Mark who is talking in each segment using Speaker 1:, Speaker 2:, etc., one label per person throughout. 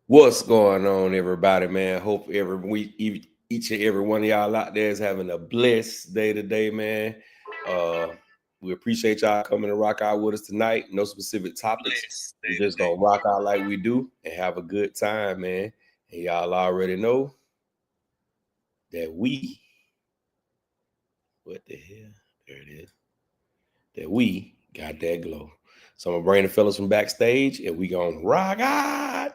Speaker 1: What's going on, everybody, man? Hope every week, each and every one of y'all out there is having a blessed day today, man. Uh, we appreciate y'all coming to rock out with us tonight. No specific topics. We're just gonna rock out like we do and have a good time, man. And y'all already know that what the hell? There it is. That we got that glow. So I'm gonna bring the fellas from backstage and we gonna rock out.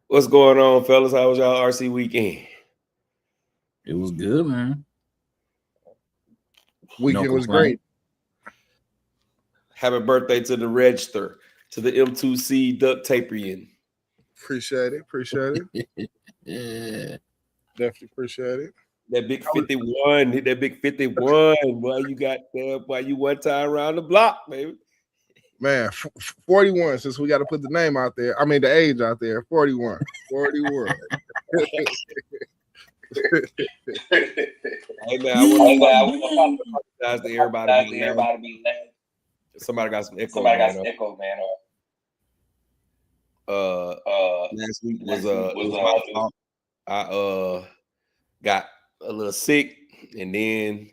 Speaker 1: What's going on, fellas? How was y'all RC weekend?
Speaker 2: It was good, man.
Speaker 3: Weekend was great.
Speaker 1: Happy birthday to the register, to the M2C duct taperian.
Speaker 3: Appreciate it.
Speaker 2: Yeah.
Speaker 3: Definitely appreciate it.
Speaker 1: That big 51, hit that big 51. Boy, you got there, boy, you one time around the block, baby.
Speaker 3: Man, 41, since we got to put the name out there. I mean, the age out there, 41. 41.
Speaker 1: Hey, man, I want to apologize to everybody. Somebody got some echo, man. Last week was my fault. I got a little sick and then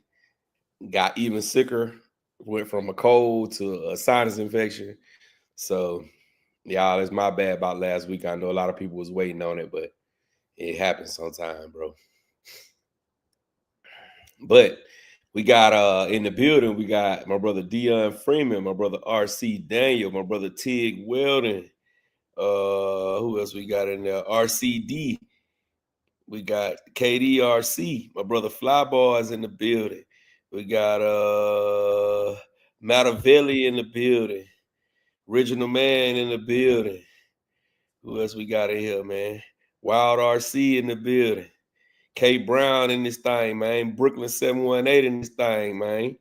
Speaker 1: got even sicker. Went from a cold to a sinus infection. So, y'all, it's my bad about last week. I know a lot of people was waiting on it, but it happens sometime, bro. But we got in the building, we got my brother Dion Freeman, my brother RC Daniel, my brother Tig Weldon. Who else we got in there? RCD. We got KDRC, my brother Flybar is in the building. We got Matavelli in the building. Original Man in the building. Who else we got in here, man? Wild RC in the building. K Brown in this thing, man. Brooklyn 718 in this thing, man.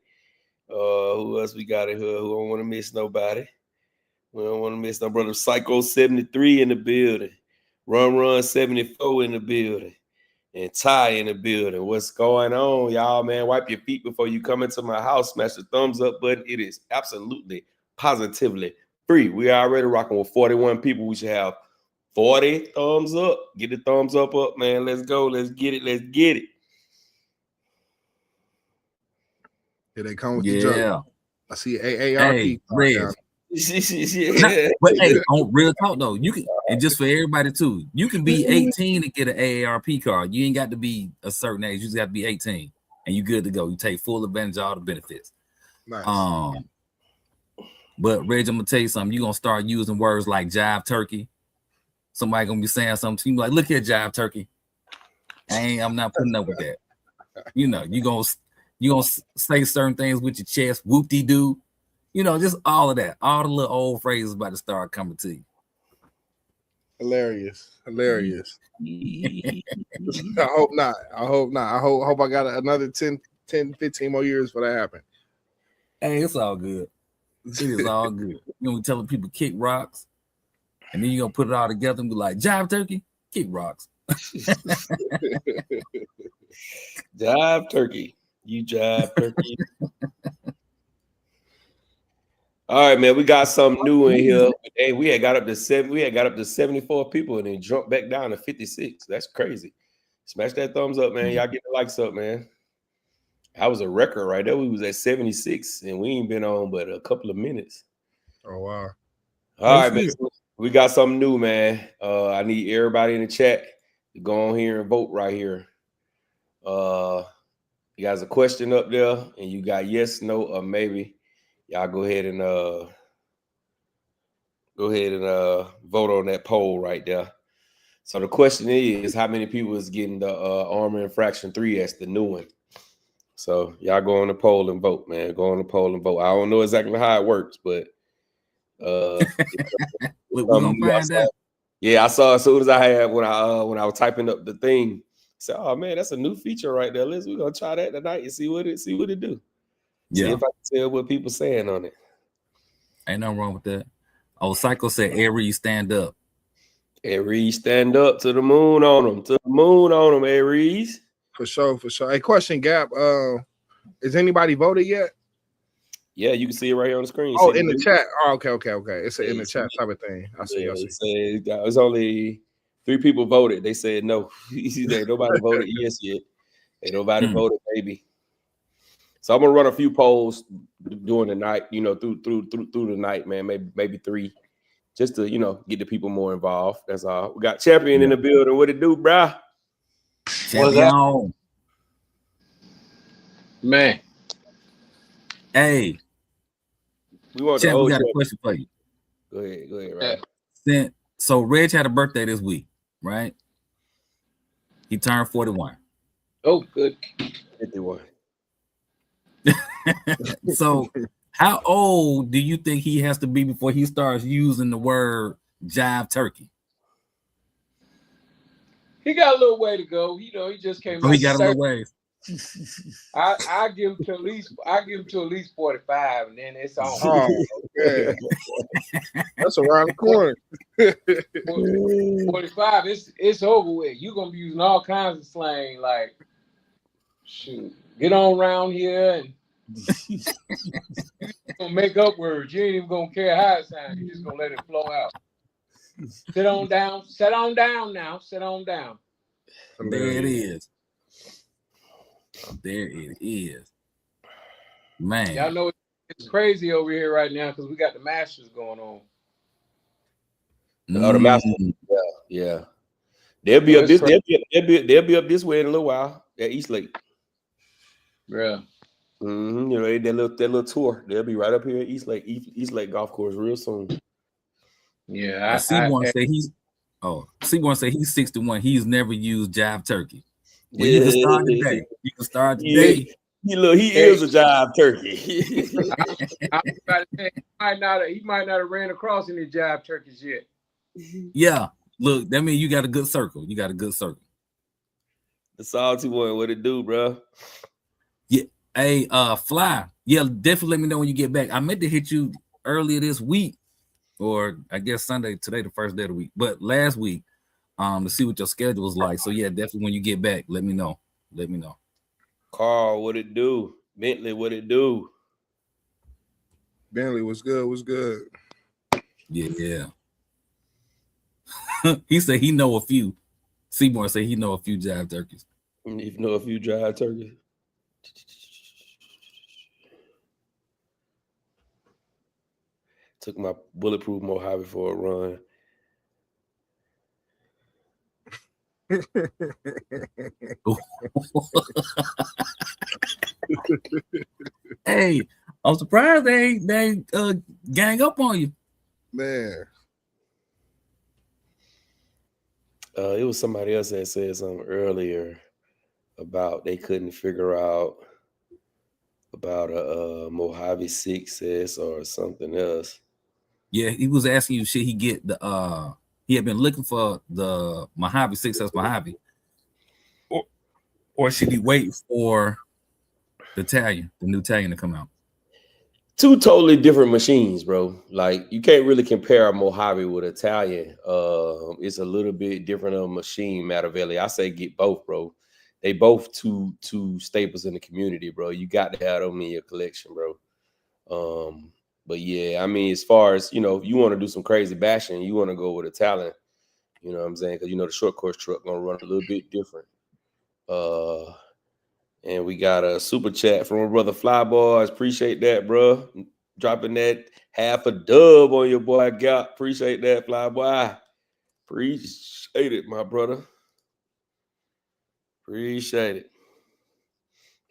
Speaker 1: Who else we got in here? Who don't want to miss nobody? We don't want to miss no brother Psycho 73 in the building. Run 74 in the building. And Ty in the building. What's going on, y'all, man? Wipe your feet before you come into my house. Smash the thumbs up button. It is absolutely, positively free. We are already rocking with 41 people. We should have 40 thumbs up. Get the thumbs up, man. Let's go. Let's get it.
Speaker 3: Here they come with the joke. I see AARP.
Speaker 2: Hey, Reg. But hey, on real talk though, you can, and just for everybody too, you can be 18 and get an AARP card. You ain't got to be a certain age. You just got to be 18, and you good to go. You take full advantage of all the benefits.
Speaker 3: Nice.
Speaker 2: But Reg, I'm gonna tell you something. You're gonna start using words like jive turkey. Somebody gonna be saying something to you like, "Look here, jive turkey." I'm not putting up with that. You know, you gonna say certain things with your chest, whoop-de-doo. You know, just all of that. All the little old phrases about to start coming to you.
Speaker 3: Hilarious. I hope not. I hope I got another 10, 15 more years for that happen.
Speaker 2: Hey, it's all good. It is all good. You know, we telling people kick rocks, and then you're gonna put it all together and be like, jive turkey, kick rocks.
Speaker 1: Jive turkey. You jive turkey. All right, man. We got something new in here. Hey, we had got up to 74 people and then jumped back down to 56. That's crazy. Smash that thumbs up, man. Y'all get the likes up, man. That was a record right there. We was at 76 and we ain't been on but a couple of minutes.
Speaker 3: Oh wow.
Speaker 1: All right, man. We got something new, man. I need everybody in the chat to go on here and vote right here. You guys a question up there, and you got yes, no, or maybe. Y'all go ahead and vote on that poll right there. So the question is, how many people is getting the Armor Infraction 3S, the new one? So y'all go on the poll and vote, man. Go on the poll and vote. I don't know exactly how it works, but
Speaker 2: we're gonna find out.
Speaker 1: Yeah, I saw as soon as I had when I was typing up the thing. I said, "Oh man, that's a new feature right there. We're gonna try that tonight and see what it do.
Speaker 2: Yeah.
Speaker 1: See if I can tell what people saying on it.
Speaker 2: Ain't nothing wrong with that. Oh, Psycho said, Aries, stand up.
Speaker 1: Aries, stand up to the moon on them. To the moon on them, Aries.
Speaker 3: For sure. Hey, question, Gap. Is anybody voted yet?
Speaker 1: Yeah, you can see it right here on the screen.
Speaker 3: Oh,
Speaker 1: See
Speaker 3: in the
Speaker 1: blue?
Speaker 3: chat. Oh, okay. It's an
Speaker 1: Yeah,
Speaker 3: in
Speaker 1: you
Speaker 3: the
Speaker 1: see
Speaker 3: chat
Speaker 1: it?
Speaker 3: type of thing. I see.
Speaker 1: Yeah, they said it's only 3 people voted. They said no. Ain't nobody voted yes yet. Ain't nobody voted maybe. So I'm gonna run a few polls during the night, you know, through the night, man. Maybe 3, just to get the people more involved. That's all. We got Champion in the building. What it do, bruh?
Speaker 2: Champion.
Speaker 4: Man.
Speaker 2: Hey.
Speaker 1: We want
Speaker 2: Champ, we got a question for you.
Speaker 1: Go ahead,
Speaker 2: right? So Reg had a birthday this week, right? He turned 41.
Speaker 4: Oh, good.
Speaker 1: 51.
Speaker 2: So how old do you think he has to be before he starts using the word jive turkey?
Speaker 4: He got a little way to go. You know, he just came.
Speaker 2: Oh, he got a little ways.
Speaker 4: I give him to at least 45, and then it's on.
Speaker 3: Oh, okay. That's around the corner.
Speaker 4: 45, it's over with. You're gonna be using all kinds of slang, like shoot, get on around here, and you're gonna make up words. You ain't even gonna care how it sounds. You're just gonna let it flow out. Sit on down now. Sit on down.
Speaker 2: There it is. There it is. Man.
Speaker 4: Y'all know it's crazy over here right now because we got the Masters going on.
Speaker 1: Oh, the Masters. Yeah. They'll be up this. They'll be up this way in a little while at East Lake.
Speaker 4: Yeah.
Speaker 1: You know, that little tour. They'll be right up here at East Lake Golf Course real soon.
Speaker 4: Yeah.
Speaker 2: Seaborn said he's 61. He's never used jive turkey. Well,
Speaker 1: yeah.
Speaker 2: You can start today. You can start today.
Speaker 1: Yeah. He is a jive turkey.
Speaker 4: He might not have ran across any jive turkeys yet.
Speaker 2: Yeah. Look, that means you got a good circle. You got a good circle.
Speaker 1: The salty one, what it do, bro?
Speaker 2: Yeah. Hey, Fly. Yeah, definitely let me know when you get back. I meant to hit you earlier this week, or I guess Sunday, today, the first day of the week, but last week, to see what your schedule was like. So yeah, definitely when you get back, let me know. Let me know.
Speaker 1: Carl, what it do? Bentley, what it do?
Speaker 3: Bentley, what's good? What's good?
Speaker 2: Yeah. He said he know a few. Seaborn said he know a few jive turkeys.
Speaker 1: You know a few jive turkeys. Took my bulletproof Mojave for a run.
Speaker 2: Hey, I'm surprised they gang up on you,
Speaker 3: man.
Speaker 1: It was somebody else that said something earlier about they couldn't figure out about a Mojave 6S or something else.
Speaker 2: Yeah, he was asking you should he get the he had been looking for the Mojave 6S Mojave, or should he wait for the new Italian to come out?
Speaker 1: 2 totally different machines, bro. Like you can't really compare a Mojave with Italian. It's a little bit different of a machine, Mattavelli. I say get both, bro. They both two staples in the community, bro. You got to have them in your collection, bro. But yeah, I mean, as far as you know, if you want to do some crazy bashing, you want to go with Italian. You know what I'm saying? Because the short course truck gonna run a little bit different. And we got a super chat from our brother Flyboys. Appreciate that, bro. Dropping that half a dub on your boy Gap. Appreciate that, Flyboy. Appreciate it, my brother. Appreciate it.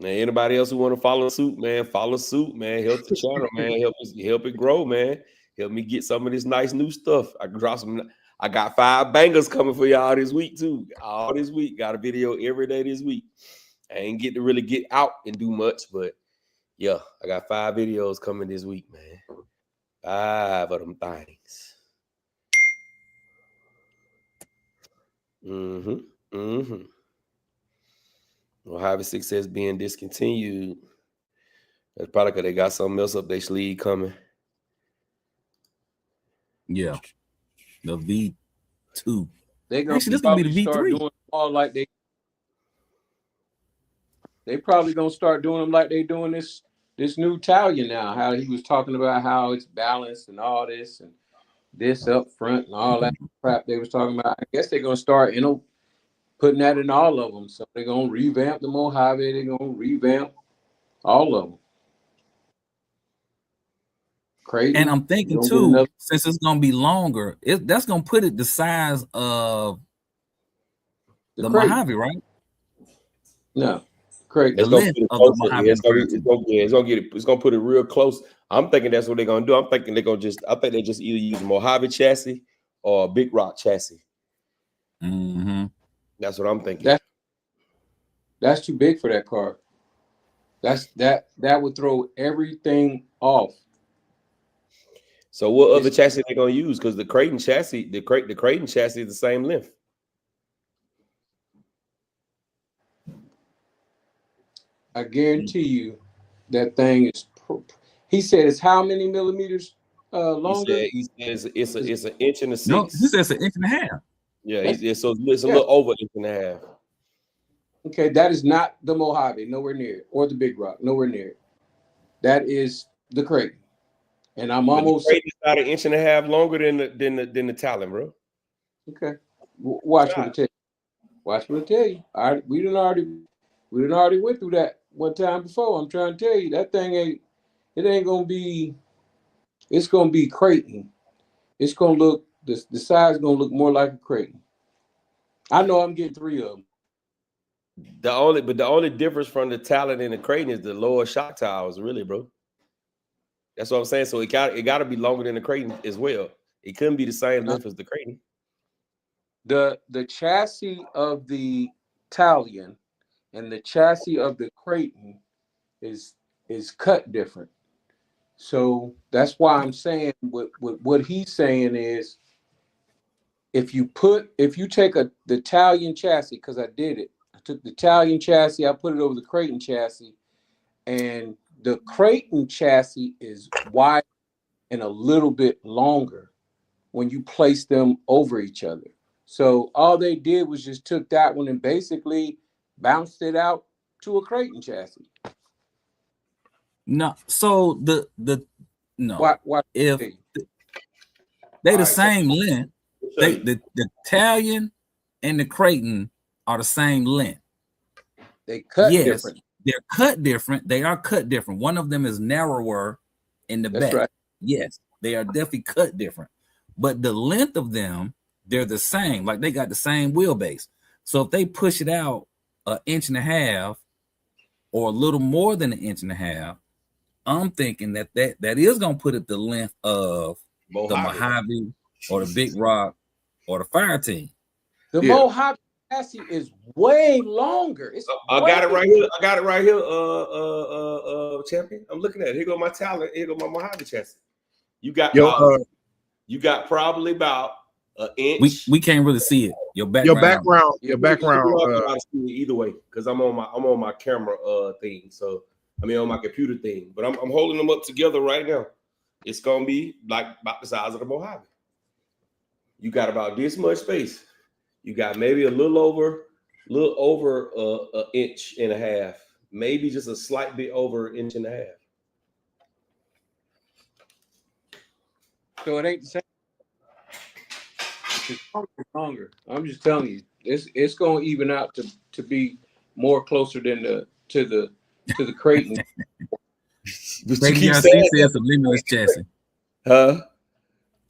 Speaker 1: Now, anybody else who want to follow suit, man, follow suit, man. Help the channel, man. Help it grow, man. Help me get some of this nice new stuff. I got 5 bangers coming for y'all this week, too. All this week. Got a video every day this week. I ain't get to really get out and do much, but yeah, I got 5 videos coming this week, man. 5 of them things. Mojave 6S being discontinued. That's probably because they got something else up their sleeve coming.
Speaker 2: Yeah, the V2.
Speaker 4: They gonna
Speaker 2: actually this gonna be the
Speaker 4: start
Speaker 2: V3.
Speaker 4: doing all like they probably gonna start doing them like they doing this new Italian now, how he was talking about how it's balanced and all this and this up front and all that crap they was talking about. I guess they're gonna start, putting that in all of them. So they're gonna revamp the Mojave. They're gonna revamp all of them. Crazy.
Speaker 2: And I'm thinking too, since it's gonna be longer, that's gonna put it the size of the Mojave, right?
Speaker 4: No, correct.
Speaker 1: It's gonna put it real close. I'm thinking that's what they're gonna do. I think they just either use Mojave chassis or a Big Rock chassis.
Speaker 2: Mm-hmm.
Speaker 1: That's what I'm thinking.
Speaker 4: That's too big for that car. That would throw everything off.
Speaker 1: So what other chassis they gonna use? Because the Creighton chassis, the Creighton chassis is the same length.
Speaker 4: I guarantee you that thing is. He said it's how many millimeters longer?
Speaker 1: He said it's an inch and a 6.
Speaker 2: No, he said it's an inch and a half.
Speaker 1: Yeah, so it's a little over an inch and a half.
Speaker 4: Okay, that is not the Mojave, nowhere near it, or the Big Rock, nowhere near it. That is the Creighton, and I'm almost.
Speaker 1: The Creighton's about an inch and a half longer than the Talon, bro.
Speaker 4: Okay, watch what I tell you. Watch what I tell you. We done already went through that one time before. I'm trying to tell you that thing ain't gonna be. It's gonna be Creighton. It's gonna look the size gonna look more like a Creighton. I know I'm getting 3 of them.
Speaker 1: The only difference from the Talon and the Creighton is the lower shock towers, really, bro. That's what I'm saying. So it got to be longer than the Creighton as well. It couldn't be the same length as the Creighton.
Speaker 4: The chassis of the Talon and the chassis of the Creighton is cut different. So that's why I'm saying what he's saying is if you take the Italian chassis, because I did it. I took the Italian chassis, I put it over the Creighton chassis, and the Creighton chassis is wide and a little bit longer when you place them over each other. So all they did was just took that one and basically bounced it out to a Creighton chassis.
Speaker 2: No, so no.
Speaker 4: Why
Speaker 2: if they the same length, the Italian and the Creighton are the same length.
Speaker 4: They cut different.
Speaker 2: They're cut different. They are cut different. One of them is narrower in the back.
Speaker 4: Right.
Speaker 2: Yes, they are definitely cut different. But the length of them, they're the same. Like they got the same wheelbase. So if they push it out an inch and a half or a little more than an inch and a half, I'm thinking that is going to put it the length of the Mojave or the Big Rock or the Fire Team.
Speaker 4: The Mojave chassis is way longer.
Speaker 1: I got it right here. Champion. I'm looking at it. Here go my Talon. Here go my Mojave chassis. You got probably about an inch.
Speaker 2: We can't really see it. Your background.
Speaker 1: Either way, because I'm on my camera thing. So on my computer thing. But I'm holding them up together right now. It's gonna be like about the size of the Mojave. You got about this much space. You got maybe a little over an inch and a half, maybe just a slight bit over an inch and a half.
Speaker 4: So it ain't the same. It's longer. I'm just telling you, it's gonna even out to be more closer than to the Creighton.
Speaker 2: KDRC says it's a limitless chassis.
Speaker 1: Huh?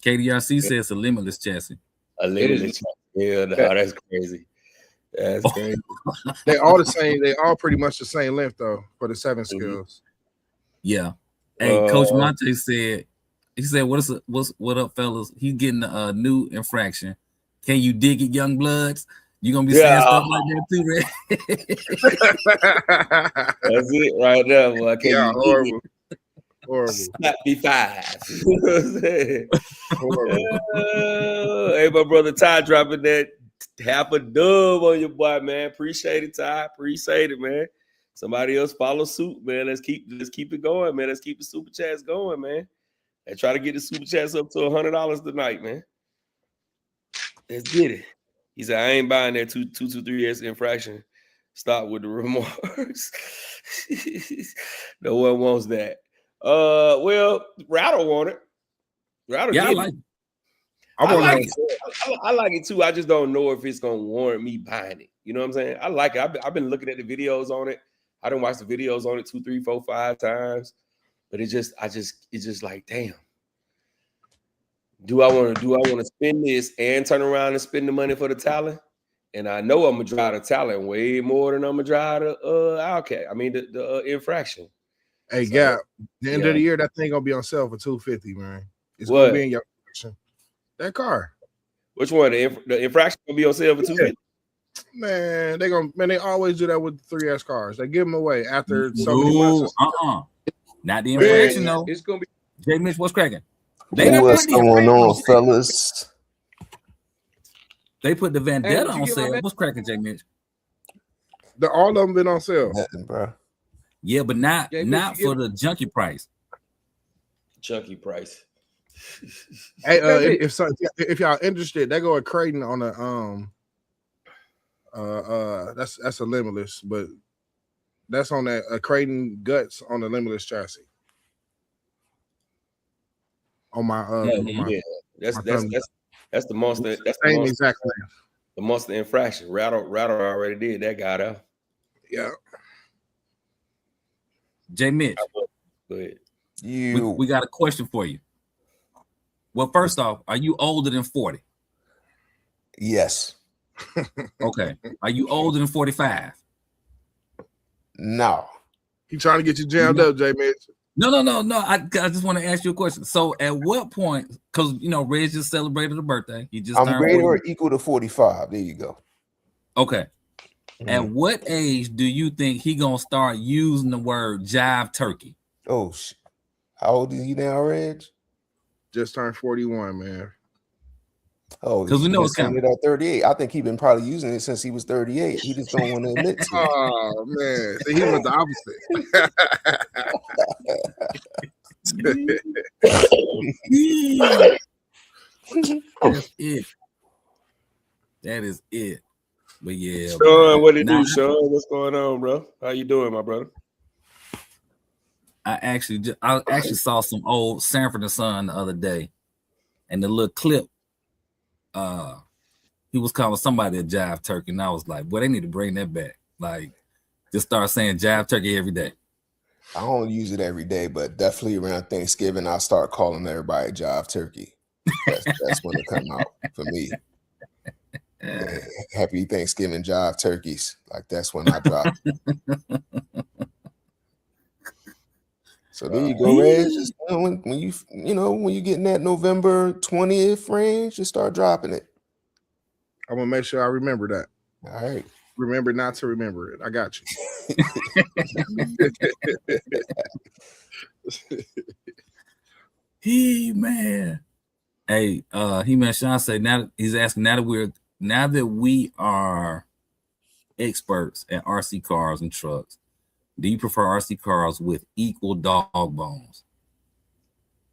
Speaker 2: KDRC says it's a limitless chassis.
Speaker 1: A limitless chassis. Yeah, no, that's crazy. That's crazy.
Speaker 3: They all the same. They all pretty much the same length though for the 7 skills.
Speaker 2: Yeah. Hey, Coach Monte said. He said, "What up, fellas? He's getting a new infraction. Can you dig it, young bloods? You gonna be saying stuff like that too, Red?"
Speaker 1: That's it right there, boy.
Speaker 3: Horrible.
Speaker 1: Slap me 5. Hey, my brother Ty dropping that half a dub on your boy, man. Appreciate it, Ty. Appreciate it, man. Somebody else follow suit, man. Let's keep it going, man. Let's keep the super chats going, man. And try to get the super chats up to $100 tonight, man. Let's get it. He said, I ain't buying that 223S infraction. Stop with the remorse. No one wants that. Well, Rattle want it. Rattle
Speaker 2: Yeah, I
Speaker 1: get
Speaker 2: like
Speaker 1: it.
Speaker 2: it.
Speaker 3: I want
Speaker 1: like
Speaker 3: it.
Speaker 1: it. I like it too. I just don't know if it's gonna warrant me buying it. You know what I'm saying? I like it. I've been looking at the videos on it. I done watched the videos on it 2, 3, 4, 5 times. But it's just like, damn. Do I want to spend this and turn around and spend the money for the Talon? And I know I'm gonna drive the Talon way more than I'm gonna drive the Outcat. I mean the Infraction.
Speaker 3: Hey,
Speaker 1: So,
Speaker 3: Gap, the end
Speaker 1: yeah.
Speaker 3: of the year, that thing gonna be on sale for $250, man. It's
Speaker 1: What?
Speaker 3: gonna be in your collection. That car.
Speaker 1: Which one? The Infraction gonna be on sale for $250?
Speaker 3: Man, they always do that with the 3S cars. They give them away after so many months.
Speaker 2: Not the Infraction, though.
Speaker 4: It's gonna be
Speaker 2: J Mitch, what's cracking?
Speaker 5: What's going on, fellas?
Speaker 2: They put the Vendetta
Speaker 4: Hey,
Speaker 2: on sale. What's cracking, J Mitch?
Speaker 3: All of them been on sale.
Speaker 5: Nothing, bro.
Speaker 2: Yeah, but not
Speaker 4: J. Mitch,
Speaker 2: not for the junkie price.
Speaker 1: Chunky price.
Speaker 3: Hey, if y'all interested, they go at Creighton on a that's a Limitless, but that's on that Creighton Guts on the Limitless chassis. On my
Speaker 1: yeah, that's the monster. That's the
Speaker 3: same
Speaker 1: monster,
Speaker 3: exact thing.
Speaker 1: the monster Infraction. Rattle already did that. Got out.
Speaker 3: Yeah.
Speaker 2: J Mitch,
Speaker 1: Go ahead.
Speaker 2: we got a question for you. Well, first off, are you older than 40?
Speaker 5: Yes.
Speaker 2: Okay. Are you older than 45?
Speaker 5: No.
Speaker 3: He trying to get you jammed up, J Mitch.
Speaker 2: No. I just want to ask you a question. So at what point, because Reg just celebrated a birthday. He just
Speaker 5: I'm
Speaker 2: turned
Speaker 5: greater
Speaker 2: 40.
Speaker 5: or equal to 45. There you go.
Speaker 2: Okay. At what age do you think he gonna start using the word jive turkey?
Speaker 5: Oh, how old is he now, Reg?
Speaker 3: Just turned 41, man.
Speaker 5: Oh,
Speaker 2: because we know it's
Speaker 5: saying
Speaker 2: coming.
Speaker 5: it at 38. I think he's been probably using it since he was 38. He just don't want to admit to it.
Speaker 3: Oh man, see, he was the opposite.
Speaker 2: That's it. That is it. But yeah,
Speaker 1: Sean, what it do, Sean? What's going on, bro? How you doing, my brother?
Speaker 2: I actually saw some old Sanford and Son the other day, and the little clip, he was calling somebody a jive turkey, and I was like, "Boy, they need to bring that back. Like, just start saying jive turkey every day."
Speaker 5: I don't use it every day, but definitely around Thanksgiving, I'll start calling everybody jive turkey. That's when it come out for me. Yeah, happy Thanksgiving, jive turkeys. Like that's when I drop. So there you go, Reg. Just when you get in that November 20th range, just start dropping it.
Speaker 3: I'm gonna make sure I remember that.
Speaker 5: All right.
Speaker 3: Remember not to remember it. I got
Speaker 2: you. Man. Hey, Sean say he's asking now that we are experts at RC cars and trucks, do you prefer RC cars with equal dog bones?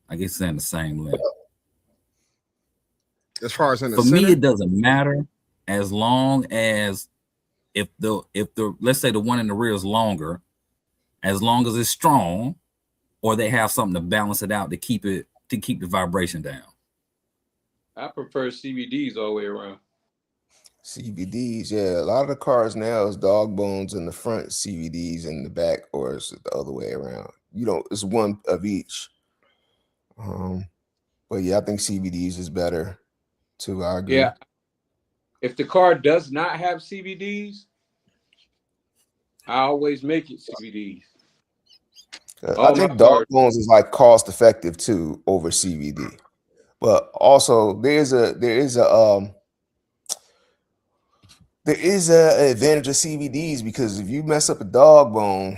Speaker 2: I guess it's in the same level.
Speaker 3: As far as in the
Speaker 2: for
Speaker 3: center?
Speaker 2: me, it doesn't matter as long as if the let's say the one in the rear is longer, as long as it's strong, or they have something to balance it out to keep the vibration down.
Speaker 4: I prefer CVDs all the way around.
Speaker 5: CVDs, yeah. A lot of the cars now is dog bones in the front, CVDs in the back, or it's the other way around. It's one of each. But yeah, I think CVDs is better too. I agree.
Speaker 4: Yeah. If the car does not have CVDs, I always make it CVDs.
Speaker 5: I think dog bones is like cost effective too over CVD. But also there is a advantage of CVDs, because if you mess up a dog bone,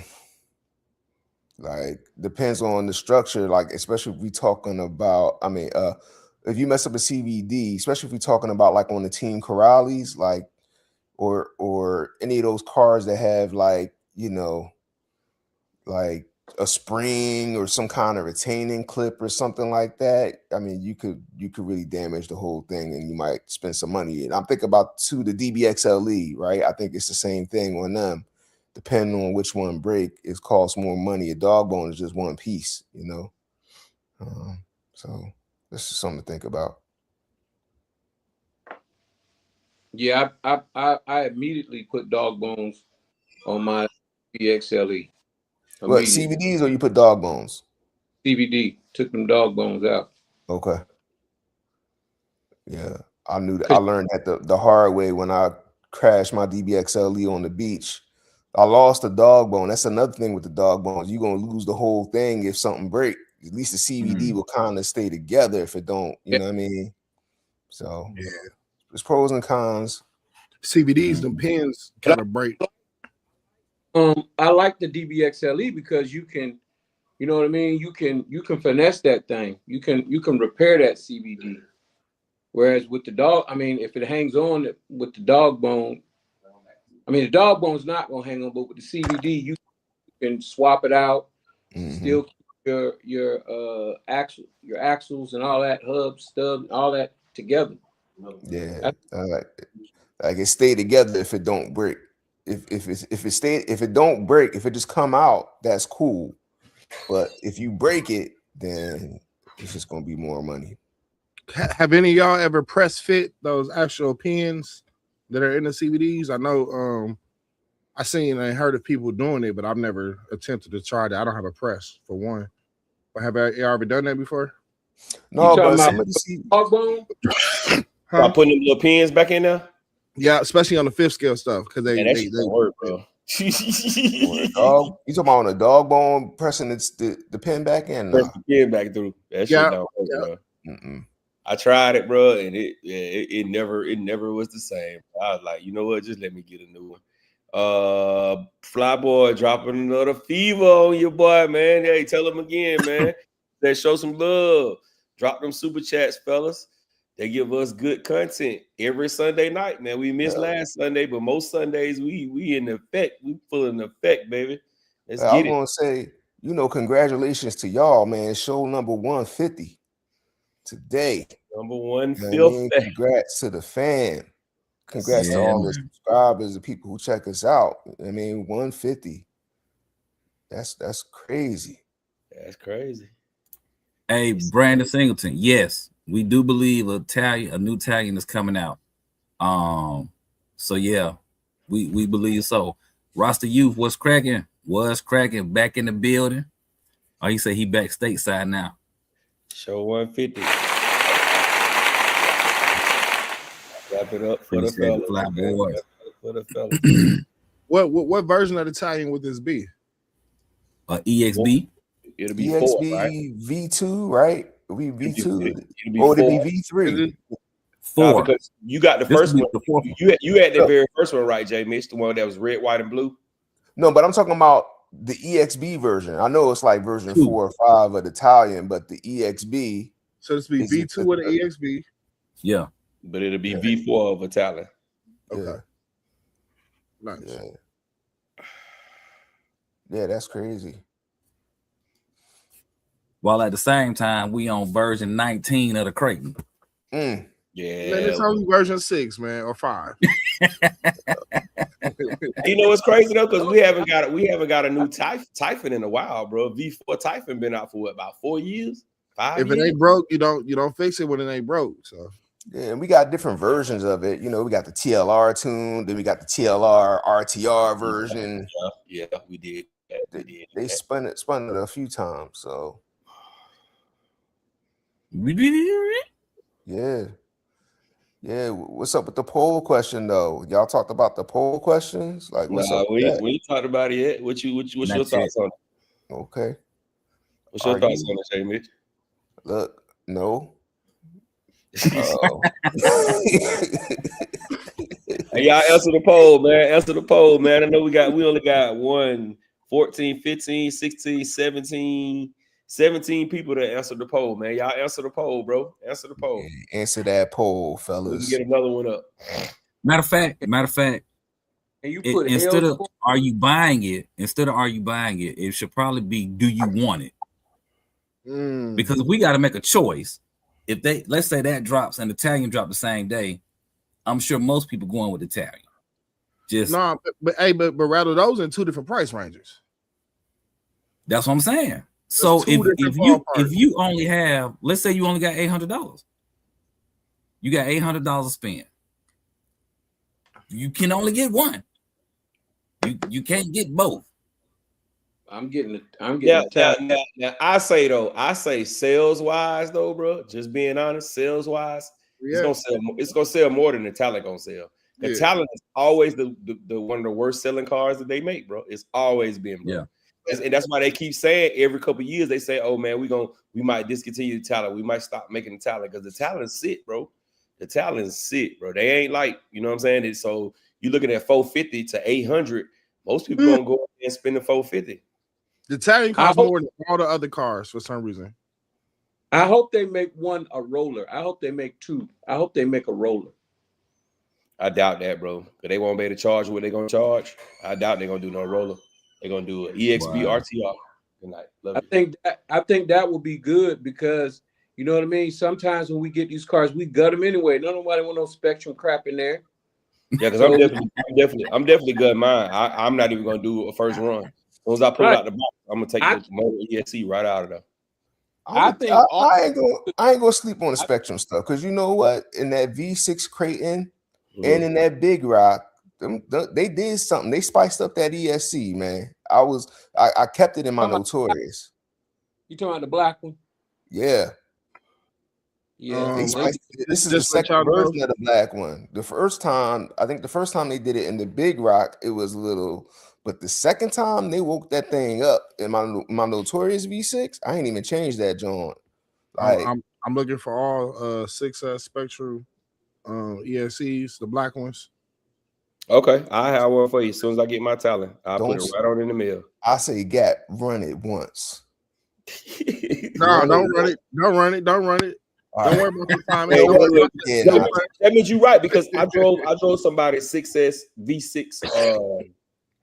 Speaker 5: like depends on the structure, like especially if we talking about, if you mess up a CVD, especially if we're talking about like on the Team Corrales, like or any of those cars that have like a spring or some kind of retaining clip or something like that, I mean, you could really damage the whole thing, and you might spend some money. And I'm thinking about the DBXLE, right? I think it's the same thing on them. Depending on which one break, it costs more money. A dog bone is just one piece, you know. So this is something to think about.
Speaker 4: Yeah, I immediately put dog bones on my DBXLE.
Speaker 5: What, CVDs, or you put dog bones?
Speaker 4: CVD, took them dog bones out.
Speaker 5: Okay. Yeah, I knew that. I learned that the hard way when I crashed my DBXLE on the beach. I lost the dog bone. That's another thing with the dog bones. You're gonna lose the whole thing if something break. At least the CVD will kind of stay together if it don't. You know what I mean? So
Speaker 3: Yeah,
Speaker 5: there's pros and cons.
Speaker 3: CVDs, the pins kind of break.
Speaker 4: I like the DBXLE because you can, you know what I mean? You can finesse that thing. You can repair that CVD. Whereas with the dog, I mean, if it hangs on with the dog bone, I mean, the dog bone's not gonna hang on, but with the CVD, you can swap it out, still keep your axles and all that, hubs, stubs, all that together.
Speaker 5: Yeah, like it stay together if it don't break. If it don't break, if it just come out, that's cool. But if you break it, then it's just gonna be more money.
Speaker 3: Have any of y'all ever press fit those actual pins that are in the CVDs? I know I seen and heard of people doing it, but I've never attempted to try that. I don't have a press for one. But have you ever done that before?
Speaker 5: No, but
Speaker 4: somebody dog bone?
Speaker 1: By putting them little pins back in there?
Speaker 3: Yeah, especially on the fifth scale stuff, because they
Speaker 1: work, bro.
Speaker 5: You talking about on a dog bone pressing the pin back in?
Speaker 1: Press the pin back through. That shit don't work, bro. I tried it, bro, and it never was the same. I was like, you know what? Just let me get a new one. Flyboy dropping another fever on your boy, man. Hey, tell him again, man. They show some love. Drop them super chats, fellas. They give us good content every Sunday night, man. We missed last Sunday, but most Sundays we in effect. We full in effect, baby. Let's get it.
Speaker 5: I'm gonna say, congratulations to y'all, man. Show number 150 today.
Speaker 1: Number 150.
Speaker 5: Congrats to the fan. Congrats to all the subscribers, the people who check us out. I mean, 150. That's crazy.
Speaker 1: That's crazy.
Speaker 2: Hey, Brandon Singleton. Yes, we do believe a new Italian is coming out. So yeah, we believe so. Roster Youth, what's cracking? Was cracking back in the building. Oh, he said he back stateside now.
Speaker 1: Show 150. Wrap it up for the fellas. For the fellas.
Speaker 3: What version of the Italian would this be?
Speaker 2: EXB.
Speaker 1: It'll be
Speaker 5: EXB
Speaker 1: 4, right?
Speaker 5: V2, right? It'll be V2.
Speaker 1: It'll
Speaker 5: be V3.
Speaker 2: 4.
Speaker 1: Because you got the first one. You had the very first one, right, Jay Mitch? The one that was red, white, and blue.
Speaker 5: No, but I'm talking about the EXB version. I know it's like version 4 or 5 of the Italian, but the EXB.
Speaker 3: So this be V2 with the EXB.
Speaker 2: Yeah.
Speaker 1: But it'll be V4 of Italian.
Speaker 3: Okay. Nice.
Speaker 5: Yeah, that's crazy.
Speaker 2: While at the same time, we on version 19 of the Creighton.
Speaker 1: Yeah.
Speaker 3: Man, it's only version 6, man, or 5.
Speaker 1: You know what's crazy though? Because we haven't got a new Typhon in a while, bro. V4 Typhon been out for what, about 4 years? 5 years?
Speaker 3: If it ain't broke, you don't fix it when it ain't broke. So
Speaker 5: yeah, and we got different versions of it. We got the TLR tune, then we got the TLR RTR version.
Speaker 1: Yeah, we did.
Speaker 5: They spun it a few times. So yeah. What's up with the poll question though? Y'all talked about the poll questions? Like, what's up?
Speaker 1: We ain't talked about it yet. What's your thoughts on it?
Speaker 5: Okay.
Speaker 1: What's your thoughts on it, Jay Mitch?
Speaker 5: Look, no.
Speaker 1: Hey, y'all answer the poll, man. Answer the poll, man. I know we only got 1, 14, 15, 16, 17 people that answer the poll, man. Y'all answer the poll, bro. Answer the poll.
Speaker 5: Answer that poll, fellas.
Speaker 1: Let's get another one up.
Speaker 2: Matter of fact,
Speaker 4: And you put
Speaker 2: instead
Speaker 4: L
Speaker 2: of are you buying it, it should probably be do you want it? Because if we got to make a choice, if they let's say that drops and Italian drop the same day, I'm sure most people going with Italian. Just
Speaker 3: no, but rather those in two different price ranges.
Speaker 2: That's what I'm saying. So if you only have, let's say you only got $800, you got $800 to spend. You can only get one. You can't get both.
Speaker 4: I'm getting
Speaker 1: Now, I say sales wise though, bro. Just being honest, sales wise, it's gonna sell more than the Talent gonna sell. The Talent is always the one of the worst selling cars that they make, bro. It's always been, bro. Yeah. And that's why they keep saying every couple of years they say, "Oh man, we might discontinue the Talent. We might stop making the Talent because the Talent's sit, bro. The Talent's sit, bro. They ain't like, you know what I'm saying? So you looking at 450 to 800. Most people gonna go and spend the 450.
Speaker 3: The Italian costs more than all the other cars for some reason.
Speaker 4: I hope they make one a roller. I hope they make two. I hope they make a roller.
Speaker 1: I doubt that, bro. Because they won't be able to charge what they're gonna charge. I doubt they're gonna do no roller. They're gonna do an EXB RTR. Good night.
Speaker 4: I think that will be good because you know what I mean. Sometimes when we get these cars, we gut them anyway. Nobody want no Spectrum crap in there.
Speaker 1: Yeah, because I'm definitely gutting mine. I'm not even gonna do a first run. As soon as I pull it out the box, I'm gonna take the motor ESC right out of there.
Speaker 5: I ain't gonna sleep on the Spectrum stuff because you know what? In that V6 Creighton and in that Big Rock, they did something. They spiced up that ESC, man. I kept it in my Notorious.
Speaker 4: You talking about the black one?
Speaker 5: Yeah. Yeah, this is the second version of the black one. The first time they did it in the Big Rock, it was a little, but the second time they woke that thing up in my Notorious V6, I ain't even changed that joint. Like,
Speaker 3: I'm looking for all 6 Spectrum ESCs, the black ones.
Speaker 1: Okay, I have one for you as soon as I get my Talent. I'll put it right on in the mail.
Speaker 5: I say, Gap, run it once.
Speaker 3: No, don't run it. Don't run it. Don't run it. Don't worry about the time.
Speaker 1: That means you're right because I drove somebody's 6S V6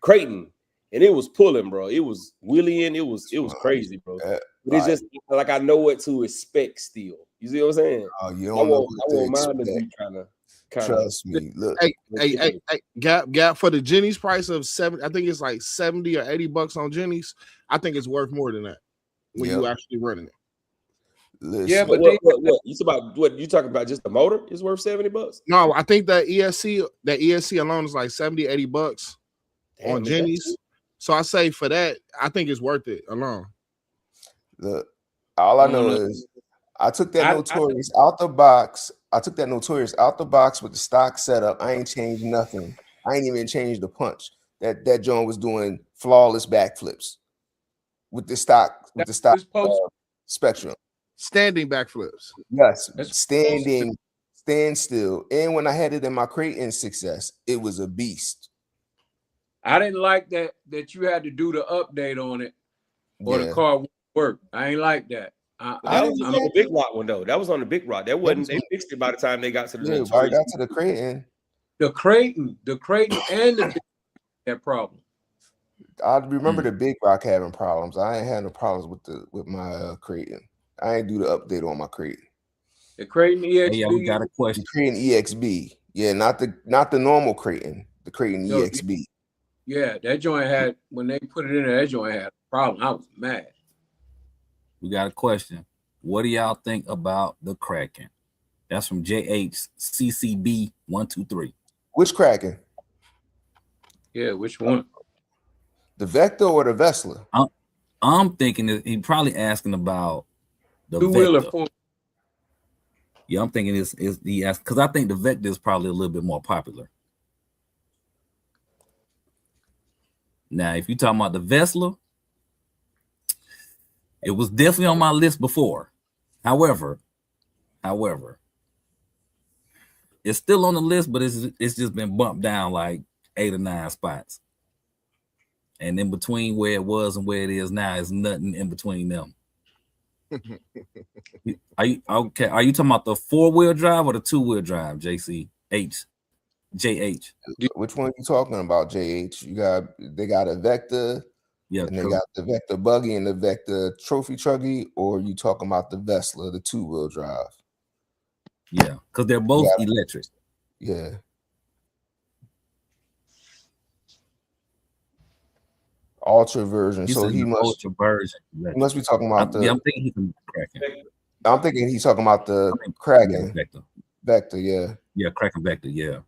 Speaker 1: Creighton and it was pulling, bro. It was wheeling. It was crazy, bro. But it's just like I know what to expect still. You see what I'm saying?
Speaker 5: Oh, you don't know what to expect.
Speaker 1: Be kind of
Speaker 5: trust me. Look,
Speaker 3: hey, Gap for the Jenny's price of $7. I think it's like $70 or $80 on Jenny's. I think it's worth more than that when you actually running it.
Speaker 5: Listen.
Speaker 1: Yeah, but what you talking about? Just the motor is worth $70?
Speaker 3: No, I think that ESC alone is like $70-$80 on Jenny's. So I say for that, I think it's worth it alone.
Speaker 5: Look, all I know is I took that Notorious out the box. I took that Notorious out the box with the stock setup. I ain't changed nothing. I ain't even changed the punch. That joint was doing flawless backflips with the stock Spectrum.
Speaker 3: Standing backflips.
Speaker 5: Yes, stand still. And when I had it in my Creighton 6S, it was a beast.
Speaker 4: I didn't like that you had to do the update on it or the car wouldn't work. I ain't like that.
Speaker 1: That was on the Big Rock one though. That was on the Big Rock. That wasn't. They fixed it by the time they got to the.
Speaker 5: I got to the Creighton.
Speaker 4: The Creighton, and the that problem.
Speaker 5: I remember the Big Rock having problems. I ain't had no problems with my Creighton. I ain't do the update on my Creighton.
Speaker 4: The Creighton EXB.
Speaker 2: Yeah, we got a question.
Speaker 5: The Creighton EXB. Yeah, not the normal Creighton. The Creighton EXB.
Speaker 4: Yeah, that joint had when they put it in there. That joint had a problem. I was mad.
Speaker 2: We got a question. What do y'all think about the Kraken? That's from JHCCB 123.
Speaker 5: Which Kraken?
Speaker 4: Yeah, which one?
Speaker 5: The Vector or the Vesla?
Speaker 2: I'm thinking that he probably asking about the
Speaker 4: two-wheeler.
Speaker 2: Yeah, I'm thinking is the because I think the Vector is probably a little bit more popular. Now, if you're talking about the Vesla, it was definitely on my list before. However, it's still on the list, but it's just been bumped down like 8 or 9 spots. And in between where it was and where it is now is nothing in between them. Are you talking about the 4-wheel drive or the 2-wheel drive, JC H? JH.
Speaker 5: Which one are you talking about, JH? They got a Vector,
Speaker 2: Yeah,
Speaker 5: and they
Speaker 2: true.
Speaker 5: got the Vector buggy and the Vector trophy truggy, or you talking about the Vesla, the 2-wheel drive?
Speaker 2: Yeah, because they're both electric.
Speaker 5: Yeah. Ultra version. So he must
Speaker 2: ultra version.
Speaker 5: He must be talking about
Speaker 2: I'm thinking he's Kraken.
Speaker 5: I'm thinking he's talking about the Kraken.
Speaker 2: Vector.
Speaker 5: Vector, yeah.
Speaker 2: Yeah, Kraken Vector, yeah.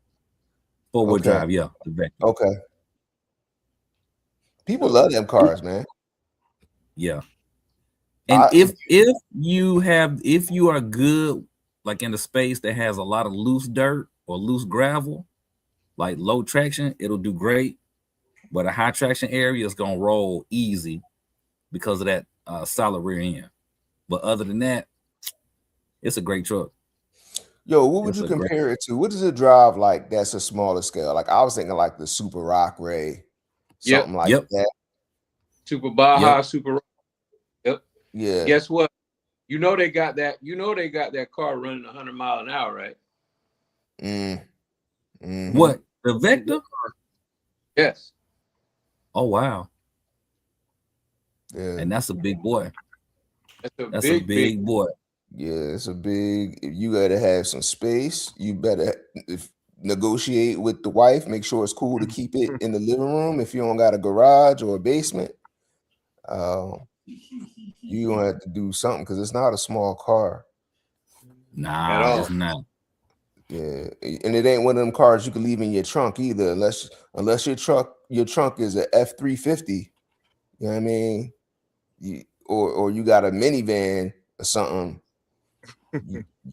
Speaker 2: 4-wheel drive, yeah. The Vector.
Speaker 5: Okay. People love them cars, man.
Speaker 2: Yeah. And if you are good, like in the space that has a lot of loose dirt or loose gravel, like low traction, it'll do great. But a high traction area is gonna roll easy because of that solid rear end. But other than that, it's a great truck.
Speaker 5: Yo, what would you compare it to? What does it drive like that's a smaller scale? Like I was thinking like the Super Rock Ray, something like that.
Speaker 4: Super Baja, Super Rock. Yep.
Speaker 5: Yeah.
Speaker 4: Guess what? You know they got that. You know they got that car running 100 miles an hour, right?
Speaker 2: What, the Vector?
Speaker 4: Yes.
Speaker 2: Oh wow.
Speaker 5: Yeah.
Speaker 2: And that's a big boy.
Speaker 4: That's a big
Speaker 2: boy.
Speaker 5: Yeah, it's a big. You gotta have some space. You better negotiate with the wife. Make sure it's cool to keep it in the living room. If you don't got a garage or a basement, you gonna have to do something because it's not a small car.
Speaker 2: Nah, it's not.
Speaker 5: Yeah, and it ain't one of them cars you can leave in your trunk either, unless your trunk is a F-350. You know what I mean? Or you got a minivan or something.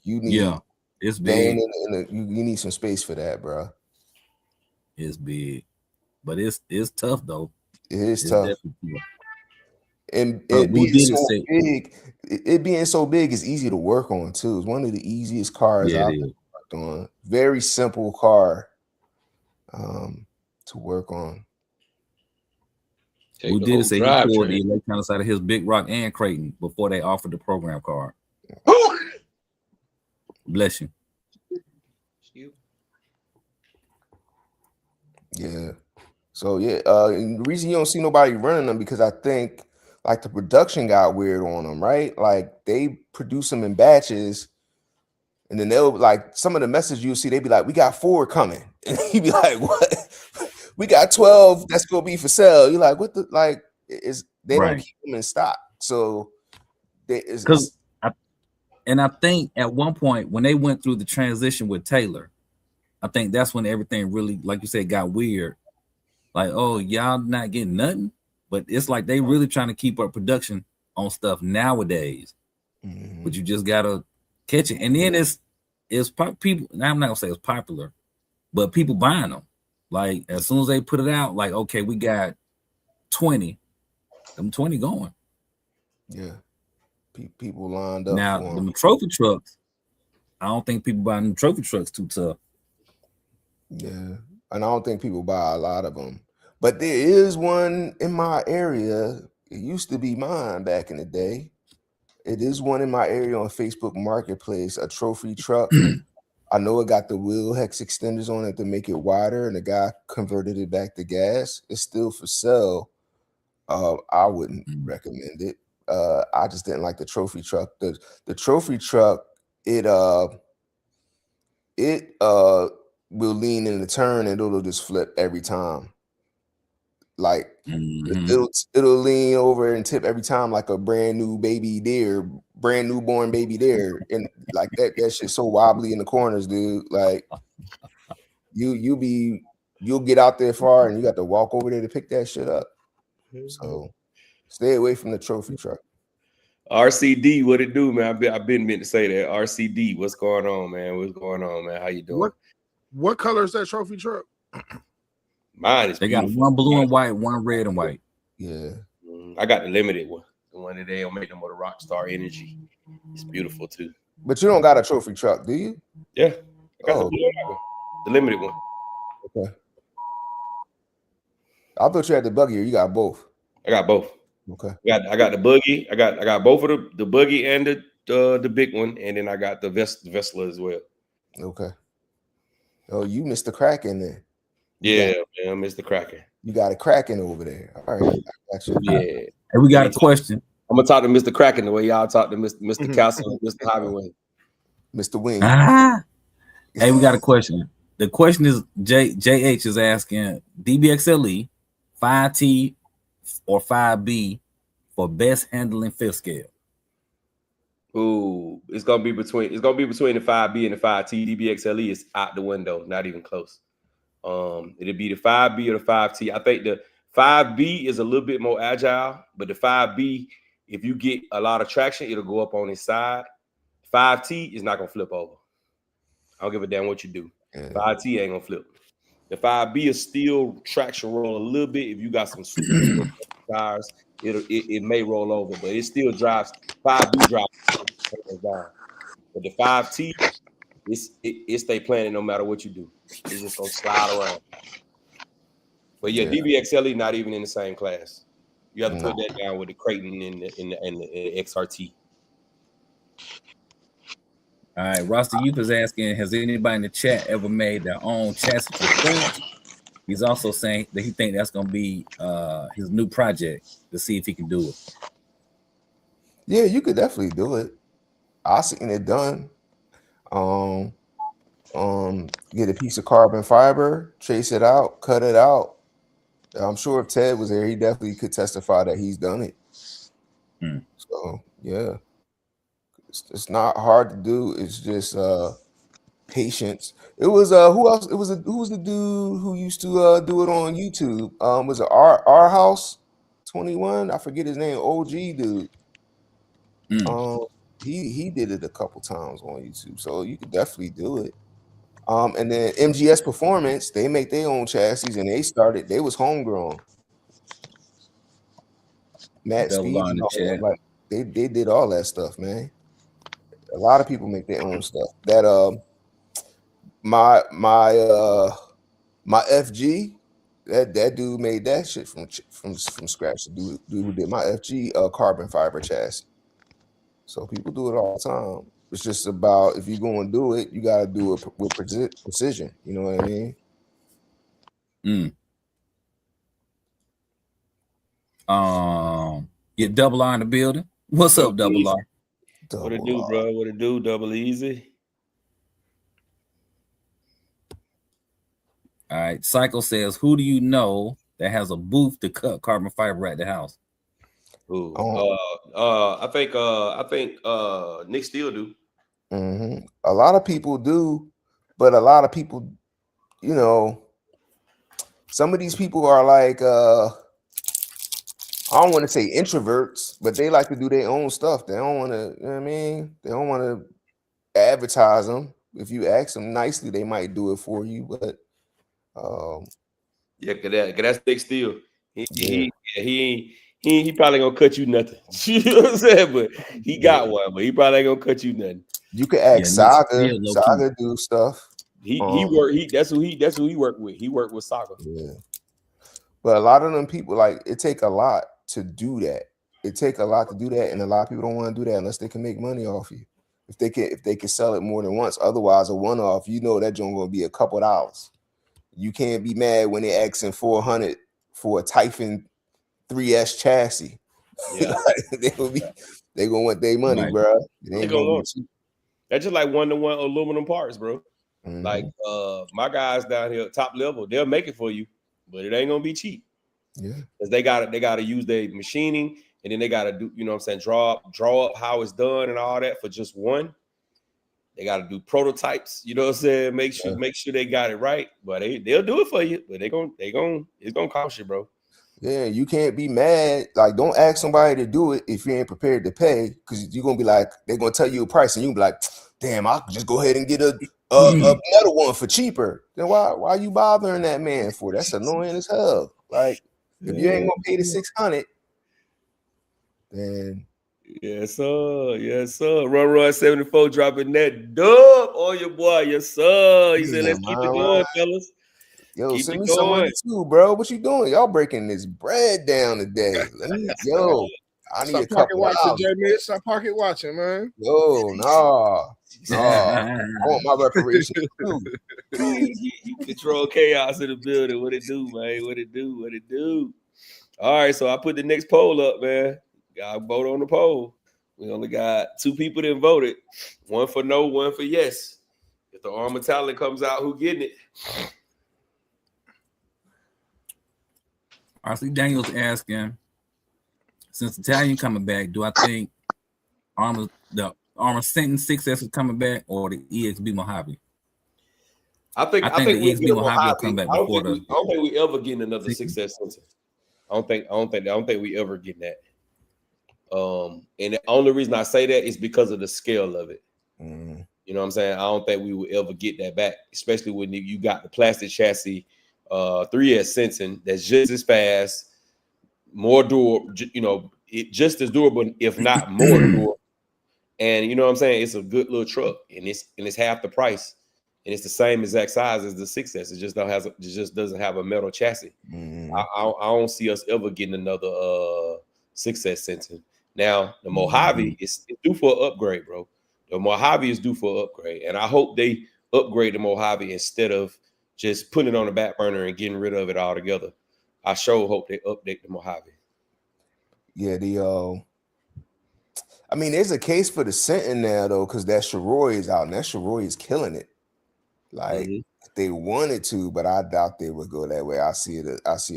Speaker 5: You need
Speaker 2: it's big.
Speaker 5: you need some space for that, bro.
Speaker 2: It's big, but it's tough though.
Speaker 5: It is tough. And
Speaker 2: it
Speaker 5: being so big is easy to work on too. It's one of the easiest cars I've worked on. Very simple car to work on.
Speaker 2: Who did it say he pulled the electronics out of his Big Rock and Creighton before they offered the program card? Bless you.
Speaker 5: Yeah. So yeah, and the reason you don't see nobody running them because I think like the production got weird on them, right? Like they produce them in batches, and then they'll like some of the messages you'll see, they be like, "We got 4 coming," and he'd be like, "What? We got 12 that's gonna be for sale." You're like, "What the like?" They don't keep them in stock, so
Speaker 2: and I think at one point when they went through the transition with Taylor, I think that's when everything really, like you said, got weird. Like, oh, y'all not getting nothing, but it's like they really trying to keep up production on stuff nowadays. But you just gotta catch it, and then it's people. Now I'm not gonna say it's popular, but people buying them. Like as soon as they put it out, like okay, we got 20, them 20 going.
Speaker 5: Yeah. People lined up.
Speaker 2: Now the trophy trucks, I don't think people buying them trophy trucks too tough.
Speaker 5: Yeah, and I don't think people buy a lot of them. But there is one in my area. It used to be mine back in the day. It is one in my area on Facebook Marketplace, a trophy truck. I know it got the wheel hex extenders on it to make it wider, and the guy converted it back to gas. It's still for sale. I wouldn't recommend it. I just didn't like the trophy truck. The trophy truck, it will lean in the turn and it'll just flip every time. Like it'll lean over and tip every time like a brand newborn baby deer, and like that shit's so wobbly in the corners, dude. Like you'll get out there far and you got to walk over there to pick that shit up. So stay away from the trophy truck.
Speaker 1: RCD, what it do, man? I've been meant to say that. RCD, what's going on, man? What's going on, man? How you doing?
Speaker 3: What color is that trophy truck?
Speaker 1: Mine is.
Speaker 2: They got one blue and white, one red and white.
Speaker 5: Yeah,
Speaker 1: I got the limited one, the one that they'll make them with a Rockstar Energy. It's beautiful too.
Speaker 5: But you don't got a trophy truck, do you?
Speaker 1: Yeah, I got the limited one.
Speaker 5: Okay. I thought you had the buggy, or you got both.
Speaker 1: I got both.
Speaker 5: Okay.
Speaker 1: I got the buggy. I got both of the buggy and the big one, and then I got the Vesla as well.
Speaker 5: Okay. Oh, you missed the Kraken then.
Speaker 1: Yeah, man, Mr. Kraken.
Speaker 5: You got a Kraken over there. All right, I got you.
Speaker 1: Yeah.
Speaker 2: And we got a question.
Speaker 1: I'm gonna talk to Mr. Kraken the way y'all talk to Mr.
Speaker 3: Mhm.
Speaker 1: Castle and Mr. Highway.
Speaker 5: Mr. Wing.
Speaker 2: Hey, we got a question. The question is JH is asking DBXLE 5T or 5B for best handling fifth scale.
Speaker 1: Ooh, it's gonna be between the 5B and the 5T. DBXLE is out the window, not even close. It'll be the 5B or the 5T. I think the 5B is a little bit more agile, but the 5B, if you get a lot of traction, it'll go up on its side. 5T is not gonna flip over. I don't give a damn what you do. 5T ain't gonna flip. The 5B is still traction roll a little bit. If you got some super tires, it may roll over, but it still drives. 5B drives down. But the 5T, it stay planted no matter what you do. It's just gonna slide around. But yeah, DBXLE not even in the same class. You have to put that down with the Creighton and the XRT.
Speaker 2: All right, Rasta Youth is asking, has anybody in the chat ever made their own chassis from scratch? He's also saying that he thinks that's going to be his new project to see if he can do it.
Speaker 5: Yeah, you could definitely do it. I've seen it done. Get a piece of carbon fiber, trace it out, cut it out. I'm sure if Ted was there, he definitely could testify that he's done it. So yeah, it's not hard to do. It's just patience. It was who else? Who was the dude who used to do it on YouTube? Was it our house 21? I forget his name. OG dude. He did it a couple times on YouTube, so you could definitely do it. And then MGS Performance, they make their own chassis, and they was homegrown. Matt Speed, like they did all that stuff, man. A lot of people make their own stuff. That my FG, that dude made that shit from scratch. The dude who did my FG carbon fiber chassis. So people do it all the time. It's just about, if you're going to do it, you got to do it with precision. You know what I mean?
Speaker 2: Get Double R in the building. What's up, Double R?
Speaker 1: What it do, bro? What it do? Double Easy.
Speaker 2: All right. Psycho says, who do you know that has a booth to cut carbon fiber at the house?
Speaker 1: Ooh. I think Nick Steele do.
Speaker 5: A lot of people do, but a lot of people, you know, some of these people are like I don't want to say introverts, but they like to do their own stuff. They don't want to, you know what I mean? They don't want to advertise them. If you ask them nicely, they might do it for you, but
Speaker 1: yeah, cause that's Nick Steele. He probably gonna cut you nothing. You know what I'm saying? But he got one, but he probably ain't gonna cut you nothing.
Speaker 5: You could ask Saga. Saga do stuff.
Speaker 1: That's who he worked with. He worked with Saga.
Speaker 5: Yeah. But a lot of them people, like, it take a lot to do that. It take a lot to do that, and a lot of people don't want to do that unless they can make money off you. If they can sell it more than once. Otherwise, a one-off, you know that joint gonna be a couple dollars. You can't be mad when they asking $400 for a Typhon 3S chassis.
Speaker 1: Yeah.
Speaker 5: they gonna want their money, bro.
Speaker 1: They gonna want you. That's just like one-to-one aluminum parts, bro. Like my guys down here, top level, they'll make it for you, but it ain't gonna be cheap.
Speaker 5: Yeah,
Speaker 1: because they gotta use their machining, and then they gotta do, you know what I'm saying, draw up how it's done and all that for just one. They gotta do prototypes, you know what I'm saying? Make sure they got it right, but they'll do it for you, but it's gonna cost you, bro.
Speaker 5: Yeah, you can't be mad. Like, don't ask somebody to do it if you ain't prepared to pay, because you're gonna be like, they're gonna tell you a price, and you be like, damn, I could just go ahead and get a metal one for cheaper. Then why you bothering that man for? That's annoying as hell. Like, if you ain't gonna pay the $600, then
Speaker 1: yes, sir. Run 74 dropping that dub on your boy, yes, sir. He said, let's keep it going, fellas.
Speaker 5: Yo, send me some money too, bro. What you doing? Y'all breaking this bread down today. I need a couple
Speaker 3: watching, J-Man. Stop pocket watching, man.
Speaker 5: Yo, nah. I want my reparations too.
Speaker 1: Control chaos in the building. What it do, man? What it do? What it do? All right, so I put the next poll up, man. Y'all vote on the poll. We only got 2 people that voted. 1 for no, 1 for yes. If the Armor Talent comes out, who getting it?
Speaker 2: RC Daniels asking, since Italian coming back, do I think the Armor Sentin 6S is coming back or the EXB Mojave?
Speaker 1: I think
Speaker 2: the
Speaker 1: we'll
Speaker 2: EXB Mojave will come back before
Speaker 1: I don't think we ever getting another 6S sensor. I don't think we ever get that. And the only reason I say that is because of the scale of it.
Speaker 5: Mm.
Speaker 1: You know what I'm saying? I don't think we will ever get that back, especially when you got the plastic chassis 3S sensing that's just as fast, more durable, just as durable, if not more durable. And you know what I'm saying? It's a good little truck, and it's half the price, and it's the same exact size as the 6S. It just doesn't have a metal chassis.
Speaker 5: Mm.
Speaker 1: I don't see us ever getting another 6S sensing. Now the Mojave is due for an upgrade, bro. The Mojave is due for an upgrade, and I hope they upgrade the Mojave instead of just putting it on the back burner and getting rid of it altogether. I sure hope they update the Mojave.
Speaker 5: Yeah, I mean, there's a case for the Sentin now though, because that Shiroi is out, and that Shiroi is killing it. Like they wanted to, but I doubt they would go that way. I see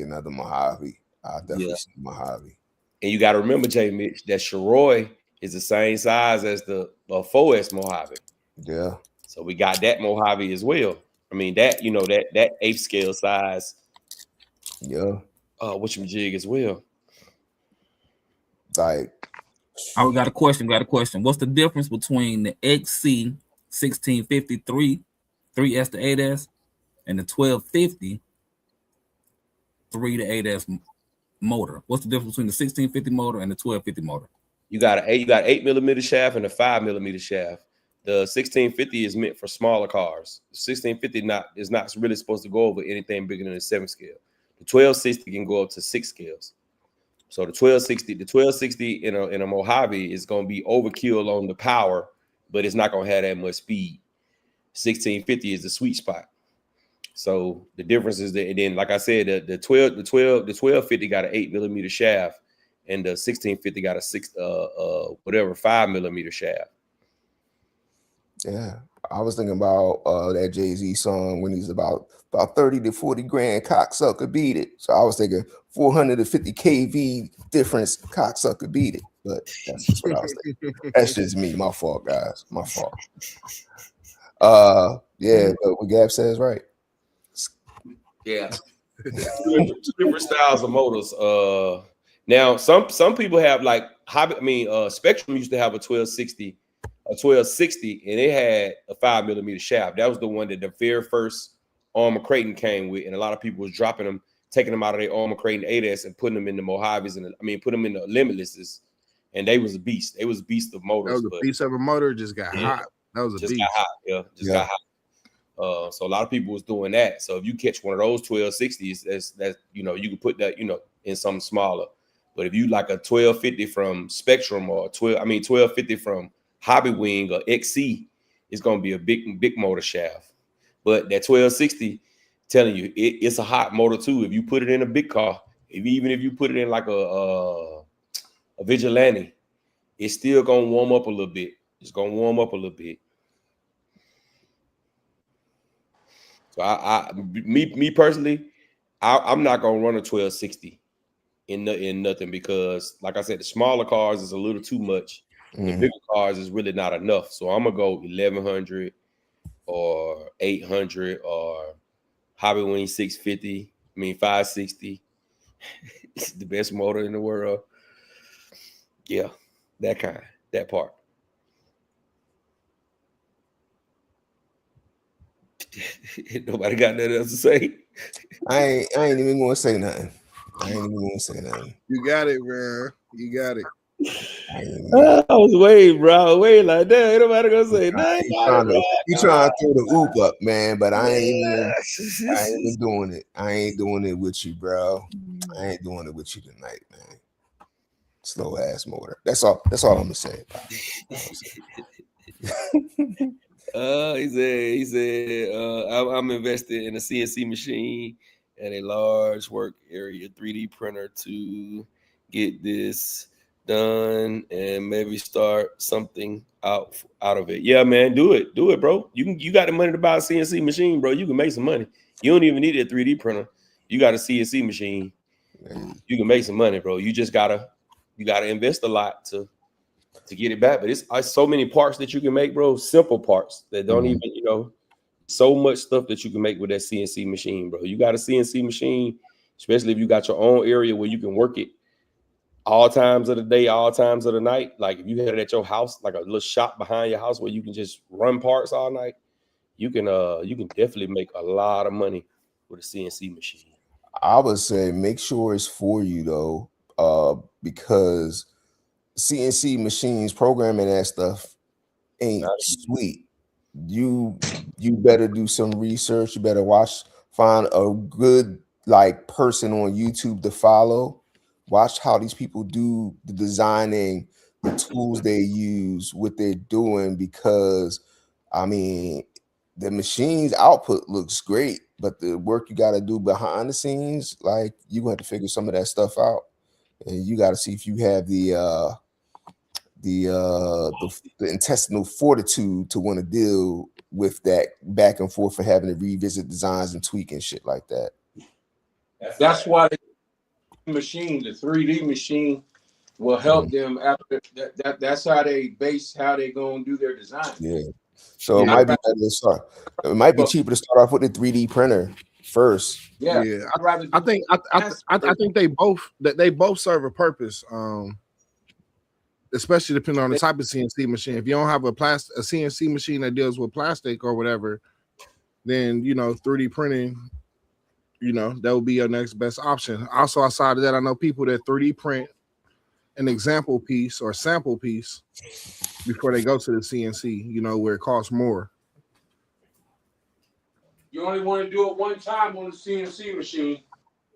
Speaker 5: another Mojave. I definitely see Mojave.
Speaker 1: And you got to remember, J. Mitch, that Shiroi is the same size as the 4S Mojave.
Speaker 5: Yeah.
Speaker 1: So we got that Mojave as well. I mean, that, that 8th scale size.
Speaker 5: Yeah.
Speaker 1: Whatchamajig as well.
Speaker 5: Like,
Speaker 2: we got a question. What's the difference between the XC 1653 3S to 8S and the 1250 3 to 8S motor? What's the difference between the 1650 motor and the 1250 motor? You got
Speaker 1: 8 millimeter shaft and a 5 millimeter shaft. The 1650 is meant for smaller cars. The 1650 is not really supposed to go over anything bigger than a 7 scale. The 1260 can go up to 6 scales. So the 1260 in a Mojave is going to be overkill on the power, but it's not going to have that much speed. 1650 is the sweet spot. So the difference is that, and then like I said, the 1250 got an 8 millimeter shaft, and the 1650 got a 5 millimeter shaft.
Speaker 5: Yeah, I was thinking about that Jay-Z song when he's about 30 to 40 grand, cocksucker beat it. So I was thinking 450 kV difference, cocksucker beat it. But that's just what I was thinking. That's just me. My fault, guys. My fault. Yeah, but what Gab says right.
Speaker 1: Yeah. Two different styles of motors. Now some people have like Spectrum used to have a 1260, and it had a 5 millimeter shaft. That was the one that the very first Armor Creighton came with, and a lot of people was dropping them, taking them out of their Armor Creighton 8S and putting them in the Mojaves, put them in the Limitlesses, and they was a beast. They was a beast of motors.
Speaker 3: That was a beast of a motor. Just got hot. That was a beast.
Speaker 1: Got hot. Got hot. So a lot of people was doing that. So if you catch one of those 1260s, that's you can put that in something smaller. But if you like a 1250 from Spectrum or 1250 from Hobby Wing or XC, it's gonna be a big motor shaft. But that 1260, telling you, it's a hot motor too. If you put it in a big car, even if you put it in like a Vigilante, it's still gonna warm up a little bit. It's gonna warm up a little bit. So me personally, I'm not gonna run a 1260 in nothing, because like I said, the smaller cars is a little too much. The bigger cars is really not enough. So I'm gonna go 1100 or 800 or Hobby Wing 650. 560. It's the best motor in the world. Yeah, that part. Nobody got nothing else to say.
Speaker 5: I ain't even gonna say nothing. You
Speaker 3: got it, man. You got it.
Speaker 5: I
Speaker 1: was waiting, bro. Waiting like that. Ain't nobody gonna say nothing.
Speaker 5: You trying to throw the oop up, man, but I ain't even doing it. I ain't doing it with you, bro. I ain't doing it with you tonight, man. Slow ass motor. That's all I'm gonna say.
Speaker 1: He said, I'm invested in a CNC machine and a large work area 3D printer to get this done and maybe start something out of it. Yeah, man, do it, bro. You got the money to buy a CNC machine, bro. You can make some money. You don't even need a 3D printer. You got a CNC machine. You can make some money, bro. You gotta invest a lot to get it back. But it's so many parts that you can make, bro. Simple parts that don't even, so much stuff that you can make with that CNC machine, bro. You got a CNC machine, especially if you got your own area where you can work it all times of the day, all times of the night. Like if you had it at your house, like a little shop behind your house where you can just run parts all night, you can definitely make a lot of money with a CNC machine.
Speaker 5: I would say make sure it's for you though, because CNC machines programming that stuff ain't sweet. You better do some research. You better find a good like person on YouTube to follow. Watch how these people do the designing, the tools they use, what they're doing, because I mean the machine's output looks great, but the work you got to do behind the scenes, like you gonna have to figure some of that stuff out, and you got to see if you have the intestinal fortitude to want to deal with that back and forth for having to revisit designs and tweak and shit like that.
Speaker 4: That's why the machine, the 3D machine, will help them after that. That's how they base how they gonna do their design.
Speaker 5: Yeah. So it might be better to start. It might be cheaper to start off with the 3D printer first.
Speaker 4: Yeah.
Speaker 3: I think they both serve a purpose. Especially depending on the type of CNC machine. If you don't have a CNC machine that deals with plastic or whatever, then 3D printing, that would be your next best option. Also, outside of that, I know people that 3D print an example piece or sample piece before they go to the CNC, where it costs more.
Speaker 4: You only want to do it one time on the CNC machine.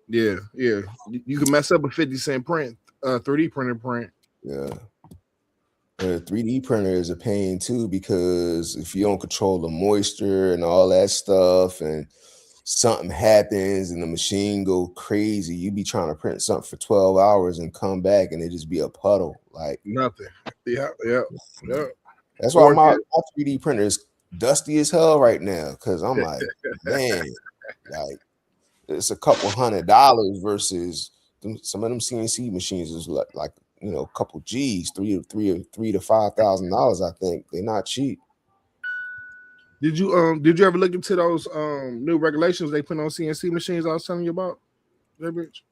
Speaker 3: Yeah. You can mess up a 50-cent print, 3D printer print.
Speaker 5: Yeah. A 3D printer is a pain too, because if you don't control the moisture and all that stuff and something happens and the machine go crazy, you be trying to print something for 12 hours and come back and it just be a puddle. Like
Speaker 3: nothing. Yeah.
Speaker 5: That's why my 3D printer is dusty as hell right now, because I'm like, man, like it's a couple $100 versus some of them CNC machines is like a couple G's, $3,000 to $5,000. I think they're not cheap.
Speaker 3: Did you ever look into those new regulations they put on CNC machines I was telling you about? That bitch?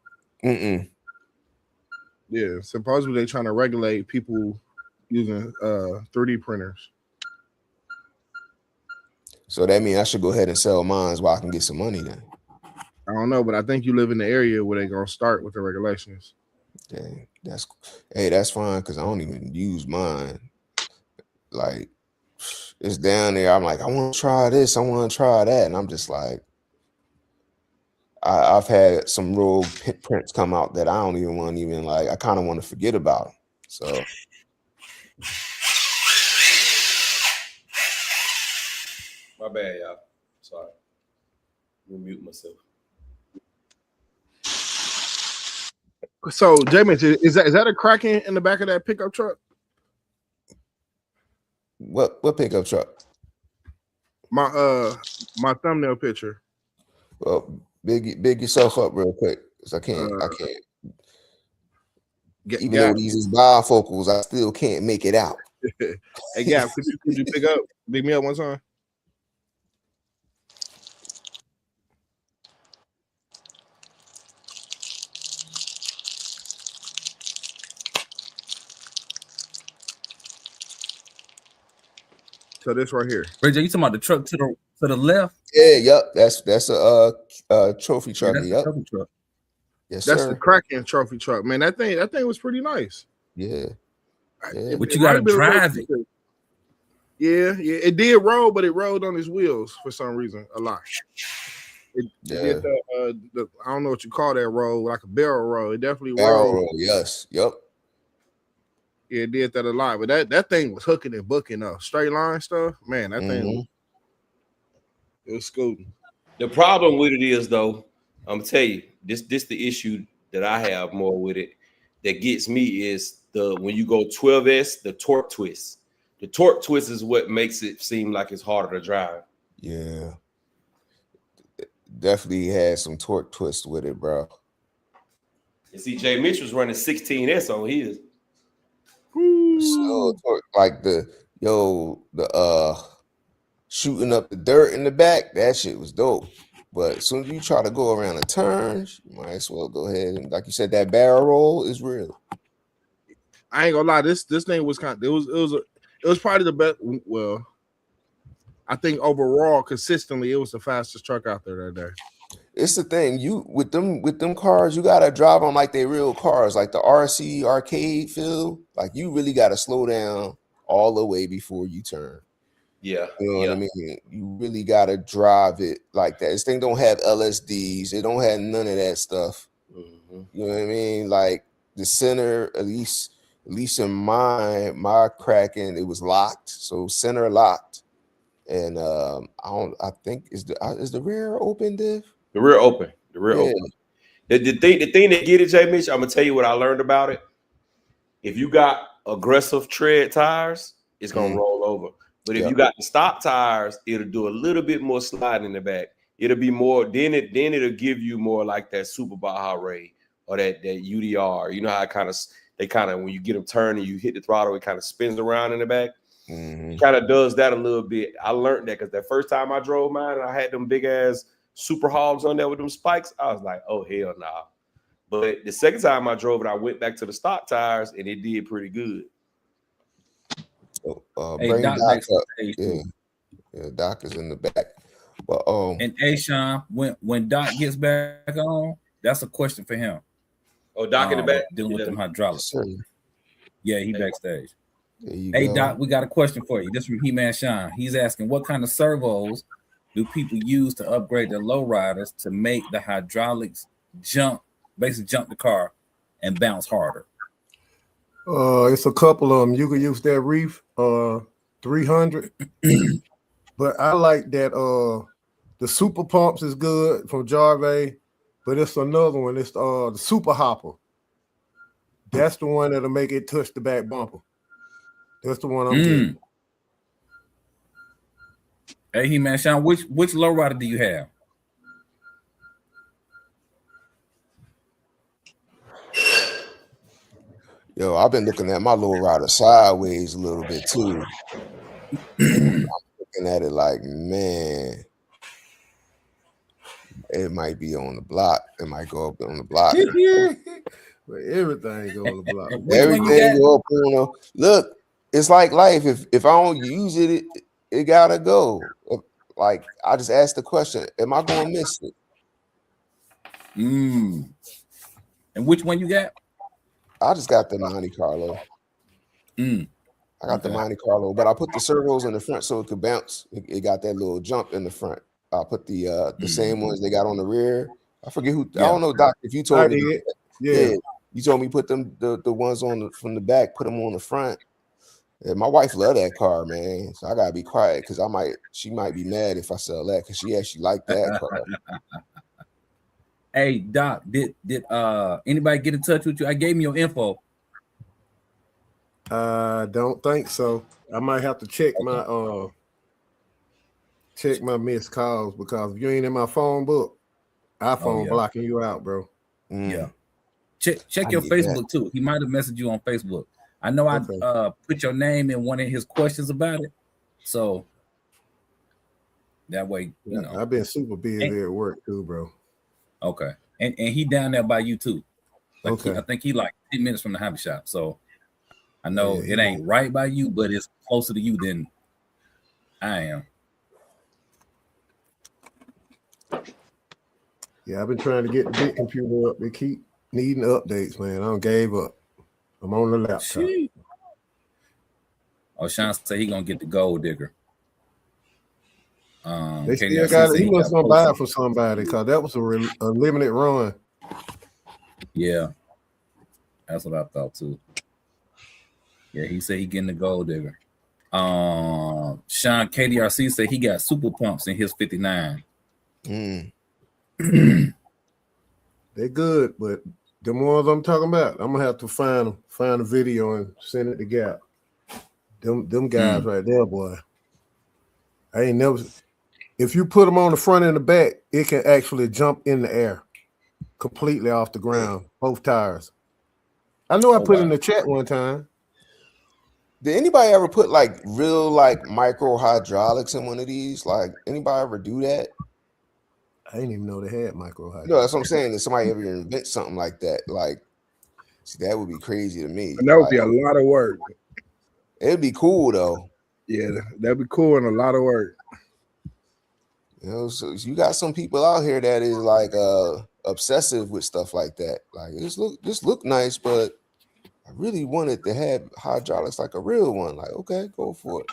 Speaker 3: Yeah, supposedly they're trying to regulate people using 3D printers. So
Speaker 5: that means I should go ahead and sell mine while I can get some money then.
Speaker 3: I don't know, but I think you live in the area where they're gonna start with the regulations.
Speaker 5: Dang, that's fine, because I don't even use mine. Like it's down there. I'm like, I want to try this, I want to try that, and I'm just like, I've had some rogue prints come out that I don't even want to like. I kind of want to forget about them. So
Speaker 1: my bad, y'all. Sorry, I'm gonna mute myself.
Speaker 3: So, James, is that a Kraken in the back of that pickup truck?
Speaker 5: What pickup truck?
Speaker 3: My thumbnail picture.
Speaker 5: Well, big yourself up real quick, because I can't. Even though these is bifocals, I still can't make it out.
Speaker 3: Hey, Gap, could you big me up one time? So this right here.
Speaker 2: Ray J, you talking about the truck to the left?
Speaker 5: Yeah, yep. That's a trophy truck.
Speaker 2: Yeah,
Speaker 5: yep.
Speaker 2: Trophy truck.
Speaker 5: Yes,
Speaker 3: that's
Speaker 5: sir.
Speaker 3: the Kraken trophy truck, man. That thing was pretty nice.
Speaker 5: Yeah.
Speaker 2: But you gotta drive it.
Speaker 3: Yeah, it did roll, but it rolled on his wheels for some reason a lot. It did the I don't know what you call that roll, like a barrel roll. It definitely rolled.
Speaker 5: Yes. Yep.
Speaker 3: Yeah, it did that a lot. But that thing was hooking and booking up. Straight line stuff. Man, that thing it was scooting.
Speaker 1: The problem with it is though, I'm gonna tell you, this the issue that I have more with it that gets me is when you go 12S, the torque twist. The torque twist is what makes it seem like it's harder to drive.
Speaker 5: Yeah. Definitely had some torque twist with it, bro.
Speaker 1: You see, Jay Mitchell's running 16S on his.
Speaker 5: So, like the shooting up the dirt in the back, that shit was dope. But as soon as you try to go around the turns, you might as well go ahead and, like you said, that barrel roll is real.
Speaker 3: I ain't gonna lie, this thing was it was probably the best. Well, I think overall, consistently, it was the fastest truck out there that day.
Speaker 5: It's the thing, you with them cars, you gotta drive them like they real cars, like the RC arcade feel. Like you really gotta slow down all the way before you turn.
Speaker 1: Yeah,
Speaker 5: you know what I mean. You really gotta drive it like that. This thing don't have LSDs. It don't have none of that stuff. You know what I mean? Like the center, at least in my Kraken, it was locked. So center locked, and I think is the rear open, Div?
Speaker 1: The rear open. The rear open. The thing that get it, Jay Mitch, I'm gonna tell you what I learned about it. If you got aggressive tread tires, it's gonna roll over. But if you got the stock tires, it'll do a little bit more slide in the back. It'll be more, then it'll give you more like that Super Baja Ray or that UDR. You know how they kind of when you get them turning, you hit the throttle, it kind of spins around in the back. Kind of does that a little bit. I learned that because the first time I drove mine and I had them big ass Super Hogs on there with them spikes, I was like, oh hell nah. But the second time I drove it, I went back to the stock tires and it did pretty good.
Speaker 5: So,
Speaker 2: hey,
Speaker 5: bring
Speaker 2: Doc
Speaker 5: Doc up.
Speaker 2: Yeah,
Speaker 5: Doc is in the back. But
Speaker 2: and Sean, when Doc gets back on, that's a question for him.
Speaker 1: Oh, Doc in the back
Speaker 2: dealing with them hydraulics.
Speaker 5: Sure.
Speaker 2: Yeah, he backstage.
Speaker 5: Hey
Speaker 2: go. Doc, we got a question for you. This from He-Man Sean. He's asking, what kind of servos do people use to upgrade their lowriders to make the hydraulics basically jump the car and bounce harder?
Speaker 6: It's a couple of them. You could use that Reef 300, but I like that. The Super Pumps is good from Jarve, but it's another one. It's the Super Hopper. That's the one that'll make it touch the back bumper. That's the one I'm getting.
Speaker 2: Hey, man, Sean, which lowrider do you have?
Speaker 5: Yo, I've been looking at my lowrider sideways a little bit too. I'm looking at it like, man, it might be on the block. It might go up on the block.
Speaker 6: But everything go on the block.
Speaker 5: Everything go up on the look. It's like life. If I don't use it, it gotta go. Like I just asked the question, am I gonna miss it?
Speaker 2: And which one you got?
Speaker 5: I just got the Monte Carlo. I got the Monte Carlo, but I put the servos in the front so it could bounce. It got that little jump in the front. I put the same ones they got on the rear. I forget who. I don't know, Doc. If you told me, you told me put them the ones from the back, put them on the front. Yeah, my wife love that car, man. So I gotta be quiet because she might be mad if I sell that because she actually liked that car.
Speaker 2: Hey, Doc, did anybody get in touch with you? I gave me your info.
Speaker 6: I don't think so. I might have to check my missed calls because if you ain't in my phone book, iPhone blocking you out, bro.
Speaker 2: Yeah. Check your Facebook too. He might have messaged you on Facebook. I know I put your name in one of his questions about it. So that way, you know.
Speaker 6: I've been super busy at work too, bro.
Speaker 2: Okay. And he down there by you too. Like
Speaker 6: okay.
Speaker 2: I think he like 10 minutes from the hobby shop. So I know it ain't right by you, but it's closer to you than I am.
Speaker 6: Yeah, I've been trying to get the big computer up. They keep needing updates, man. I don't gave up. I'm on the laptop.
Speaker 2: Oh, Sean said he gonna get the gold digger.
Speaker 6: They still got it. He must gonna buy it for somebody because that was a limited run.
Speaker 2: Yeah, that's what I thought too. Yeah, he said he getting the gold digger. Sean KDRC said he got super pumps in his 59.
Speaker 5: Mm.
Speaker 6: They good, but the ones I'm talking about, I'm gonna have to find a video and send it to Gap. Them guys right there, boy. I ain't never. If you put them on the front and the back, it can actually jump in the air, completely off the ground, both tires. I know I put in the chat one time.
Speaker 5: Did anybody ever put like real like micro hydraulics in one of these? Like anybody ever do that?
Speaker 6: I didn't even know they had micro hydraulics.
Speaker 5: No, that's what I'm saying. Did somebody ever invent something like that? Like, see, that would be crazy to me.
Speaker 3: And that would
Speaker 5: like,
Speaker 3: be a lot of work.
Speaker 5: It'd be cool though.
Speaker 3: Yeah, that'd be cool and a lot of work.
Speaker 5: You know, so you got some people out here that is like obsessive with stuff like that. Like this look nice, but I really wanted to have hydraulics like a real one. Like, okay, go for it.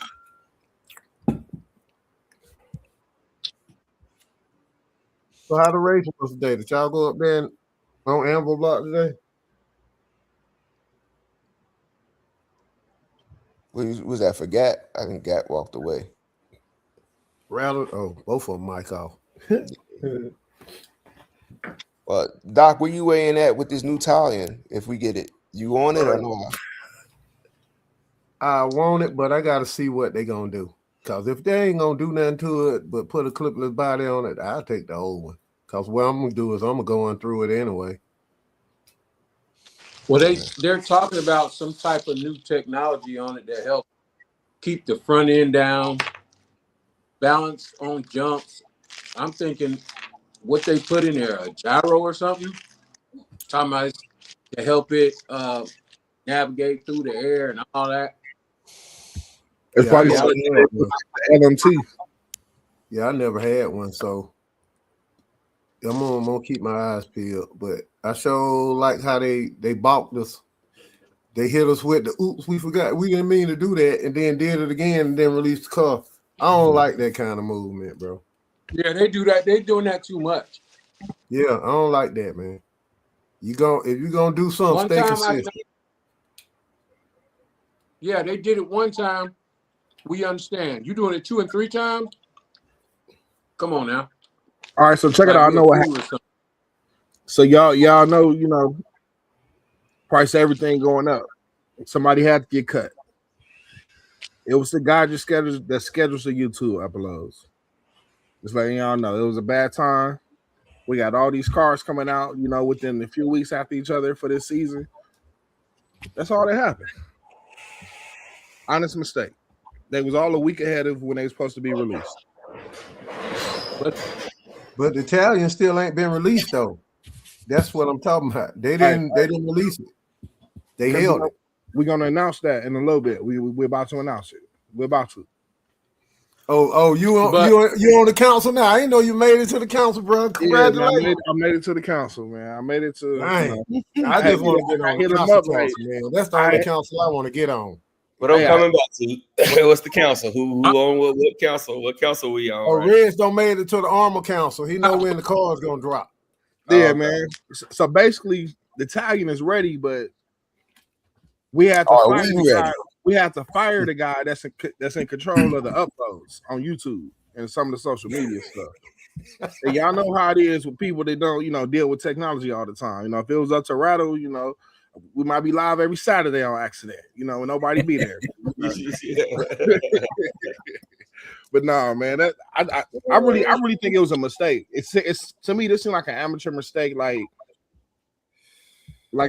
Speaker 6: So how the race was today? Did y'all go up there on Anvil Block today?
Speaker 5: Was that for Gat? I think Gat walked away.
Speaker 6: Rattled? Oh, both of them mic off.
Speaker 5: Doc, where you weighing at with this new Talion? If we get it, you on it or not?
Speaker 6: I want it, but I got to see what they gonna do. Cause if they ain't gonna do nothing to it, but put a clipless body on it, I'll take the old one. Cause what I'm gonna do is I'm gonna go on through it anyway.
Speaker 4: Well, they're talking about some type of new technology on it that help keep the front end down, balance on jumps. I'm thinking what they put in there, a gyro or something. Talking about to help it navigate through the air and all that.
Speaker 3: It's probably LMT.
Speaker 6: Yeah, I never had one, so I'm gonna keep my eyes peeled. But I sure like how they balked us. They hit us with the oops, we forgot, we didn't mean to do that, and then did it again and then released the car. I don't like that kind of movement, bro.
Speaker 4: Yeah, they do that. They doing that too much.
Speaker 6: Yeah, I don't like that, man. If you're gonna do something, stay consistent.
Speaker 4: Yeah, they did it one time. We understand. You doing it 2 and 3 times? Come on now.
Speaker 3: All right, so check it out. I know what happened. So y'all know, you know, price of everything going up. Somebody had to get cut. It was the guy that schedules the YouTube uploads. Just letting y'all know it was a bad time. We got all these cars coming out, you know, within a few weeks after each other for this season. That's all that happened. Honest mistake. They was all a week ahead of when they were supposed to be released.
Speaker 6: But the Italian still ain't been released though. That's what I'm talking about. They didn't release it. They held it.
Speaker 3: We're gonna announce that in a little bit. We're about to announce it. We're about to.
Speaker 6: Oh, you on the council now? I didn't know you made it to the council, bro. Congratulations!
Speaker 3: Yeah, I made it to the council, man. I made it to.
Speaker 6: You know, I just want to get on the council, man. That's the only council I want to get on.
Speaker 1: But I'm coming back to what's the council? Who on what council? What council we on?
Speaker 6: Oh, right? Reds don't made it to the Armor Council. He know when the car is gonna drop.
Speaker 3: Yeah, man. So basically, the Italian is ready, but we have to fire the guy. We have to fire the guy that's in control of the uploads on YouTube and some of the social media stuff. And y'all know how it is with people that don't, you know, deal with technology all the time. You know, if it was up to Rattle, you know, we might be live every Saturday on accident, you know, and nobody be there. But no, man, that I really think it was a mistake. It's to me, this seemed like an amateur mistake, like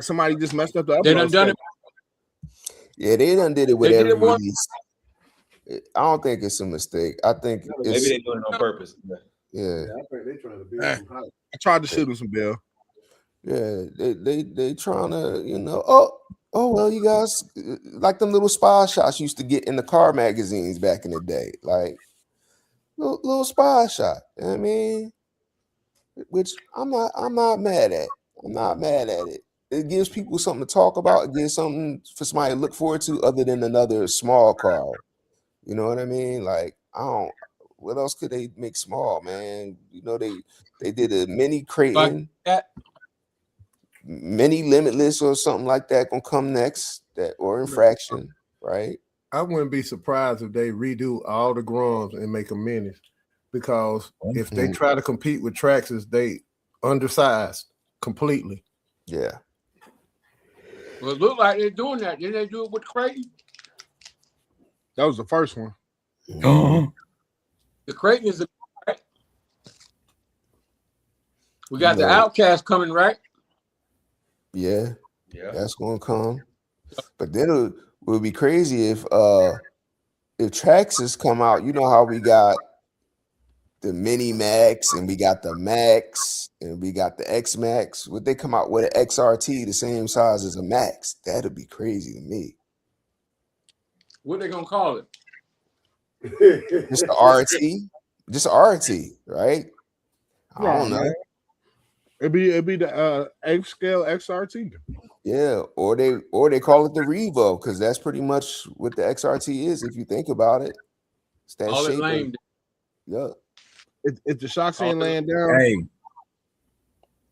Speaker 3: somebody just messed up the upload.
Speaker 4: They done it.
Speaker 5: Yeah, they done did it with every release. I don't think it's a mistake. I think
Speaker 1: maybe they're doing it on purpose.
Speaker 5: Yeah.
Speaker 6: I think they trying to be.
Speaker 3: I tried to shoot him some bill.
Speaker 5: Yeah, they trying to, you know, oh well, you guys like them little spy shots used to get in the car magazines back in the day, like little spy shot. You know what I mean, which I'm not mad at. I'm not mad at it. It gives people something to talk about. It gives something for somebody to look forward to other than another small car. You know what I mean? Like, what else could they make small, man? You know, they did a mini Creighton, mini Limitless or something like that gonna come next, or Infraction. right?
Speaker 6: I wouldn't be surprised if they redo all the Grums and make them minis, because if they try to compete with Traxxas, they undersized completely.
Speaker 5: Yeah.
Speaker 4: Well, it look like they're doing that. Didn't they do it with Creighton?
Speaker 3: That was the first one.
Speaker 2: Oh,
Speaker 4: The Creighton is the right? We got the
Speaker 5: No.
Speaker 4: Outcast coming, right?
Speaker 5: Yeah,
Speaker 1: Yeah.
Speaker 5: that's gonna come. But then it would be crazy if Traxxas come out. You know how we got the Mini Max and we got the Max and we got the X Max. Would they come out with an XRT the same size as a Max? That'd be crazy to me.
Speaker 4: What they gonna call it?
Speaker 5: Just the RT, just a RT, right? I don't know.
Speaker 3: Man. It'd be the 8 scale XRT.
Speaker 5: Yeah, or they call it the Revo, because that's pretty much what the XRT is if you think about it. It's that
Speaker 4: All it
Speaker 5: shape.
Speaker 4: lame.
Speaker 5: Yeah.
Speaker 3: If the shocks ain't laying down,
Speaker 2: hey,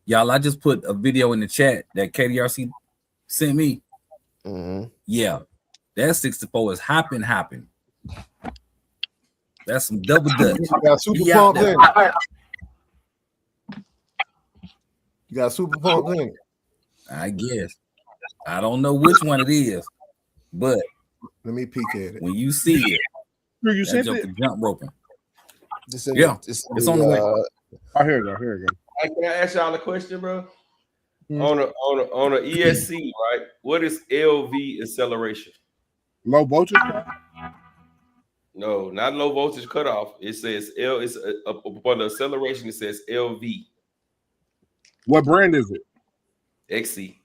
Speaker 2: y'all! I just put a video in the chat that KDRC sent me. Yeah, that 64 is hopping. That's some double dutch.
Speaker 6: You got super
Speaker 2: He
Speaker 6: pump
Speaker 2: out
Speaker 6: in
Speaker 2: there.
Speaker 6: it. You got super pump in it.
Speaker 2: I guess. I don't know which one it is, but
Speaker 6: Let me peek at it.
Speaker 2: when you see it,
Speaker 3: you
Speaker 2: that
Speaker 3: sent
Speaker 2: joke
Speaker 3: it.
Speaker 2: is jump roping.
Speaker 5: Yeah,
Speaker 2: It's on the way.
Speaker 3: Oh, here we go. Here we go.
Speaker 1: Hey, can I ask y'all a question, bro? On a ESC, right? What is LV acceleration?
Speaker 3: Low voltage.
Speaker 1: No, not low voltage cutoff. It says L. It's upon the acceleration. It says LV.
Speaker 3: What brand is it?
Speaker 1: XC.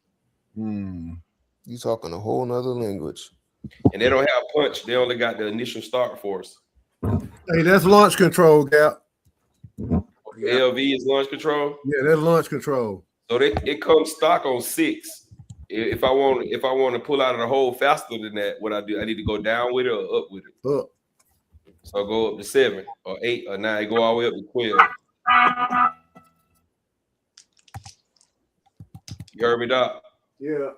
Speaker 5: You talking a whole nother language.
Speaker 1: And they don't have punch. They only got the initial start force.
Speaker 6: Hey, that's launch control, Gap.
Speaker 1: LV is launch control.
Speaker 6: Yeah, that's launch control.
Speaker 1: So it comes stock on 6. If I want to pull out of the hole faster than that, what I do, I need to go down with it or up with it.
Speaker 6: Up.
Speaker 1: So I go up to 7 or 8 or 9. Go all the way up to 12. You heard me, Doc?
Speaker 6: Yeah,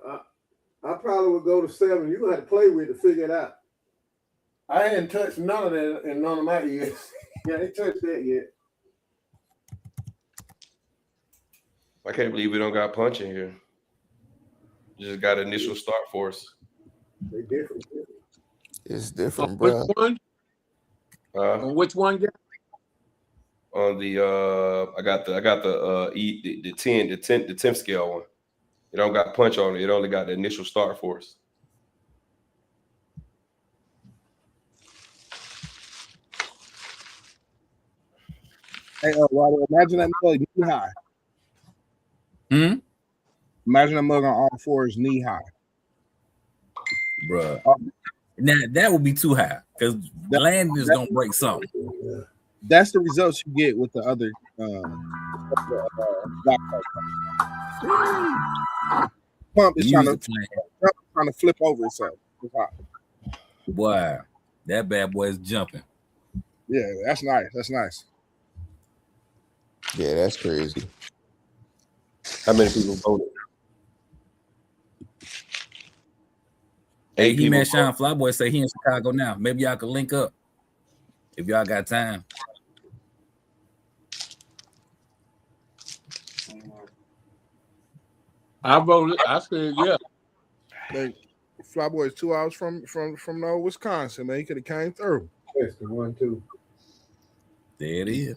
Speaker 6: I probably would go to 7. You're gonna have to play with it to figure it out. I hadn't touched none of that in none of my years. Yeah, I ain't touched that yet.
Speaker 1: I can't believe we don't got punch in here. Just got initial start force.
Speaker 6: They different.
Speaker 5: It's different,
Speaker 4: Which
Speaker 5: bro.
Speaker 4: one? On which one? Gap?
Speaker 1: On the I got the 10th scale one. It don't got punch on it. It only got the initial start force.
Speaker 3: Hey, Robert, imagine that mug knee high. Imagine that mug on all fours knee high.
Speaker 2: Bruh. Now that would be too high because landing is gonna break something.
Speaker 3: That's the results you get with the other pump is trying to flip over itself.
Speaker 2: Boy, that bad boy is jumping.
Speaker 3: Yeah, that's nice. That's nice.
Speaker 5: Yeah, that's crazy.
Speaker 1: How many people voted?
Speaker 2: Hey, he man Sean Flyboy say he in Chicago now. Maybe y'all can link up if y'all got time.
Speaker 4: I voted. I said yeah.
Speaker 3: Like, Flyboy is 2 hours from Wisconsin, man. He could have came through.
Speaker 6: That's the 1, 2.
Speaker 2: There it is.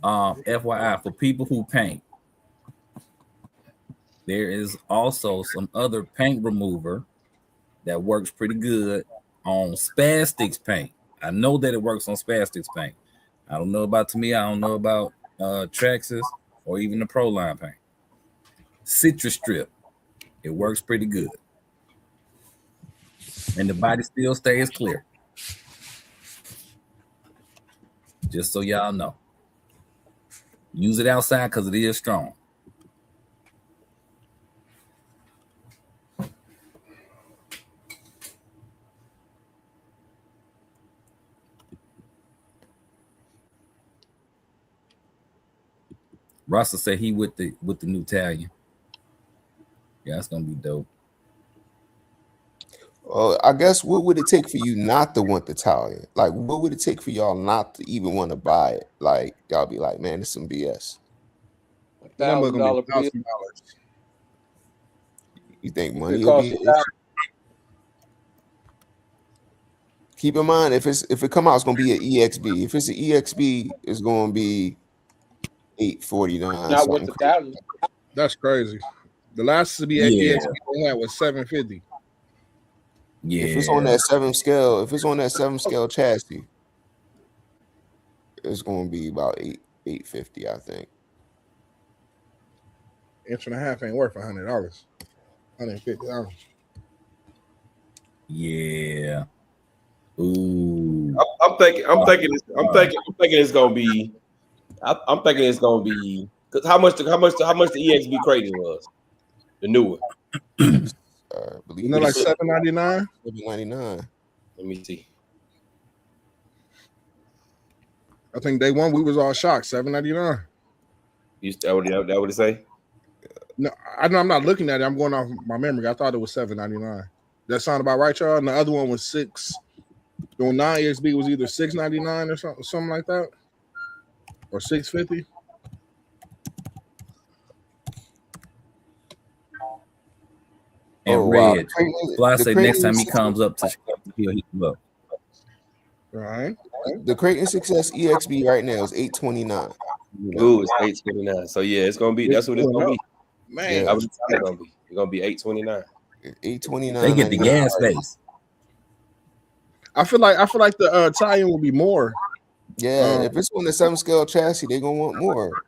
Speaker 2: FYI, for people who paint, there is also some other paint remover that works pretty good on Spastics paint. I know that it works on Spastics paint. I don't know about Tamiya. I don't know about Traxxas or even the Proline paint. Citrus Strip. It works pretty good. And the body still stays clear. Just so y'all know. Use it outside because it is strong. Rasta said he with the new Italian. Yeah, it's gonna be dope.
Speaker 5: I guess what would it take for you not to want the Talia? Like, what would it take for y'all not to even want to buy it? Like, y'all be like, man, this some BS.
Speaker 3: The number gonna be
Speaker 4: $1,000 bill.
Speaker 3: $1,000.
Speaker 5: You think
Speaker 4: If
Speaker 5: money
Speaker 4: it
Speaker 5: will
Speaker 4: costs
Speaker 5: be an issue? Keep in mind, if it come out, it's gonna be an EXB. If it's an EXB, it's gonna be $849.
Speaker 4: not worth
Speaker 5: Something
Speaker 4: $1,000.
Speaker 3: That's crazy. The last to be
Speaker 2: Yeah.
Speaker 3: EXP they had was $750.
Speaker 2: Yeah.
Speaker 5: If it's on that 7 scale chassis, it's gonna be about $850, I think.
Speaker 3: Inch and a half ain't worth $100. $150.
Speaker 2: Yeah. Ooh.
Speaker 1: I'm thinking it's gonna be. I'm thinking it's gonna be because how much the EXB Creighton was, the new one.
Speaker 5: Believe
Speaker 3: You know, like $799.
Speaker 5: $799.
Speaker 1: Let me see.
Speaker 3: I think day one we was all shocked. $799.
Speaker 1: That what it say?
Speaker 3: No, I know I'm not looking at it. I'm going off my memory. I thought it was $799. That sound about right, y'all? And the other one was $6. The 9EXB was either $699 or something like that, or $650.
Speaker 2: And
Speaker 5: Oh, wow.
Speaker 2: Red. Fly
Speaker 5: The
Speaker 2: say next
Speaker 5: Creighton
Speaker 2: time he
Speaker 5: Success-
Speaker 2: comes up to Chicago, he'll hit you up.
Speaker 3: Right.
Speaker 5: The Creighton Success EXB right now is $829.
Speaker 1: Ooh, it's $829. So yeah, it's gonna be. That's what it's gonna be.
Speaker 3: Man,
Speaker 5: Yeah.
Speaker 1: It's gonna be. It's gonna be $829.
Speaker 5: $829.
Speaker 2: They get the gas base.
Speaker 3: I feel like the tie-in will be more.
Speaker 5: Yeah, if it's on the 7 scale chassis, they're gonna want more.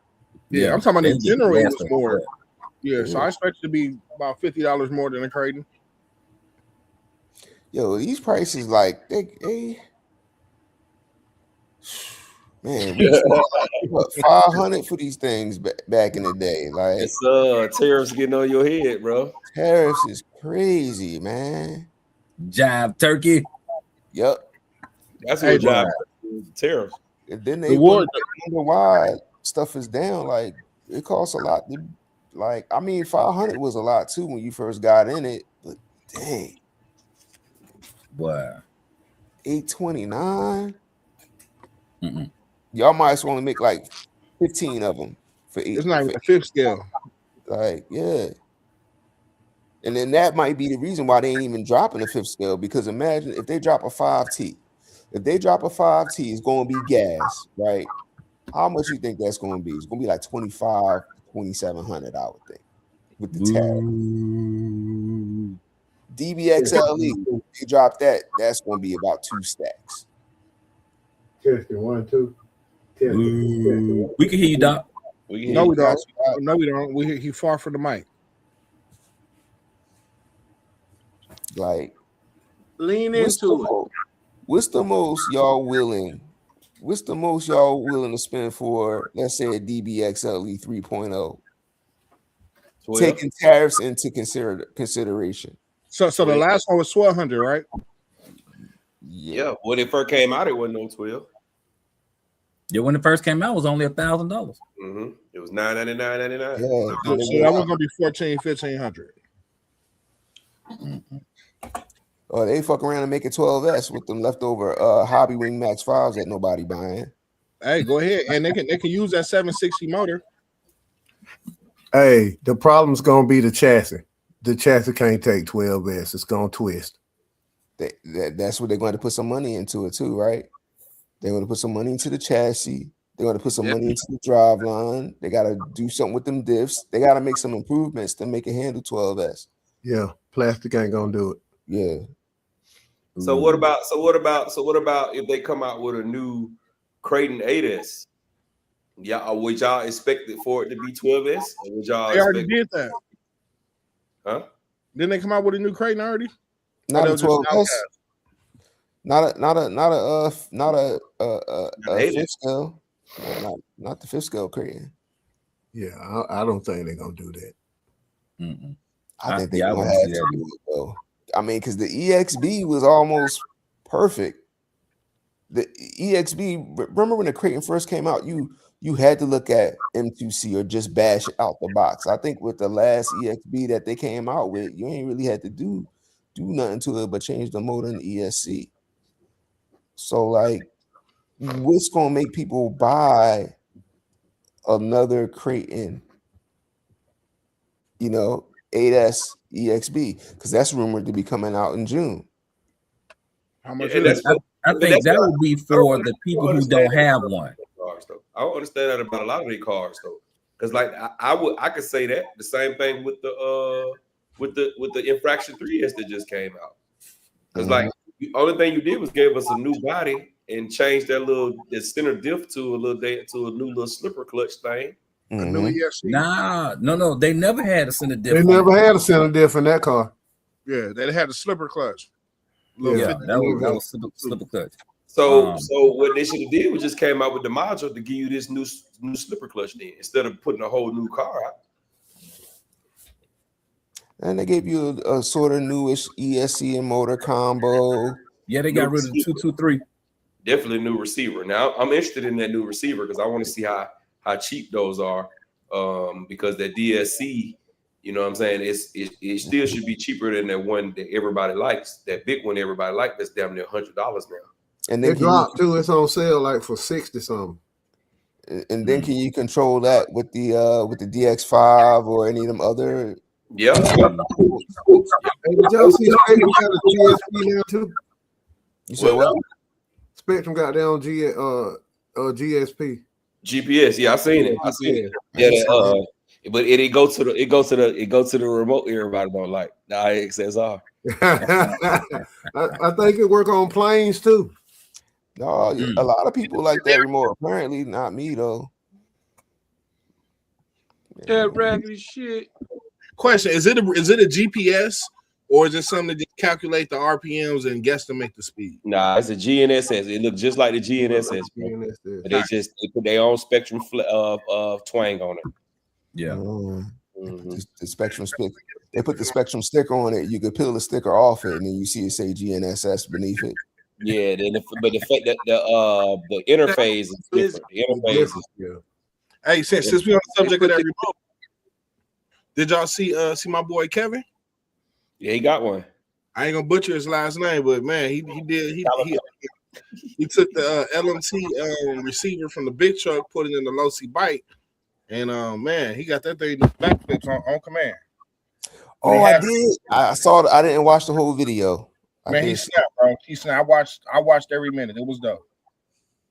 Speaker 3: Yeah, I'm talking about
Speaker 2: they
Speaker 3: in
Speaker 2: get the
Speaker 3: general it
Speaker 2: gas
Speaker 3: was
Speaker 2: base.
Speaker 3: more. Yeah, so I expect it to be about $50 more than a Creighton.
Speaker 5: Yo, these prices, like they man, we what, 500 for these things back in the day. Like
Speaker 1: It's tariffs getting on your head, bro.
Speaker 5: tariffs is crazy, man.
Speaker 2: Jive turkey.
Speaker 5: Yep.
Speaker 1: That's
Speaker 3: Hey,
Speaker 1: what job tariffs.
Speaker 5: And then they
Speaker 3: The war-
Speaker 5: wonder why stuff is down. Like it costs a lot. Like I mean, 500 was a lot too when you first got in it, but dang,
Speaker 2: Boy.
Speaker 5: 829.
Speaker 2: Mm-mm.
Speaker 5: Y'all might as well only make like 15 of them for eight.
Speaker 3: It's not even a fifth scale.
Speaker 5: Like, yeah. And then that might be the reason why they ain't even dropping a 5th scale, because imagine if they drop a 5T. If they drop a 5T, it's going to be gas, right? How much you think that's going to be? It's going to be like 2,500, 2,700, I would think, with the tariff. DBXLE, they drop that, that's going to be about 2 stacks.
Speaker 6: Testing 1, 2.
Speaker 2: Ooh. We can hear you, Doc.
Speaker 1: We can
Speaker 3: No,
Speaker 1: hear
Speaker 3: we
Speaker 1: you.
Speaker 3: don't. No, we don't. He far from the mic.
Speaker 5: Like,
Speaker 6: Lean
Speaker 5: what's
Speaker 6: into it.
Speaker 5: what's the most y'all willing? What's the most y'all willing to spend for, let's say, a DBXLE 3.0?
Speaker 1: 12.
Speaker 5: Taking tariffs into consideration.
Speaker 3: So the last one was 1,200, right?
Speaker 1: Yeah, when it first came out, it wasn't no 12.
Speaker 2: Yeah, when it first came out, it was only $1,000.
Speaker 1: Mm-hmm. It was $999.99.
Speaker 5: Yeah.
Speaker 3: So that was gonna be 1,400, 1,500.
Speaker 5: Or they fuck around and make a 12S with them leftover Hobby Wing Max 5s that nobody buying.
Speaker 3: Hey, go ahead, and they can use that 760 motor.
Speaker 6: Hey, the problem's gonna be the chassis. The chassis can't take 12S. It's gonna twist.
Speaker 5: That's what they're going to put some money into it too, right? They're going to put some money into the chassis. They're going to put some money into the drive line. They got to do something with them diffs. They got to make some improvements to make it handle 12S.
Speaker 6: Yeah, plastic ain't gonna do it.
Speaker 5: Yeah.
Speaker 1: So what about if they come out with a new Creighton 8S? Yeah, would y'all expect it for it to be 12S? Or would y'all
Speaker 3: They already
Speaker 1: expect,
Speaker 3: did that.
Speaker 1: huh?
Speaker 3: Didn't they come out with a new Creighton already?
Speaker 5: Not
Speaker 3: Or
Speaker 5: a
Speaker 3: that was just
Speaker 5: 12S.
Speaker 3: Outcast?
Speaker 5: Not a
Speaker 1: 8S.
Speaker 5: 5th scale. Not the 5th scale Creighton.
Speaker 6: Yeah, I don't think they're gonna do that.
Speaker 2: Mm-mm.
Speaker 5: I think
Speaker 2: I
Speaker 5: they're gonna
Speaker 2: wouldn't
Speaker 5: have
Speaker 2: see
Speaker 5: to
Speaker 2: that
Speaker 5: do it though. I mean, because the EXB was almost perfect. the EXB. Remember when the Kraton first came out? You had to look at M2C or just bash it out the box. I think with the last EXB that they came out with, you ain't really had to do nothing to it but change the motor in the ESC. So like, what's gonna make people buy another Kraton? 8S EXB, because that's rumored to be coming out in June.
Speaker 3: How much
Speaker 1: And
Speaker 3: is
Speaker 1: that's
Speaker 3: it?
Speaker 2: I think that would be for the people who don't have one.
Speaker 1: Cars, though. I don't understand that about a lot of these cars though, because like I could say that the same thing with the Infraction 3S that just came out. Because like the only thing you did was gave us a new body and change that center diff to a new little slipper clutch thing.
Speaker 3: A new ESC?
Speaker 2: Nah, no, they never had a center diff.
Speaker 6: They never had a center diff in that car.
Speaker 3: Yeah, they had a slipper clutch.
Speaker 2: Yeah, that was slipper clutch.
Speaker 1: So what they should have did was just came out with the module to give you this new slipper clutch then, instead of putting a whole new car out.
Speaker 5: And they gave you a sort of newish ESC and motor combo.
Speaker 2: Yeah, they got rid of the 223.
Speaker 1: Definitely a new receiver. Now I'm interested in that new receiver because I want to see how cheap those are. Because that DSC, you know what I'm saying, it still should be cheaper than that one that everybody likes. That big one everybody likes, that's damn near $100 now.
Speaker 5: And then
Speaker 6: it dropped too. It's on sale like for 60 something.
Speaker 5: And then can you control that with the DX5 or any of them other?
Speaker 1: Yeah.
Speaker 6: Hey, did y'all see Spectrum got a GSP now too?
Speaker 5: You said what?
Speaker 6: Spectrum got their own GSP.
Speaker 1: GPS, yeah, I seen it. Yeah, but it go to the remote everybody don't like the IXSR.
Speaker 6: I think it work on planes too.
Speaker 5: No, a lot of people like that remote. Apparently, not me though.
Speaker 4: That raggedy shit.
Speaker 3: Question: Is it a GPS or is it something to just calculate the RPMs and guesstimate the speed?
Speaker 1: Nah, it's a GNSS. It looks just like the GNSS, bro. But they put their own Spectrum of twang on it.
Speaker 2: Yeah.
Speaker 5: The Spectrum sticker. They put the Spectrum sticker on it. You could peel the sticker off it, and then you see it say GNSS beneath it.
Speaker 1: Yeah, but the fact that the interface is different. The interface is
Speaker 3: Hey, since we on the subject of that remote, did y'all see my boy Kevin?
Speaker 1: Yeah, he got one.
Speaker 3: I ain't gonna butcher his last name, but man, he took the LMT receiver from the big truck, put it in the low C bike, and man, he got that thing backflips on command.
Speaker 5: Oh, I did. I saw it. I didn't watch the whole video.
Speaker 3: Man, he snapped, bro. He snapped. I watched every minute. It was dope.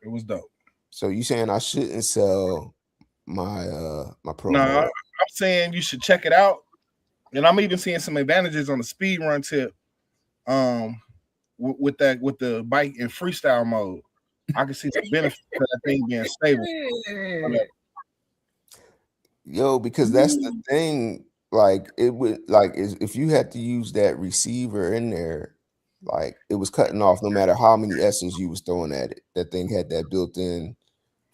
Speaker 3: It was dope.
Speaker 5: So you saying I shouldn't sell my pro?
Speaker 3: No, I'm saying you should check it out. And I'm even seeing some advantages on the speed run tip. With the bike in freestyle mode, I can see some benefits of that thing being stable.
Speaker 5: Yo, because that's the thing. Like it would, if you had to use that receiver in there, like it was cutting off no matter how many S's you was throwing at it. That thing had that built-in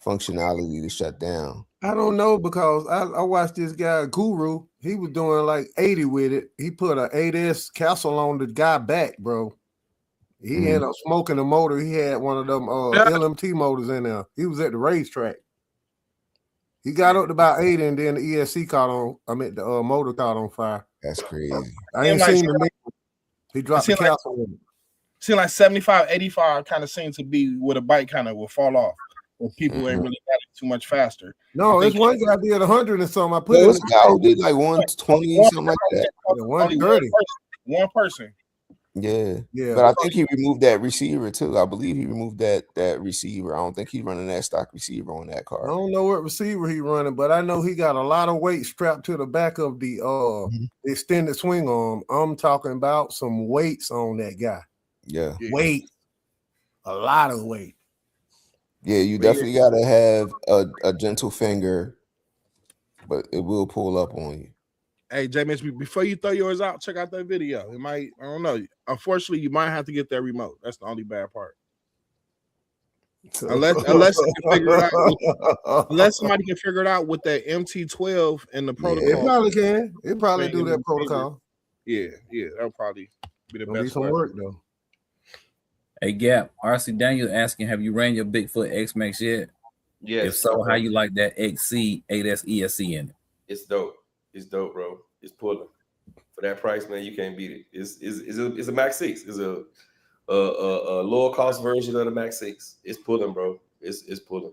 Speaker 5: functionality to shut down.
Speaker 6: I don't know because I watched this guy Guru. He was doing like 80 with it. He put a 8S Castle on the guy back, bro. He ended up smoking the motor. He had one of them LMT motors in there. He was at the racetrack. He got up to about 80, and then the ESC caught on. The motor caught on fire.
Speaker 5: That's crazy.
Speaker 6: I ain't seen the name. He dropped the Castle in it.
Speaker 3: Seemed like 75, 85 kind of seemed to be where the bike kind of will fall off. Or people ain't really got it too much faster.
Speaker 6: No, it's one guy did 100 and something. I put
Speaker 5: it. This guy who did like 120 something like that.
Speaker 6: 130.
Speaker 3: One person.
Speaker 5: Yeah. But I think he removed that receiver too. I believe he removed that receiver. I don't think he's running that stock receiver on that car.
Speaker 6: I don't know what receiver he running, but I know he got a lot of weight strapped to the back of the extended swing arm. I'm talking about some weights on that guy.
Speaker 5: Yeah.
Speaker 6: Weight. A lot of weight.
Speaker 5: Yeah, you definitely gotta have a gentle finger, but it will pull up on you.
Speaker 3: Hey, James, before you throw yours out, check out that video. It might, I don't know. Unfortunately, you might have to get that remote. That's the only bad part. Unless you can figure it out, unless somebody can figure it out with that MT12 and the protocol.
Speaker 6: Yeah, it probably can. It probably do that protocol.
Speaker 3: Yeah, that'll probably be the best.
Speaker 6: Some work though.
Speaker 2: Hey, Gap, RC Daniel asking, have you ran your Bigfoot X-Max yet?
Speaker 1: Yes.
Speaker 2: If so, how you like that XC 8S ESC in it?
Speaker 1: It's dope. It's dope, bro. It's pulling. For that price, man, you can't beat it. It's a Max 6. It's a lower cost version of the Max 6. It's pulling, bro. It's pulling.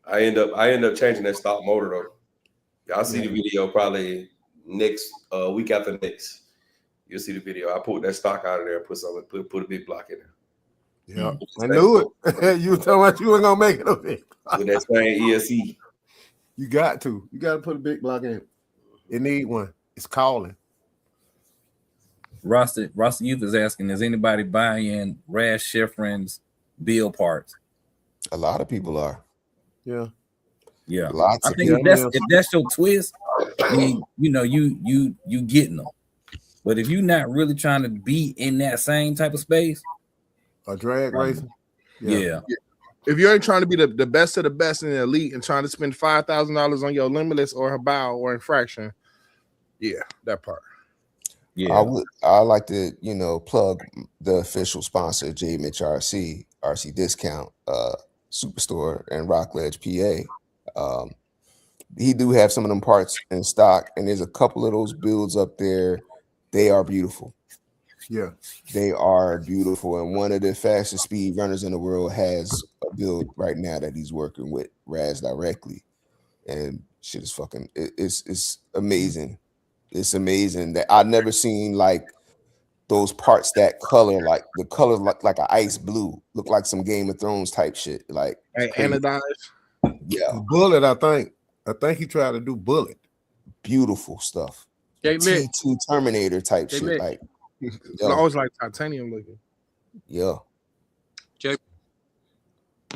Speaker 1: I end up changing that stock motor though. Y'all see the video probably next week after next. You'll see the video. I pulled that stock out of there and put a big block in there.
Speaker 6: Yeah, I knew it. You were talking about you weren't gonna make it up there.
Speaker 1: With that same ESC.
Speaker 6: You got to put a big block in it. You need one. It's calling.
Speaker 2: Rasta Youth is asking, is anybody buying Raz Schifrin's build parts?
Speaker 5: A lot of people are.
Speaker 6: Yeah.
Speaker 2: Yeah.
Speaker 5: Lots
Speaker 2: I
Speaker 5: of
Speaker 2: think
Speaker 5: people.
Speaker 2: if that's your twist, I mean, you getting them. But if you're not really trying to be in that same type of space,
Speaker 6: A drag racing.
Speaker 2: yeah.
Speaker 3: If you ain't trying to be the best of the best in the elite and trying to spend $5,000 on your limitless or Habao or infraction, yeah, that part.
Speaker 2: Yeah.
Speaker 5: I like to, plug the official sponsor, J Mitch RC Discount, Superstore and Rockledge, PA. He do have some of them parts in stock, and there's a couple of those builds up there. They are beautiful.
Speaker 6: Yeah.
Speaker 5: They are beautiful. And one of the fastest speed runners in the world has a build right now that he's working with Raz directly. And shit is fucking, it's amazing. It's amazing that I've never seen like those parts that color, like the color like an ice blue, look like some Game of Thrones type shit. Like
Speaker 3: Anodized.
Speaker 5: Yeah.
Speaker 6: Bullet, I think he tried to do Bullet.
Speaker 5: Beautiful stuff.
Speaker 4: Hey, Mitch.
Speaker 5: T2 Terminator type
Speaker 4: Hey,
Speaker 5: shit.
Speaker 4: Mitch.
Speaker 5: Like,
Speaker 3: It's always like titanium looking.
Speaker 5: yeah.
Speaker 4: Jay.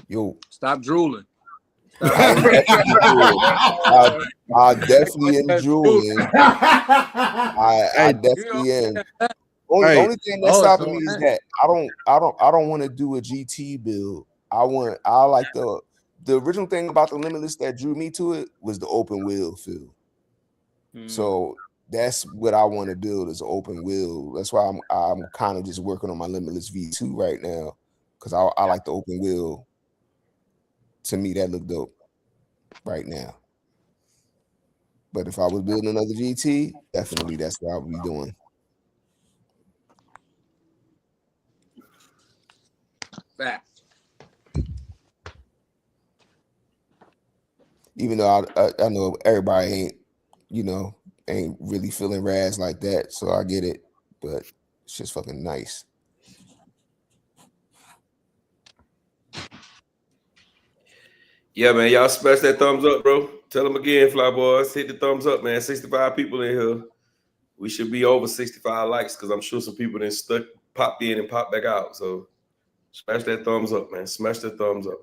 Speaker 5: Yo.
Speaker 4: Stop drooling.
Speaker 5: I definitely am drooling. I definitely am. Only thing that's stopping me is that I don't want to do a GT build. I like the original thing about the Limitless that drew me to it was the open wheel feel. So that's what I want to build is open wheel. That's why I'm kind of just working on my Limitless V2 right now because I like the open wheel. To me, that look dope right now. But if I was building another GT, definitely that's what I would be doing.
Speaker 4: Fact.
Speaker 5: Even though I know everybody ain't really feeling Raz like that, so I get it. But it's just fucking nice.
Speaker 1: Yeah, man. Y'all smash that thumbs up, bro. Tell them again, Fly Boys. Hit the thumbs up, man. 65 people in here. We should be over 65 likes because I'm sure some people then popped in and popped back out. So smash that thumbs up, man. Smash that thumbs up.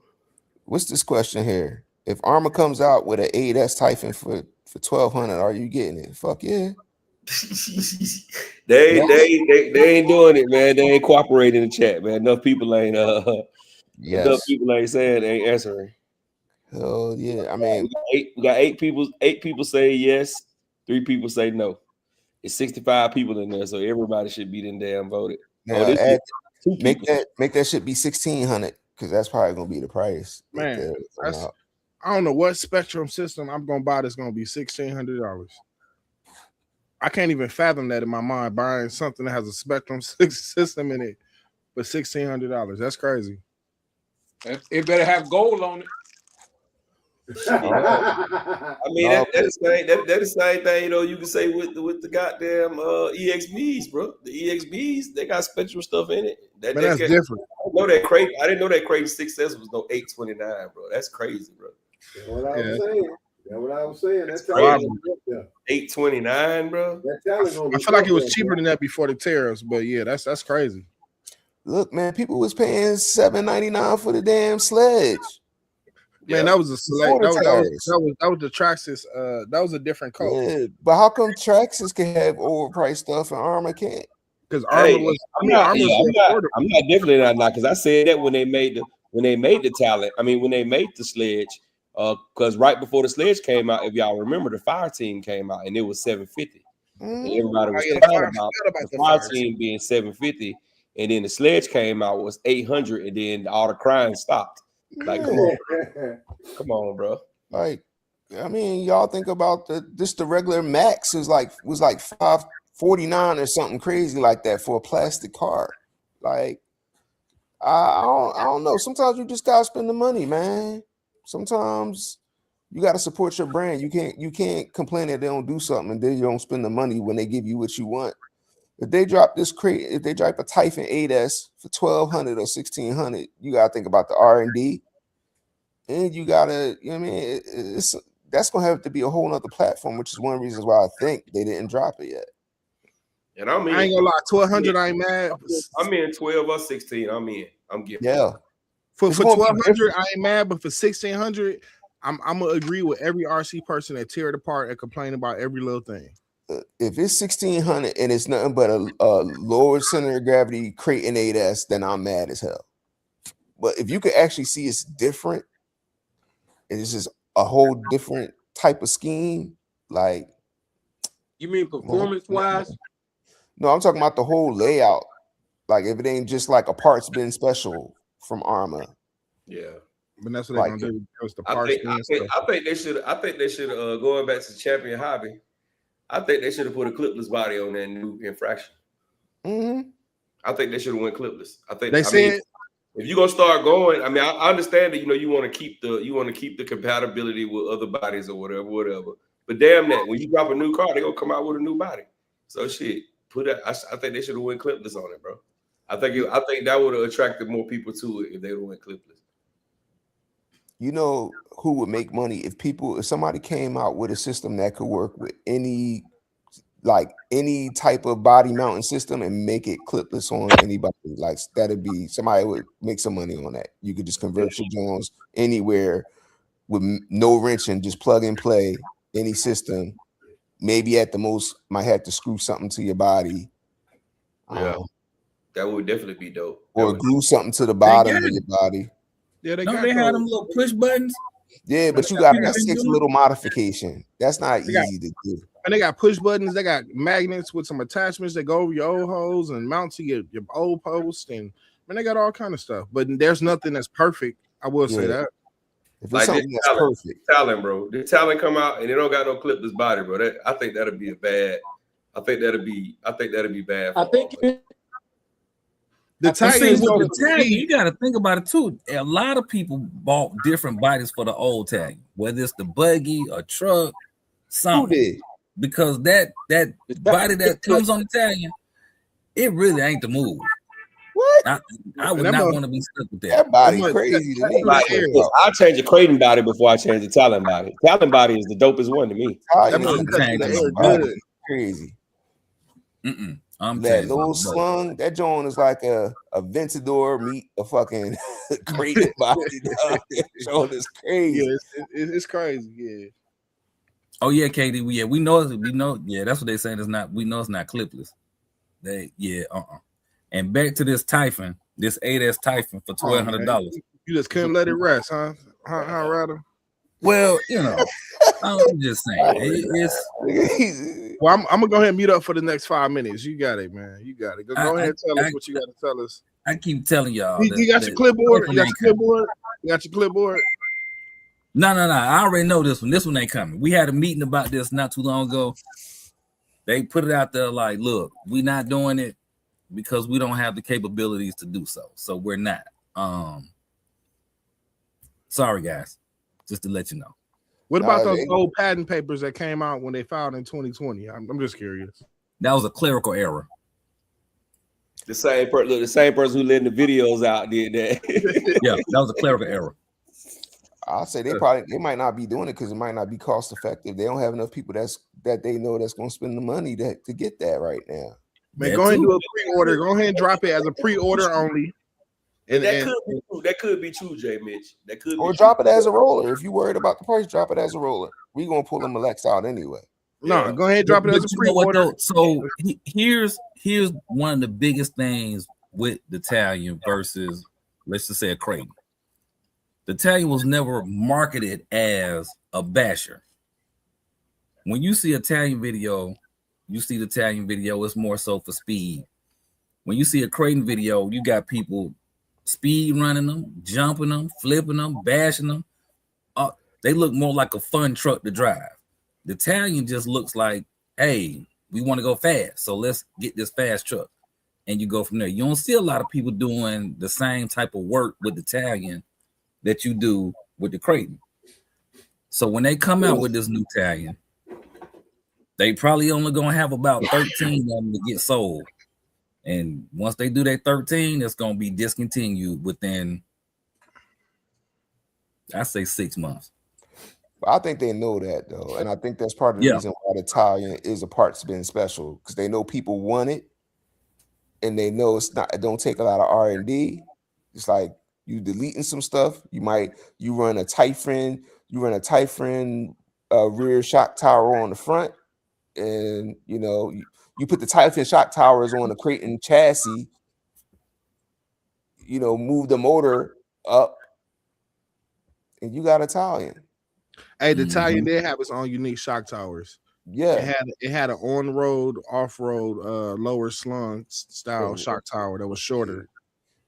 Speaker 5: What's this question here? If Armor comes out with an 8S Typhon for $1,200, are you getting it? Fuck yeah.
Speaker 1: They ain't doing it, man. They ain't cooperating in the chat, man. Enough people ain't enough people ain't saying they ain't answering.
Speaker 5: Hell yeah. I mean,
Speaker 1: we got eight people say yes, 3 people say no. It's 65 people in there, so everybody should be then damn voted.
Speaker 5: Now, make that shit be 1,600 because that's probably gonna be the price.
Speaker 3: Man, I don't know what Spectrum system I'm gonna buy that's gonna be $1,600. I can't even fathom that in my mind, buying something that has a Spectrum system in it for $1,600. That's crazy.
Speaker 4: It better have gold on it.
Speaker 1: I mean, that is the same thing, you can say with the goddamn EXBs, bro. The EXBs, they got Spectrum stuff in it.
Speaker 3: That's different.
Speaker 1: I didn't know that Crazy Success was no 829, bro. That's crazy, bro.
Speaker 7: That's what I was saying. That's
Speaker 1: crazy. 829, bro.
Speaker 3: I feel like it was cheaper than that before the tariffs, but yeah, that's crazy.
Speaker 5: Look, man, people was paying $799 for the damn sledge.
Speaker 3: Man, that was a select. That was the Traxxas. That was a different code.
Speaker 5: Yeah, but how come Traxxas can have overpriced stuff and Armor can't?
Speaker 3: Because Armor was.
Speaker 1: I'm not definitely not because I said that when they made the talent. I mean, when they made the sledge. Because right before the sledge came out, if y'all remember, the Fire Team came out and it was $750. And everybody was talking about the Fire Team being $750, and then the Sledge came out was 800, and then all the crying stopped. Like, come on, bro.
Speaker 5: Like, I mean, y'all think about the regular Max was like $549 or something crazy like that for a plastic card. Like, I don't know. Sometimes you just gotta spend the money, man. Sometimes you gotta support your brand. You can't complain that they don't do something and then you don't spend the money when they give you what you want. If they drop this crate, if they drop a Typhon 8S for $1,200 or $1,600, you gotta think about the R&D, and you gotta, you know what I mean, that's gonna have to be a whole nother platform, which is one of the reasons why I think they didn't drop it yet.
Speaker 1: And I
Speaker 3: I ain't gonna lie, 1,200 I ain't mad.
Speaker 1: I'm in 12 or 16. I'm getting
Speaker 3: For
Speaker 5: It's gonna be
Speaker 3: 1,200 I ain't mad, but for 1,600, I'm gonna agree with every RC person that tear it apart and complain about every little thing.
Speaker 5: If it's 1,600 and it's nothing but a lower center of gravity crate and 8S, then I'm mad as hell. But if you could actually see it's different, and it's just a whole different type of scheme, like,
Speaker 4: You mean performance wise?
Speaker 5: no, I'm talking about the whole layout. Like, if it ain't just like a parts bin special from Arma.
Speaker 1: Yeah.
Speaker 3: But that's what they're
Speaker 5: Like,
Speaker 3: gonna do. It's the
Speaker 1: I
Speaker 3: parts
Speaker 1: think,
Speaker 3: being
Speaker 1: I, think,
Speaker 3: stuff.
Speaker 1: I think they should going back to Champion Hobby. I think they should have put a clipless body on that new infraction.
Speaker 5: Mm-hmm.
Speaker 1: I think they should have went clipless. I think
Speaker 3: They said
Speaker 1: if you're gonna start going, I mean, I understand that you want to keep the compatibility with other bodies or whatever. But damn that, when you drop a new car, they're gonna come out with a new body. So shit, I think they should have went clipless on it, bro. I think that would have attracted more people to it if they would have went clipless.
Speaker 5: You know who would make money if somebody came out with a system that could work with any type of body mounting system and make it clipless on anybody. Like, that'd be, somebody would make some money on that. You could just convert your Jones anywhere with no wrenching, just plug and play any system. Maybe at the most might have to screw something to your body.
Speaker 1: Yeah, that would definitely be dope.
Speaker 5: Or glue something to the bottom of your body.
Speaker 3: Yeah, they
Speaker 2: Don't
Speaker 3: got
Speaker 2: they have
Speaker 3: those.
Speaker 2: them little push buttons?
Speaker 5: Yeah, but you got that 6 little modification. That's not easy to do.
Speaker 3: And they got push buttons. They got magnets with some attachments that go over your old hose and mount to your old post. And man, they got all kind of stuff. But there's nothing that's perfect. I will say that.
Speaker 5: If it's
Speaker 1: Like
Speaker 5: something
Speaker 1: this
Speaker 5: that's perfect.
Speaker 1: Talon, bro. The Talon come out and they don't got no clipless body, bro. I think that'd be bad. I think that'd be bad.
Speaker 4: I think
Speaker 3: The
Speaker 2: I see
Speaker 3: Titans
Speaker 2: with
Speaker 3: go
Speaker 2: the
Speaker 3: to
Speaker 2: Talion,
Speaker 3: speed.
Speaker 2: you got to think about it too. A lot of people bought different bodies for the old Talion, whether it's the buggy, a truck,
Speaker 5: Who
Speaker 2: something.
Speaker 5: did?
Speaker 2: Because that body that comes on the Talion, it really ain't the move.
Speaker 5: What?
Speaker 2: I would
Speaker 3: that
Speaker 2: not
Speaker 3: mother-
Speaker 2: want to be stuck with that.
Speaker 5: That body
Speaker 3: That
Speaker 5: crazy to me.
Speaker 1: Like, I'll change a Creighton body before I change the Talon body. Talon body is the dopest one to me.
Speaker 3: That
Speaker 5: That
Speaker 3: mother cut through the air
Speaker 5: body
Speaker 3: good.
Speaker 5: crazy.
Speaker 2: I'm
Speaker 5: That
Speaker 2: changing
Speaker 5: little
Speaker 2: my
Speaker 5: slung, that joint is like a Ventador meet a fucking Creighton body. That joint is crazy.
Speaker 3: Yeah, it's crazy. Yeah.
Speaker 2: Oh yeah, Katie. We know. Yeah, that's what they saying. It's not. We know it's not clipless. And back to this Typhon, this 8S Typhon for $1,200.
Speaker 3: You just couldn't let it rest, huh? Huh, Ryder?
Speaker 2: Well, I'm just saying. It's
Speaker 3: Well, I'm gonna go ahead and mute up for the next 5 minutes. You got it, man. You got it. Go ahead and tell us what you got to tell us.
Speaker 2: I keep telling y'all.
Speaker 3: You got your clipboard. You got your clipboard. You got your clipboard.
Speaker 2: No. I already know this one. This one ain't coming. We had a meeting about this not too long ago. They put it out there like, look, we're not doing it because we don't have the capabilities to do so. So we're not. Sorry, guys. Just to let you know.
Speaker 3: What about those old patent papers that came out when they filed in 2020? I'm just curious.
Speaker 2: That was a clerical error.
Speaker 1: The same person who let the videos out did that.
Speaker 2: Yeah, that was a clerical error.
Speaker 5: I'll say they might not be doing it because it might not be cost effective. They don't have enough people that they know that's going to spend the money to get that right now.
Speaker 3: Man, go ahead and do a pre-order. Go ahead and drop it as a pre-order only. And
Speaker 1: that could be true, Jay Mitch. That could
Speaker 5: or
Speaker 1: be
Speaker 5: drop it as a roller. If you're worried about the price, drop it as a roller. We're gonna pull them Alex out anyway.
Speaker 3: No, go ahead and drop it as a pre-order.
Speaker 2: So here's one of the biggest things with the Talion versus, let's just say, a Creighton. The Talion was never marketed as a basher. When you see a Talion video, it's more so for speed. when you see a Creighton video, you got people speed running them, jumping them, flipping them, bashing them. They look more like a fun truck to drive. The Italian just looks like, hey, we want to go fast, so let's get this fast truck, and you go from there. You don't see a lot of people doing the same type of work with the Italian that you do with the Creighton. So when they come out with this new Italian, they probably only gonna have about 13 of them to get sold. And once they do that 13, it's gonna be discontinued within, I say, 6 months.
Speaker 5: But I think they know that though, and I think that's part of the reason why the Italian is a part's been special, because they know people want it, and they know it don't take a lot of R&D. It's like you deleting some stuff. You run a Typhon rear shock tower on the front, and you put the Typhon shock towers on the Creighton chassis. Move the motor up, and you got Italian.
Speaker 3: Hey, the Italian did have its own unique shock towers.
Speaker 5: Yeah,
Speaker 3: it had an on-road, off-road, lower slung style shock tower that was shorter.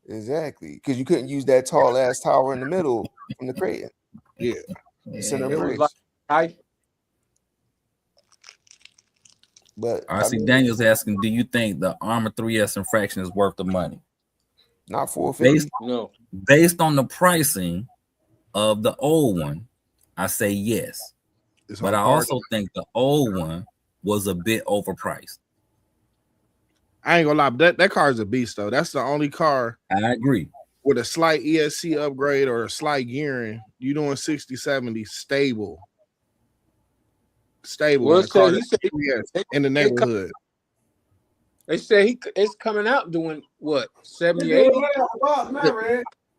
Speaker 5: Exactly, because you couldn't use that tall ass tower in the middle from the Creighton.
Speaker 3: Yeah,
Speaker 5: center
Speaker 4: It was
Speaker 5: bridge.
Speaker 4: like
Speaker 5: But
Speaker 2: RC Daniels asking, do you think the Armor 3S infraction is worth the money?
Speaker 5: Not $450.
Speaker 4: no.
Speaker 2: Based on the pricing of the old one, I say yes. But I also think the old one was a bit overpriced.
Speaker 3: I ain't gonna lie, but that car is a beast though. That's the only car
Speaker 2: I agree
Speaker 3: with a slight ESC upgrade or a slight gearing. You doing 60, 70 stable.
Speaker 4: Well,
Speaker 3: in, car
Speaker 4: he said
Speaker 3: in the neighborhood.
Speaker 4: They say it's coming out doing what 70, 80?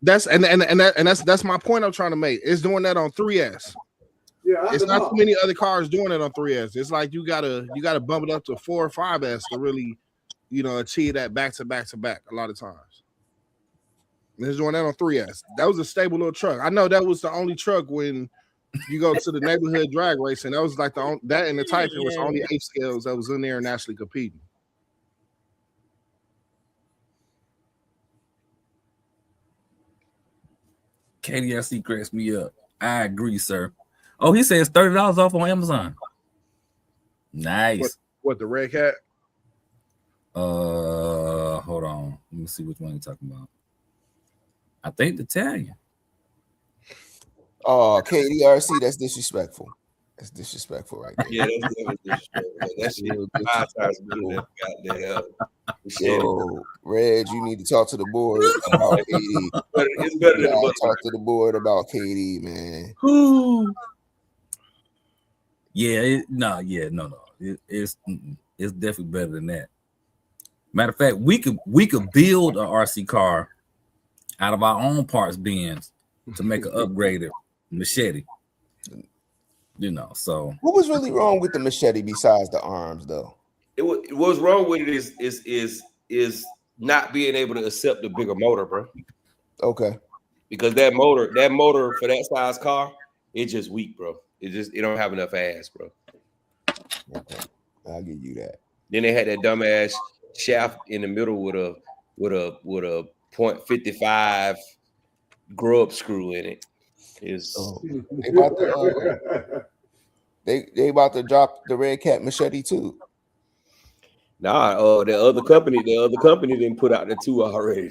Speaker 3: That's that's my point I'm trying to make. It's doing that on 3S.
Speaker 7: Yeah,
Speaker 3: it's not too many other cars doing it on 3S. It's like you gotta bump it up to 4 or 5S to really, achieve that back to back to back a lot of times. And it's doing that on 3S. That was a stable little truck. I know that was the only truck when you go to the neighborhood drag racing. That was like that and the Typhon was the only 8 scales that was in there and actually competing.
Speaker 2: KDSC cracks me up. I agree, sir. Oh, he says $30 off on Amazon. Nice.
Speaker 3: What the Red Cat?
Speaker 2: Hold on. Let me see which one you're talking about. I think the Italian.
Speaker 5: Oh, KDRC, that's disrespectful. That's disrespectful right there.
Speaker 1: Yeah, that's definitely disrespectful. That's goddamn.
Speaker 5: So, Reg, you need to talk to the board about KD.
Speaker 1: It's better than the
Speaker 5: talk to the board about KD, man.
Speaker 2: Yeah, no. It's definitely better than that. Matter of fact, we could build a RC car out of our own parts bins to make an upgraded machete. So
Speaker 5: what was really wrong with the machete besides the arms, though?
Speaker 1: What's wrong with it is not being able to accept the bigger motor, bro.
Speaker 5: Okay.
Speaker 1: Because that motor for that size car, it's just weak, bro. It don't have enough ass, bro.
Speaker 5: Okay, I'll give you that.
Speaker 1: Then they had that dumbass shaft in the middle with a 0.55 grub screw in it.
Speaker 5: They about to drop the Red Cat machete too.
Speaker 1: Nah, the other company didn't put out the 2 already.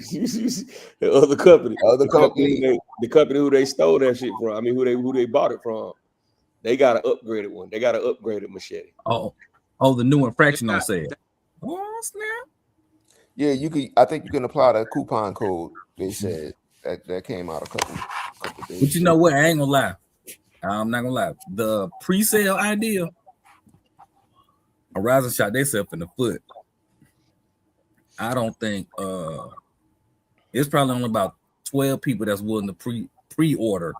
Speaker 1: the company who they stole that shit from. I mean, who they bought it from. They got an upgraded one. They got an upgraded machete.
Speaker 2: Oh, the new infraction on sale. Oh snap!
Speaker 5: Yeah, I think you can apply the coupon code. They said that came out a couple days.
Speaker 2: But you know what? I ain't gonna lie. I'm not gonna lie. The pre-sale idea, Horizon shot themselves in the foot. I don't think it's probably only about 12 people that's willing to pre-order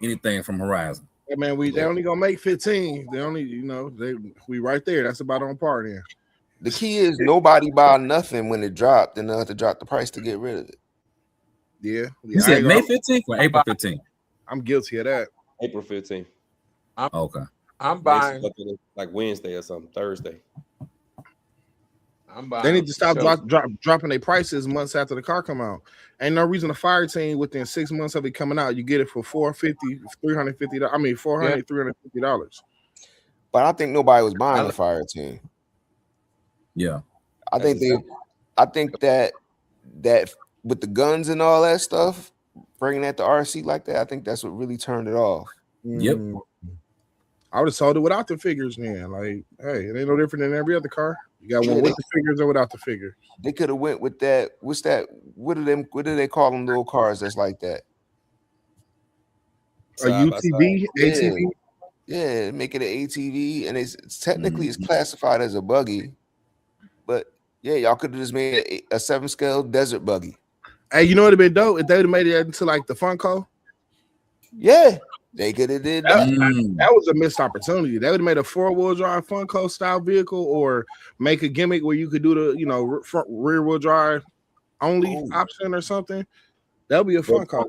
Speaker 2: anything from Horizon.
Speaker 3: Yeah, man, they only gonna make 15. They only, we right there. That's about on par there.
Speaker 5: The key is nobody buy nothing when it dropped, then they'll have to drop the price to get rid of it.
Speaker 3: Yeah.
Speaker 2: You said May 15th or April 15th?
Speaker 3: I'm guilty of that.
Speaker 1: April 15th.
Speaker 2: Okay.
Speaker 4: I'm buying
Speaker 1: like Wednesday or something, Thursday.
Speaker 4: I'm buying.
Speaker 3: They need to stop
Speaker 4: so,
Speaker 3: dropping their prices months after the car come out. Ain't no reason to fire team within 6 months of it coming out. You get it for $450, $350. I mean, $400, $350.
Speaker 5: But I think nobody was buying the fire team.
Speaker 2: Yeah.
Speaker 5: I think that with the guns and all that stuff, bringing that to RC like that, I think that's what really turned it off.
Speaker 2: Yep.
Speaker 3: I would have sold it without the figures then. Like, hey, it ain't no different than every other car. You got one with the figures or without the figures.
Speaker 5: They could have went with that. What's that? What do they call them little cars that's like that?
Speaker 3: A UTV, ATV?
Speaker 5: Yeah, make it an ATV, and it's technically it's classified as a buggy, but yeah, y'all could have just made a 7-scale desert buggy.
Speaker 3: Hey, you know what would have been dope if they would have made it into like the Funko?
Speaker 5: Yeah, they could have did that.
Speaker 3: That was a missed opportunity. They would have made a 4-wheel drive Funko style vehicle, or make a gimmick where you could do the front rear wheel drive only option or something. That'll be a Funko.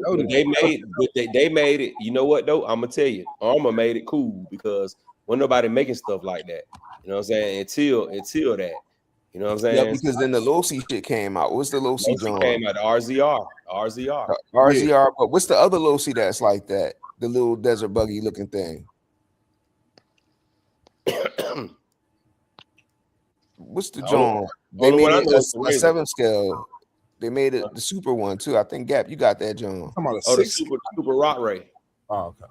Speaker 1: They made it. You know what though? I'm gonna tell you, Armour made it cool because when nobody making stuff like that. You know what I'm saying? Until that. You know what I'm saying?
Speaker 5: Yeah, because then the Losi shit came out. What's the Losi John?
Speaker 1: Came out, the RZR.
Speaker 5: RZR, but what's the other Losi that's like that? The little desert buggy looking thing. What's the John? They made it a 7-scale. They made it the super one too. I think Gap, you got that, John.
Speaker 1: The super Rock Ray.
Speaker 3: Oh, okay.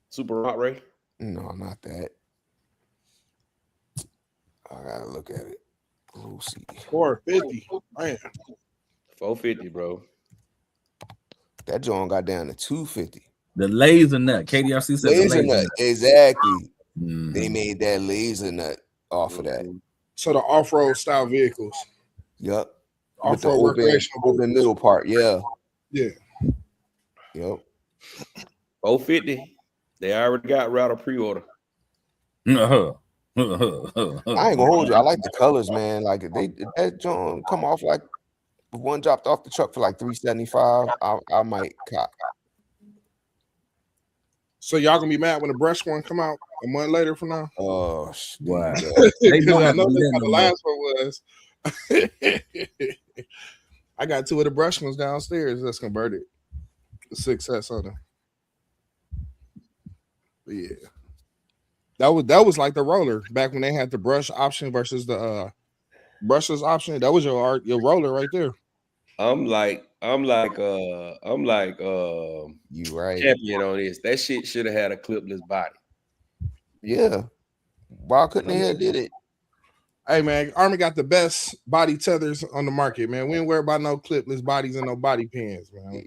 Speaker 1: Super Rock Ray?
Speaker 5: No, not that. I gotta look at it. Lucy.
Speaker 3: 450. Man.
Speaker 1: 450, bro.
Speaker 5: That John got down to 250.
Speaker 2: The laser nut. KDRC said
Speaker 5: laser nut. Exactly.
Speaker 2: Mm-hmm.
Speaker 5: They made that laser nut off of that.
Speaker 3: So the off-road style vehicles.
Speaker 5: Yep.
Speaker 3: With the open
Speaker 5: middle part. Yeah.
Speaker 3: Yeah.
Speaker 5: Yep.
Speaker 1: 450. They already got router pre-order.
Speaker 5: I ain't gonna hold you. I like the colors, man. Like that John come off like one dropped off the truck for like $375. I might cop.
Speaker 3: So y'all gonna be mad when the brush one come out a month later from now?
Speaker 5: Oh,
Speaker 2: wow.
Speaker 3: I know that's how the last one was. I got 2 of the brush ones downstairs that's converted. The success on them. But yeah. That was like the roller back when they had the brush option versus the brushless option. That was your roller right there.
Speaker 1: I'm like
Speaker 5: you right
Speaker 1: champion on this. That shit should have had a clipless body.
Speaker 5: Yeah. Why couldn't they have did it?
Speaker 3: Hey man, Army got the best body tethers on the market, man. We ain't worried about no clipless bodies and no body pins, man.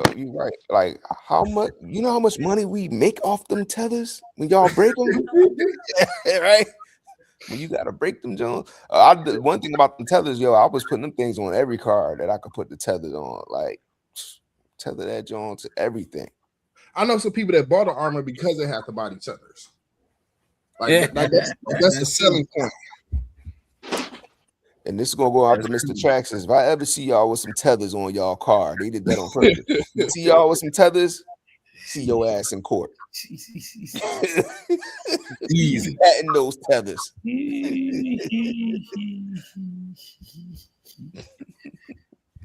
Speaker 5: Oh, you right. Like how much? You know how much money we make off them tethers when y'all break them, right? When you gotta break them, John. One thing about the tethers, I was putting them things on every car that I could put the tethers on. Like tether that John to everything.
Speaker 3: I know some people that bought an Armor because they had the body tethers. Like that's the selling point.
Speaker 5: And this is gonna go out to Mr. Traxxas. If I ever see y'all with some tethers on y'all car, they did that on purpose. See y'all with some tethers, see your ass in court. Easy. Patting those tethers.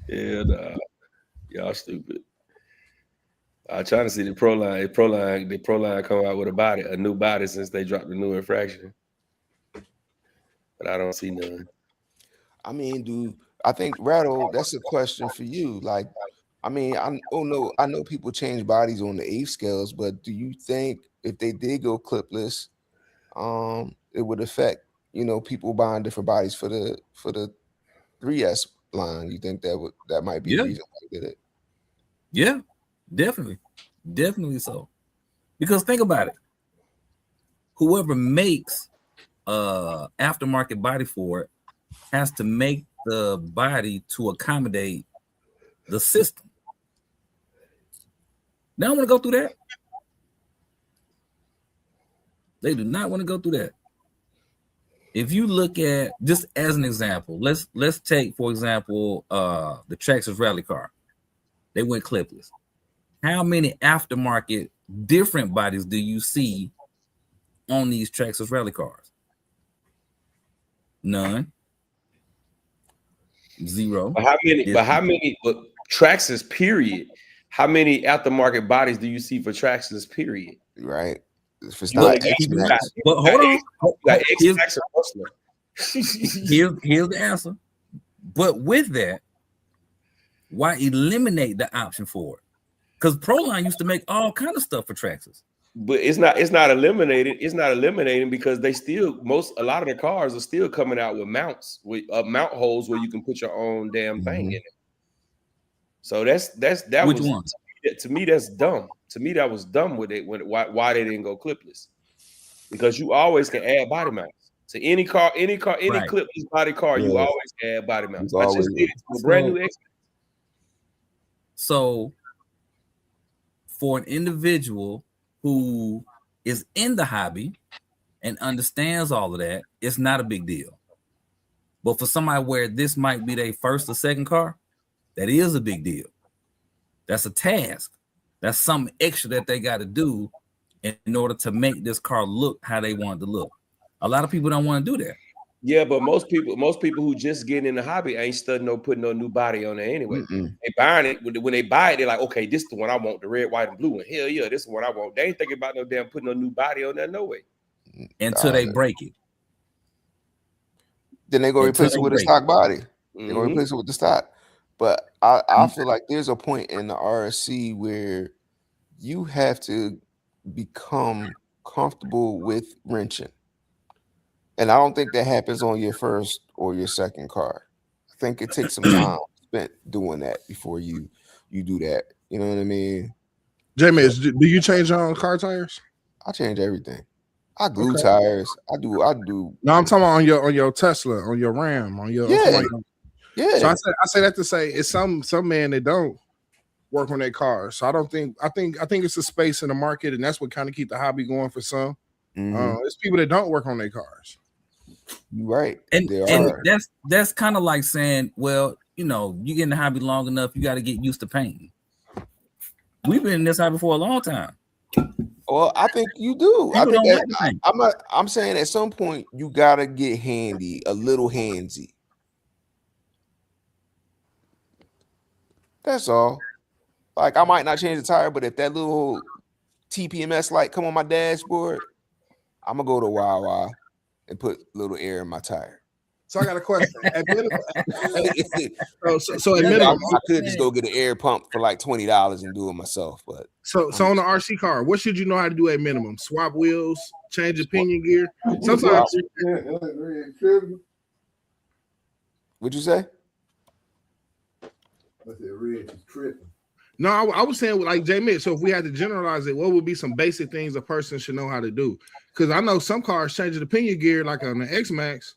Speaker 1: Yeah, nah. Y'all stupid. I'm trying to see the Pro Line come out with a new body since they dropped the new infraction. But I don't see none.
Speaker 5: I mean, dude, I think Rattle, that's a question for you. Like, I mean, I know people change bodies on the 8 scales, but do you think if they did go clipless, it would affect, people buying different bodies for the 3S line? You think that might be the reason why they did it?
Speaker 2: Yeah, definitely so. Because think about it, whoever makes aftermarket body for it has to make the body to accommodate the system. They don't want to go through that. They do not want to go through that. If you look at, just as an example, let's take, for example, the Traxxas rally car. They went clipless. How many aftermarket different bodies do you see on these Traxxas rally cars? None. Zero.
Speaker 1: But how many? But Traxxas, period. How many aftermarket bodies do you see for Traxxas, period?
Speaker 5: Right. If it's
Speaker 1: You
Speaker 5: not
Speaker 1: only got-
Speaker 5: X
Speaker 1: you
Speaker 5: Max,
Speaker 1: got-
Speaker 2: But hold on.
Speaker 1: you got
Speaker 2: Here's-
Speaker 1: X-Max and Rustler.
Speaker 2: Here's the answer. But with that, why eliminate the option for it? Because Proline used to make all kind of stuff for Traxxas.
Speaker 1: But it's not eliminated. It's not eliminating because they still a lot of the cars are still coming out with mounts with mount holes where you can put your own damn thing in it. So that
Speaker 2: Which
Speaker 1: was
Speaker 2: one?
Speaker 1: to me that's dumb. To me that was dumb with it why they didn't go clipless. Because you always can add body mounts to any car, any
Speaker 2: Right.
Speaker 1: clipless body car. You
Speaker 5: Yeah.
Speaker 1: always can add body mounts.
Speaker 5: You
Speaker 1: I just
Speaker 5: always-
Speaker 1: did it to a brand new X.
Speaker 2: So for an individual who is in the hobby and understands all of that, it's not a big deal. But for somebody where this might be their first or second car, that is a big deal. That's a task. That's something extra that they got to do in order to make this car look how they want it to look. A lot of people don't want to do that.
Speaker 1: Yeah, but most people who just getting in the hobby ain't studying no putting no new body on there anyway.
Speaker 5: Mm-mm.
Speaker 1: They buying it when they buy it, they're like, okay, this is the one I want, the red, white, and blue one. Hell yeah, this is what I want. They ain't thinking about no damn putting no new body on there, no way.
Speaker 2: Until they break it.
Speaker 5: then they go
Speaker 2: Until
Speaker 5: replace it
Speaker 2: they
Speaker 5: with a
Speaker 2: break
Speaker 5: stock body. They're gonna
Speaker 1: Mhm.
Speaker 5: replace it with the stock. But I feel like there's a point in the RSC where you have to become comfortable with wrenching. And I don't think that happens on your first or your second car. I think it takes some time spent doing that before you do that. You know what I mean?
Speaker 3: J-Miz, do you change your own car tires?
Speaker 5: I change everything. I glue
Speaker 3: Okay.
Speaker 5: tires. I do.
Speaker 3: No, I'm talking about on your Tesla, on your Ram, on your. I'm talking
Speaker 5: Yeah.
Speaker 3: about your-
Speaker 5: Yeah.
Speaker 3: So I say that to say it's some men that don't work on their cars. So I think it's a space in the market, and that's what kind of keep the hobby going for some.
Speaker 5: Mhm.
Speaker 3: It's people that don't work on their cars.
Speaker 5: You're right.
Speaker 2: And
Speaker 5: There
Speaker 2: and
Speaker 5: are.
Speaker 2: that's kind of like saying, well, you know, you get in the hobby long enough, you got to get used to painting. We've been in this hobby for a long time.
Speaker 5: Well, I think you do. I
Speaker 2: People
Speaker 5: think
Speaker 2: don't like to paint.
Speaker 5: I'm saying at some point you gotta get handy, a little handsy. That's all. Like I might not change the tire, but if that little TPMS light come on my dashboard, I'm gonna go to Wawa and put a little air in my tire.
Speaker 3: So I got a question. At minimum, so at
Speaker 5: I,
Speaker 3: minimum,
Speaker 5: I could just go get an air pump for like $20 and do it myself, but
Speaker 3: so on the RC car, what should you know how to do at minimum? Swap wheels, change the pinion gear. Sometimes
Speaker 5: what'd you say?
Speaker 7: But the red is tripping.
Speaker 3: no, I was saying like J-Miz. So if we had to generalize it, what would be some basic things a person should know how to do? Because I know some cars changing the pinion gear, like on the X-Max.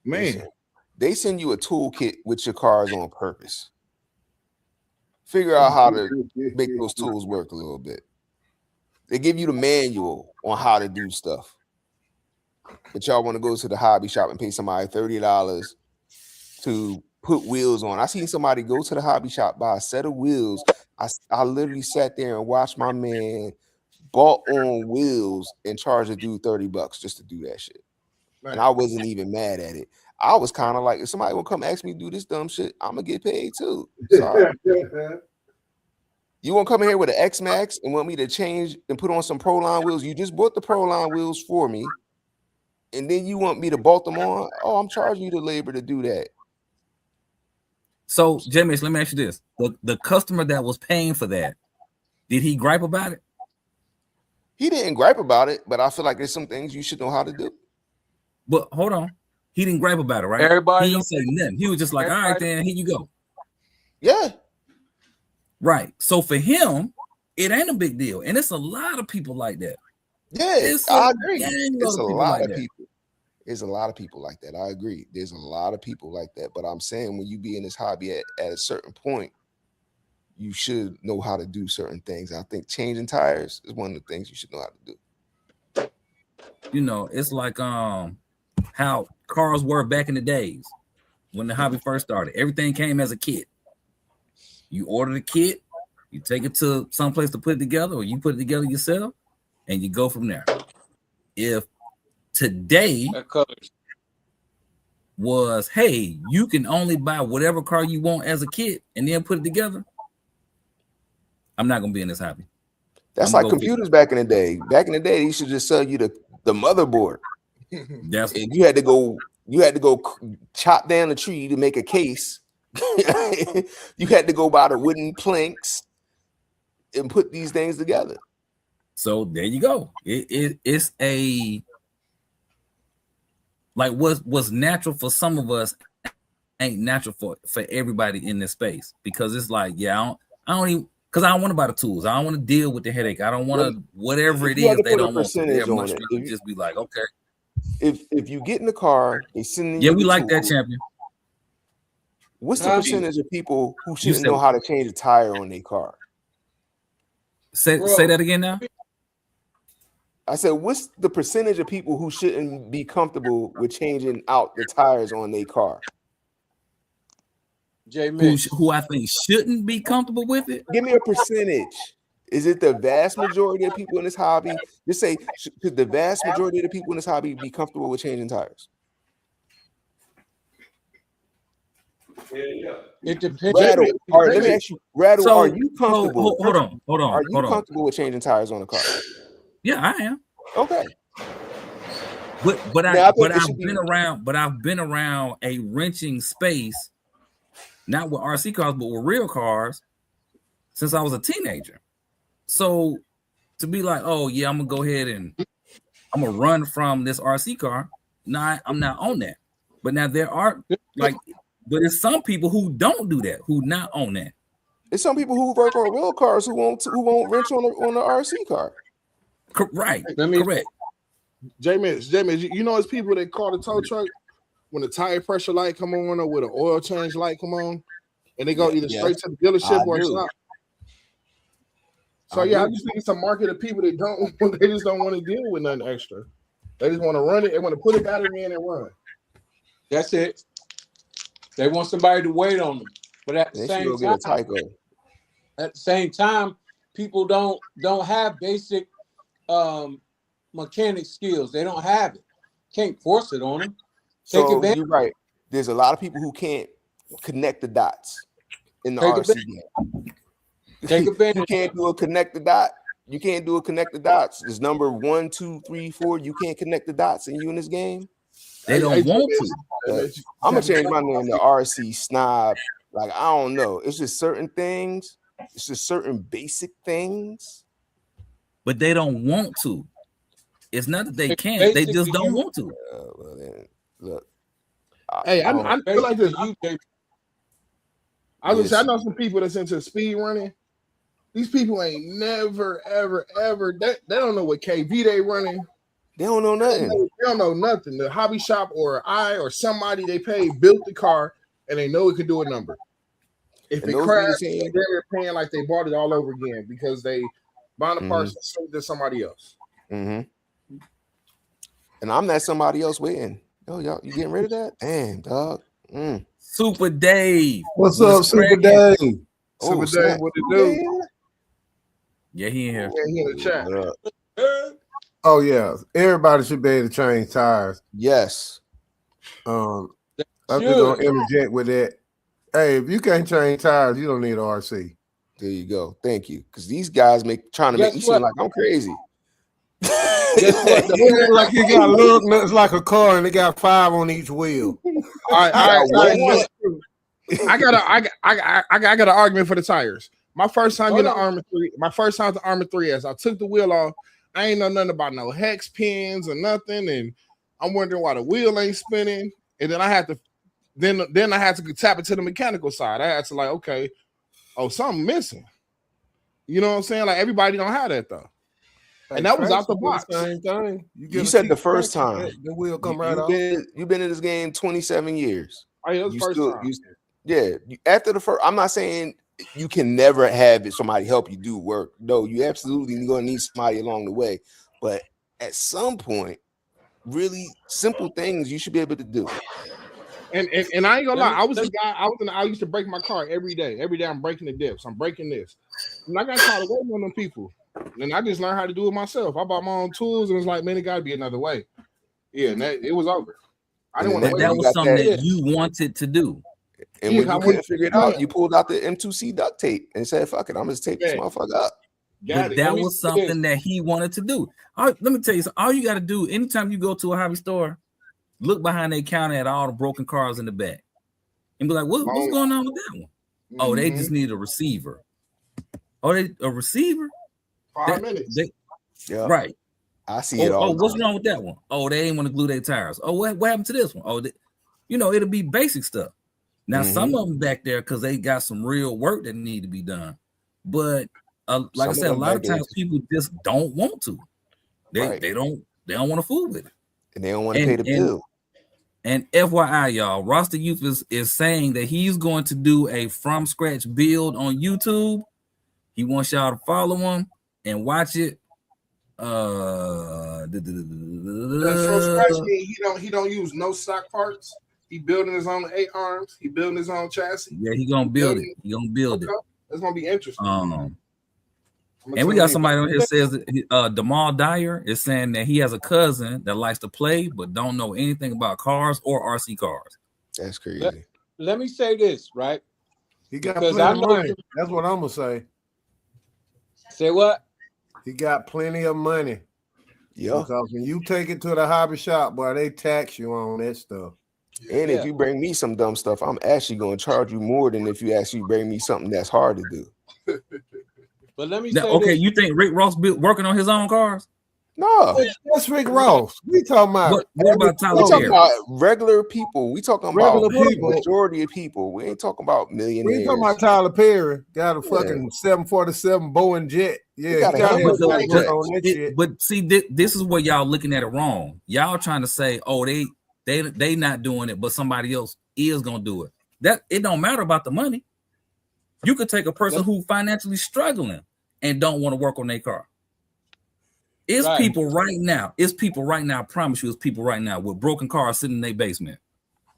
Speaker 3: Man,
Speaker 5: Listen, they send you a toolkit with your cars on purpose. Figure out how to make those tools work a little bit. They give you the manual on how to do stuff. But y'all want to go to the hobby shop and pay somebody $30 to put wheels on. I seen somebody go to the hobby shop, buy a set of wheels. I literally sat there and watched my man bought on wheels and charge a dude $30 just to do that shit. And I wasn't even mad at it. I was kind of like, if somebody will come ask me to do this dumb shit, I'm gonna get paid too. Sorry. You won't come in here with an X-Max and want me to change and put on some Proline wheels. You just bought the Proline wheels for me, and then you want me to bolt them on. Oh, I'm charging you the labor to do that.
Speaker 2: So, J-Miz, let me ask you this: the customer that was paying for that, did he gripe about it?
Speaker 5: He didn't gripe about it, but I feel like there's some things you should know how to do.
Speaker 2: But hold on, he didn't gripe about it, right?
Speaker 4: Everybody
Speaker 2: He didn't say nothing. He was just like, "All right, then here you go."
Speaker 5: Yeah.
Speaker 2: Right. So for him, it ain't a big deal, and it's a lot of people like that.
Speaker 5: Yeah,
Speaker 2: It's
Speaker 5: I
Speaker 2: a
Speaker 5: agree.
Speaker 2: gang
Speaker 5: It's
Speaker 2: of
Speaker 5: a
Speaker 2: people
Speaker 5: lot
Speaker 2: like
Speaker 5: of
Speaker 2: that.
Speaker 5: people. There's a lot of people like that. I agree. There's a lot of people like that. But I'm saying when you be in this hobby at a certain point, you should know how to do certain things. I think changing tires is one of the things you should know how to do.
Speaker 2: You know, it's like how cars were back in the days when the hobby first started. Everything came as a kit. You order the kit, you take it to someplace to put it together, or you put it together yourself, and you go from there. If today
Speaker 4: That colors.
Speaker 2: was, hey, you can only buy whatever car you want as a kid and then put it together, I'm not gonna be in this hobby.
Speaker 5: That's
Speaker 2: I'm
Speaker 5: like
Speaker 2: gonna go
Speaker 5: computers back in the day. Back in the day, they used to just sell you the motherboard.
Speaker 2: That's
Speaker 5: And you had to go chop down a tree to make a case. You had to go buy the wooden planks and put these things together.
Speaker 2: so there you go. It's a like what's natural for some of us ain't natural for everybody in this space, because it's like, yeah, I don't even, because I don't want to buy the tools. I don't want to deal with the headache. I don't want to, whatever it
Speaker 5: You had
Speaker 2: is
Speaker 5: to
Speaker 2: they
Speaker 5: put a
Speaker 2: don't want.
Speaker 5: percentage
Speaker 2: They're
Speaker 5: on
Speaker 2: much
Speaker 5: it.
Speaker 2: rather just be like, okay,
Speaker 5: If you get in the car, they send
Speaker 2: yeah,
Speaker 5: you
Speaker 2: we
Speaker 5: the
Speaker 2: like that,
Speaker 5: tools.
Speaker 2: champion.
Speaker 5: What's the
Speaker 4: Huh?
Speaker 5: percentage of people who shouldn't
Speaker 2: said-
Speaker 5: know how to change a tire on their car?
Speaker 2: Say
Speaker 4: Bro.
Speaker 2: that again now.
Speaker 5: I said, what's the percentage of people who shouldn't be comfortable with changing out the tires on their car?
Speaker 4: J Mitch.
Speaker 2: Who I think shouldn't be comfortable with it.
Speaker 5: Give me a percentage. Is it the vast majority of people in this hobby? Just say, should the vast majority of the people in this hobby be comfortable with changing tires?
Speaker 4: It depends.
Speaker 5: Rattle, all right, let me ask you, Rattle,
Speaker 2: So,
Speaker 5: are you comfortable?
Speaker 2: Hold on.
Speaker 5: Are you comfortable with changing tires on a car?
Speaker 2: Yeah, I am.
Speaker 5: Okay.
Speaker 2: But
Speaker 5: Now,
Speaker 2: I've been around a wrenching space, not with RC cars, but with real cars, since I was a teenager. So to be like, oh yeah, I'm gonna go ahead and I'm gonna run from this RC car. No, I'm not on that. But now there are but it's some people who don't do that, who not on that.
Speaker 5: It's some people who work on real cars who won't wrench on the RC car.
Speaker 2: Right.
Speaker 4: Let me-
Speaker 2: Correct.
Speaker 3: J-Mitch, you know, it's people that call the tow truck when the tire pressure light come on or with an oil change light come on, and they go either straight to the dealership or shop. So I just think it's a market of people that don't, they just don't want to deal with nothing extra. They just want to run it. They want to put a battery in and run.
Speaker 4: That's it. They want somebody to wait on them, but at the
Speaker 5: They should go
Speaker 4: same
Speaker 5: get a
Speaker 4: time,
Speaker 5: Tyco.
Speaker 4: at the same time, people don't have basic mechanic skills. They don't have it. Can't force it on them. Take
Speaker 5: So
Speaker 4: advantage.
Speaker 5: you're right. There's a lot of people who can't connect the dots in the
Speaker 4: Take
Speaker 5: RC
Speaker 4: advantage.
Speaker 5: game.
Speaker 4: Take
Speaker 5: You
Speaker 4: advantage.
Speaker 5: can't do a connect the dot. You can't do a connect the dots. It's number 1, 2, 3, 4. You can't connect the dots in you in this game.
Speaker 2: They don't want
Speaker 3: to.
Speaker 5: I'm gonna change my name to RC Snob. Like, I don't know. It's just certain things. It's just certain basic things.
Speaker 2: But they don't want to. It's not that they can't. They just don't want to.
Speaker 5: Well, then, look.
Speaker 3: Hey, I feel like this.
Speaker 4: You,
Speaker 3: I was I know some people that's into speed running. These people ain't never, ever. They don't know what KV they running.
Speaker 5: They don't know nothing.
Speaker 3: They don't know nothing. The hobby shop or somebody they paid built the car and they know it can do a number. If
Speaker 5: And
Speaker 3: it
Speaker 5: those
Speaker 3: crashes,
Speaker 5: dudes
Speaker 3: they're paying like they bought it all over again because they bought the parts and sold it to somebody else.
Speaker 5: And I'm that somebody else waiting. Oh, y'all, you getting rid of that? Damn, dog.
Speaker 2: Super Dave.
Speaker 6: What's up, Super Dave?
Speaker 3: Super
Speaker 5: snap.
Speaker 3: Dave, what it do?
Speaker 2: Yeah, he in here.
Speaker 3: Yeah, he in the chat.
Speaker 5: What up?
Speaker 6: Oh yeah, everybody should be able to change tires.
Speaker 5: Yes.
Speaker 6: I'm just gonna interject with that. Hey, if you can't change tires, you don't need an RC.
Speaker 5: There you go. Thank you. Because these guys trying to make me seem like I'm crazy.
Speaker 6: It's like you got little nuts like a car, and they got 5 on each wheel.
Speaker 3: All right. I got an argument for the tires. My first time getting the Armor 3, my first time to Armor 3S, I took the wheel off. I ain't know nothing about no hex pins or nothing, and I'm wondering why the wheel ain't spinning. And then I had to, then I had to tap into the mechanical side. I had to like, okay, something missing. You know what I'm saying? Like everybody don't have that though. And that was out the box.
Speaker 6: Same thing.
Speaker 5: You said the first time.
Speaker 6: The wheel come right off.
Speaker 5: You've been in this game 27 years.
Speaker 3: Oh, yeah, that was
Speaker 5: You
Speaker 3: first
Speaker 5: still-
Speaker 3: time.
Speaker 5: After the first, I'm not saying you can never have somebody help you do work. No, you absolutely going to need somebody along the way. But at some point, really simple things you should be able to do.
Speaker 3: And I ain't gonna lie, I was the guy. I used to break my car every day. Every day I'm breaking the dips. I'm breaking this. And I got tired of waiting on them people. And I just learned how to do it myself. I bought my own tools and it's like, man, it gotta be another way. Yeah, and it was over. I didn't
Speaker 5: And
Speaker 3: want to
Speaker 5: then
Speaker 2: But
Speaker 3: wait
Speaker 2: that
Speaker 5: you
Speaker 3: on
Speaker 2: was
Speaker 5: got
Speaker 2: something
Speaker 5: that.
Speaker 2: that you wanted to do.
Speaker 5: And
Speaker 3: Yeah,
Speaker 5: when
Speaker 3: I
Speaker 5: you
Speaker 3: went
Speaker 5: couldn't
Speaker 3: to
Speaker 5: figure it
Speaker 3: the
Speaker 5: out, you pulled out the M2C duct tape and said, "Fuck it, I'm just tape this
Speaker 3: Yeah.
Speaker 5: motherfucker up."
Speaker 3: Got
Speaker 2: But
Speaker 3: it.
Speaker 2: that
Speaker 4: me
Speaker 2: was
Speaker 4: say this.
Speaker 2: something that he wanted to do. Let me tell you something. All you got to do anytime you go to a hobby store, look behind their counter at all the broken cars in the back and be like, what's
Speaker 3: Long-
Speaker 2: going on with that one? Oh, they
Speaker 3: Mhm.
Speaker 2: just need a receiver. Oh, they a receiver?
Speaker 3: 5 minutes.
Speaker 5: Yeah,
Speaker 2: Right.
Speaker 5: I see it all.
Speaker 2: What's wrong with that one? Oh, they ain't want to glue their tires. Oh, what happened to this one? Oh, it'll be basic stuff. Now, some of them back there because they got some real work that need to be done. But like I said, a lot of times people just don't want to. They don't want to fool with it.
Speaker 5: And they don't want to pay the bill.
Speaker 2: And FYI, y'all, Roster Youth is saying that he's going to do a from scratch build on YouTube. He wants y'all to follow him and watch it.
Speaker 3: From scratch, he don't use no stock parts. He building his own 8 arms. He building his own chassis.
Speaker 2: Yeah, he gonna build it. He gonna build it.
Speaker 3: That's gonna be interesting.
Speaker 2: And we got somebody on here says that Damal Dyer is saying that he has a cousin that likes to play but don't know anything about cars or RC cars.
Speaker 5: That's crazy.
Speaker 4: Let me say this, right?
Speaker 6: He got
Speaker 4: Because
Speaker 6: plenty
Speaker 4: I
Speaker 6: of
Speaker 4: know
Speaker 6: money. That's what I'm gonna say.
Speaker 4: Say what?
Speaker 6: He got plenty of money.
Speaker 5: Yeah.
Speaker 6: Because when you take it to the hobby shop, boy, they tax you on that stuff.
Speaker 5: And if you bring me some dumb stuff, I'm actually going to charge you more than if you actually bring me something that's hard to do.
Speaker 4: But let me
Speaker 2: Now,
Speaker 4: say
Speaker 2: okay,
Speaker 4: this.
Speaker 2: you think Rick Ross working on his own cars?
Speaker 5: No.
Speaker 6: That's Rick Ross. We talking about
Speaker 2: what about Tyler
Speaker 5: We talking
Speaker 2: Perry?
Speaker 5: about regular people. We talking
Speaker 6: Regular
Speaker 5: about the
Speaker 6: people.
Speaker 5: majority of people. We ain't talking about millionaires.
Speaker 6: We talking about Tyler Perry. Got a fucking 747 Boeing jet. Yeah, he got on that shit.
Speaker 2: But see, this is where y'all looking at it wrong. Y'all trying to say, oh, they not doing it, but somebody else is gonna do it. That it don't matter about the money. You could take a person who financially struggling and don't want to work on their car. It's people right now. I promise you, it's people right now with broken cars sitting in their basement.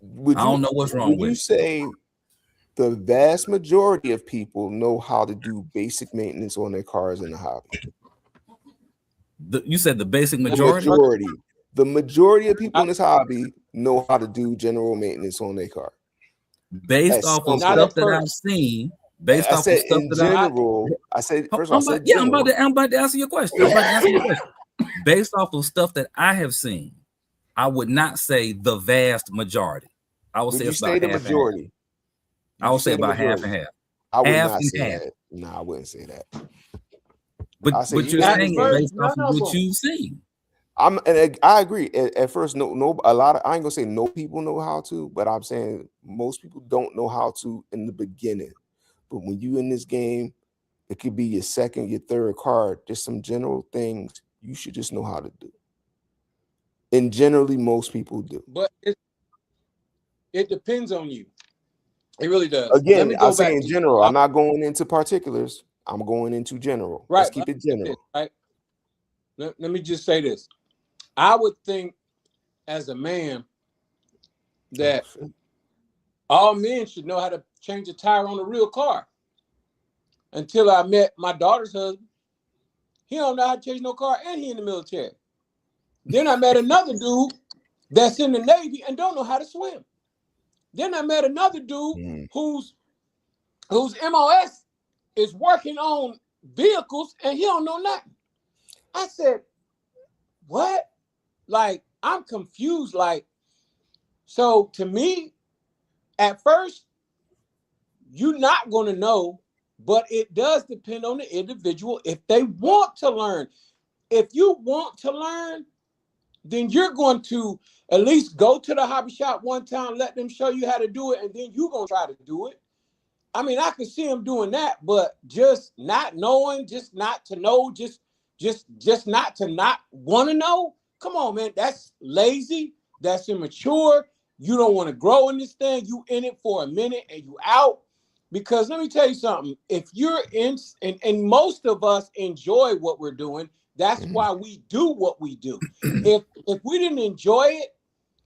Speaker 2: I don't know what's wrong with it.
Speaker 5: Would you say the vast majority of people know how to do basic maintenance on their cars in the hobby?
Speaker 2: You said the basic majority?
Speaker 5: The majority of people in this hobby know how to do general maintenance on their car.
Speaker 2: Based off of stuff that I've seen. Based off of stuff that
Speaker 5: I said first.
Speaker 2: I'm about to answer your question. Based off of stuff that I have seen, I would not say the vast majority. I would say it's about
Speaker 5: the
Speaker 2: half
Speaker 5: majority.
Speaker 2: I would say about half and half.
Speaker 5: I would
Speaker 2: half
Speaker 5: not
Speaker 2: and
Speaker 5: say
Speaker 2: half.
Speaker 5: that. No, I wouldn't say that.
Speaker 2: But you're saying it based off of what you've seen.
Speaker 5: I agree. At first, a lot of I ain't gonna say no people know how to, but I'm saying most people don't know how to in the beginning. But when you in this game, it could be your second, your third card. Just some general things you should just know how to do. And generally, most people do.
Speaker 4: But it depends on you. It really does.
Speaker 5: Again, I say in general. I'm not going into particulars. I'm going into general.
Speaker 4: Right.
Speaker 5: Let's keep it general.
Speaker 4: Right. Let me just say this. I would think as a man that all men should know how to change a tire on a real car. Until I met my daughter's husband. He don't know how to change no car and he in the military. Then I met another dude that's in the Navy and don't know how to swim. Then I met another dude whose MOS is working on vehicles and he don't know nothing. I said, what? Like, I'm confused. Like, so to me, at first, you're not going to know, but it does depend on the individual if they want to learn. If you want to learn, then you're going to at least go to the hobby shop one time, let them show you how to do it, and then you're going to try to do it. I mean, I can see them doing that, but just not knowing, just not to know, just not to not want to know. Come on, man. That's lazy. That's immature. You don't want to grow in this thing. You in it for a minute and you out. Because let me tell you something. If you're in, and most of us enjoy what we're doing, that's why we do what we do. If we didn't enjoy it,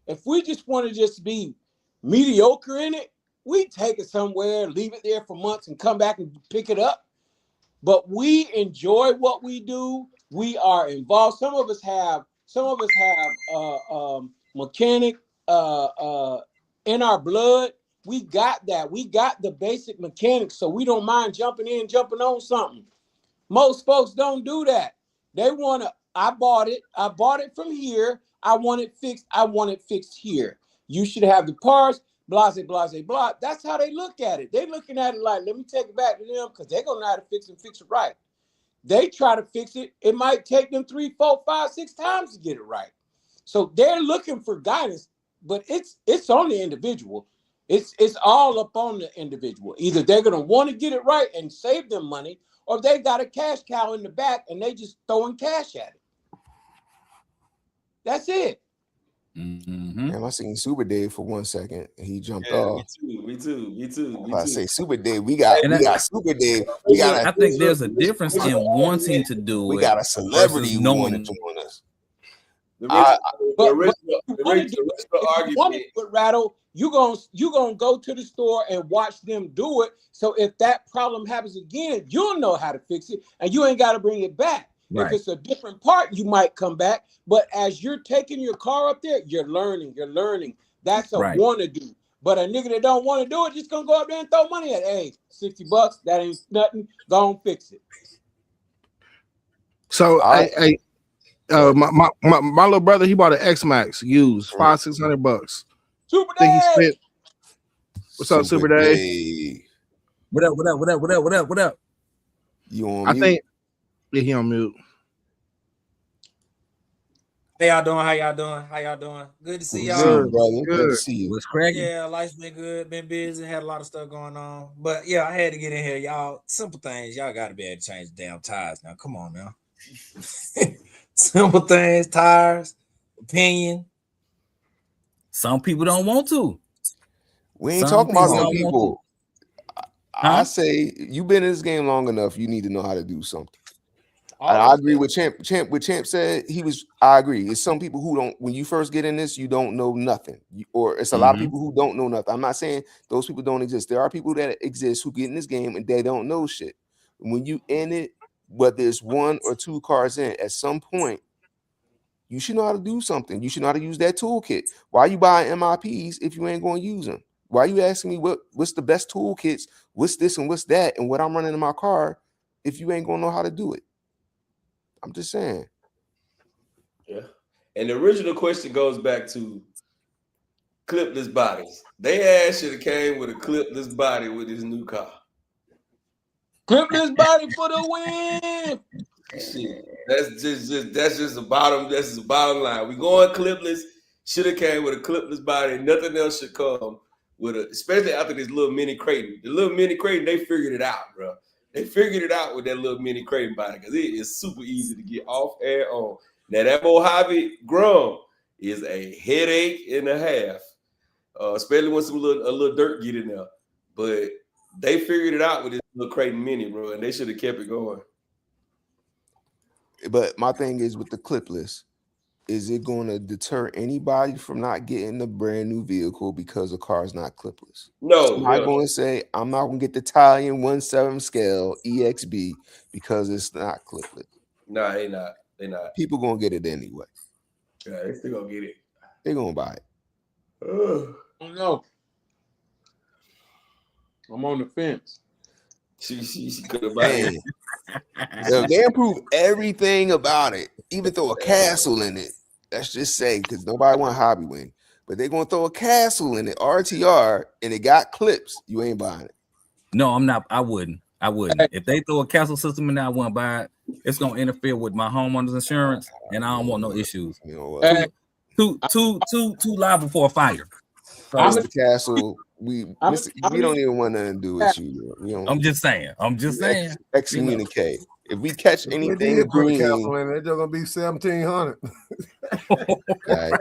Speaker 4: if we just want to just be mediocre in it, we take it somewhere, leave it there for months and come back and pick it up. But we enjoy what we do. We are involved. Some of us have mechanic in our blood. We got that. We got the basic mechanics, so we don't mind jumping in, jumping on something. Most folks don't do that. They want to, I bought it from here. I want it fixed here. You should have the parts, blah, blah, blah, blah. That's how they look at it. They looking at it like, let me take it back to them because they're going to know how to fix it right. They try to fix it. It might take them 3, 4, 5, 6 times to get it right. So they're looking for guidance, but it's on the individual. It's all up on the individual. Either they're going to want to get it right and save them money, or they got a cash cow in the back and they just throwing cash at it. That's it.
Speaker 2: Mm-hmm.
Speaker 5: Man, I seen Super Dave for 1 second. He jumped off.
Speaker 1: Me too.
Speaker 5: I say Super Dave. We got Super Dave. We got.
Speaker 2: I think there's a difference in wanting to do it.
Speaker 5: We got a celebrity
Speaker 2: knowing
Speaker 5: doing us.
Speaker 1: The original argument.
Speaker 4: Rattle, you gonna go to the store and watch them do it. So if that problem happens again, you'll know how to fix it, and you ain't got to bring it back. Right. If it's a different part, you might come back. But as you're taking your car up there, you're learning. That's a wanna do. But a nigga that don't want to do it, just gonna go up there and throw money at it. Hey, $60, that ain't nothing. Go on, fix it.
Speaker 3: So my little brother, he bought an X-Max used, $500-600.
Speaker 4: Super Dave.
Speaker 3: What's up, Super Dave?
Speaker 2: What up?
Speaker 5: You on mute?
Speaker 3: I think he on mute.
Speaker 8: Hey, y'all doing? How y'all doing? Good to see y'all.
Speaker 5: Good, brother. Good to see you.
Speaker 2: What's cracking?
Speaker 8: Yeah, life's been good. Been busy. Had a lot of stuff going on. But yeah, I had to get in here, y'all. Simple things. Y'all got to be able to change the damn tires now. Come on now. Simple things, tires, opinion.
Speaker 2: Some people don't want to.
Speaker 5: We ain't talking about some people. I say you've been in this game long enough. You need to know how to do something. I agree with Champ. What Champ said, I agree. It's some people who don't. When you first get in this, you don't know nothing, or it's a lot of people who don't know nothing. I'm not saying those people don't exist. There are people that exist who get in this game and they don't know shit. When you in it, whether it's 1 or 2 cars in, at some point, you should know how to do something. You should know how to use that toolkit. Why you buying MIPs if you ain't going to use them? Why you asking me what's the best toolkits? What's this and what's that? And what I'm running in my car if you ain't going to know how to do it? I'm just saying.
Speaker 1: Yeah. And the original question goes back to clipless bodies. They ass should have came with a clipless body with his new car.
Speaker 4: Clipless body for the win.
Speaker 1: Shit. That's just the bottom line. We going clipless. Should have came with a clipless body. Nothing else should come with especially after this little mini Creighton. The little mini Creighton, they figured it out, bro. They figured it out with that little mini Creighton body because it is super easy to get off and on. Now that Mojave Grum is a headache and a half, especially when a little dirt get in there. But they figured it out with this little Creighton Mini, bro, and they should have kept it going.
Speaker 5: But my thing is with the clipless, is it going to deter anybody from not getting a brand new vehicle because the car is not clipless?
Speaker 1: No.
Speaker 5: I'm going to say I'm not going to get the Italian 1/7 scale EXB because it's not clipless.
Speaker 1: No, they not.
Speaker 5: People going to get it anyway.
Speaker 1: Yeah, they still going to get it.
Speaker 5: They're going to buy it.
Speaker 4: Oh, no. I'm on the fence.
Speaker 1: She could have bought it.
Speaker 5: So they improve everything about it, even throw a castle in it. Let's just say, because nobody want Hobby Wing, but they're gonna throw a castle in it, RTR, and it got clips. You ain't buying it.
Speaker 2: No, I'm not. I wouldn't. If they throw a castle system in there, I wouldn't buy it. It's gonna interfere with my homeowner's insurance, and I don't want no issues.
Speaker 5: You know what?
Speaker 2: Too liable for a fire.
Speaker 5: The castle. We don't even want nothing to do with you.
Speaker 2: I'm just saying.
Speaker 5: Excommunicate. If we catch anything green,
Speaker 6: it's just gonna be 1,700.
Speaker 5: Right.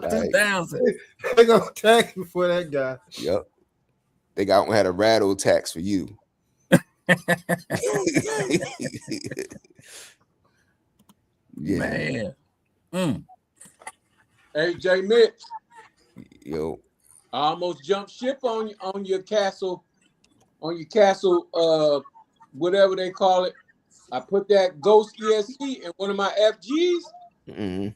Speaker 2: 2,000.
Speaker 6: They're gonna tax you for that guy.
Speaker 5: Yep. They had a rattle tax for you.
Speaker 2: Yeah. Man.
Speaker 4: Hey, J Mitch.
Speaker 5: Yo.
Speaker 4: I almost jumped ship on your castle, whatever they call it. I put that Ghost ESC in one of my FGs.
Speaker 5: Mm-hmm.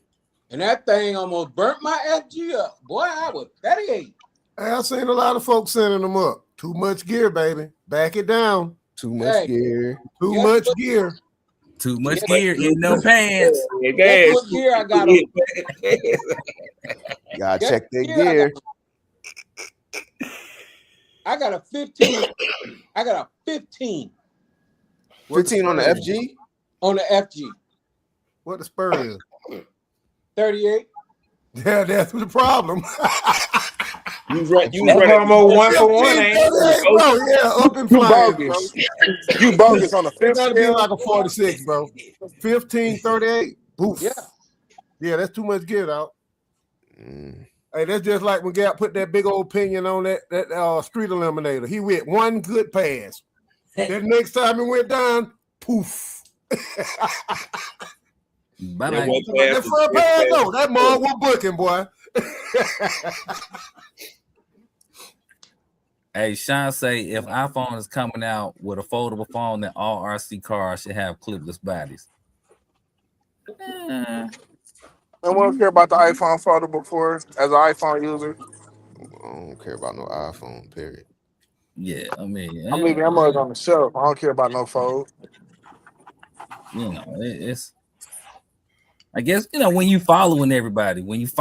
Speaker 4: And that thing almost burnt my FG up. Boy, I was 38.
Speaker 6: I've seen a lot of folks sending them up. Too much gear, baby. Back it down.
Speaker 5: Too much gear.
Speaker 6: Too much gear.
Speaker 2: Too much gear in no pants.
Speaker 4: Guess what gear I got on?
Speaker 5: You gotta check that gear.
Speaker 4: I got a 15. I got a 15.
Speaker 5: 15 on the FG?
Speaker 4: On the FG.
Speaker 6: What the spur is?
Speaker 4: 38.
Speaker 6: Yeah, that's the problem.
Speaker 1: You run
Speaker 8: almost 1 for 1, ain't it?
Speaker 6: Oh, yeah, up and flying, bro.
Speaker 3: You bogus on the
Speaker 6: It's
Speaker 3: 15.
Speaker 6: gotta be like a 46, bro. 15, 38. Boof.
Speaker 4: Yeah.
Speaker 6: Yeah, that's too much gear, dog. Hey, that's just like when Gap put that big old pinion on that street eliminator. He went one good pass. Then next time he went down, poof.
Speaker 2: Bye.
Speaker 6: That front pass, no, that mug was booking, boy.
Speaker 2: Hey, Sean say if iPhone is coming out with a foldable phone, then all RC cars should have clipless bodies.
Speaker 3: I don't care about the iPhone foldable for as an iPhone user.
Speaker 5: I don't care about no iPhone, period.
Speaker 2: Yeah, I mean,
Speaker 3: I'm leaving that mug on the shelf. I don't care about no fold.
Speaker 2: You know, it's. I guess when you following everybody, when you just,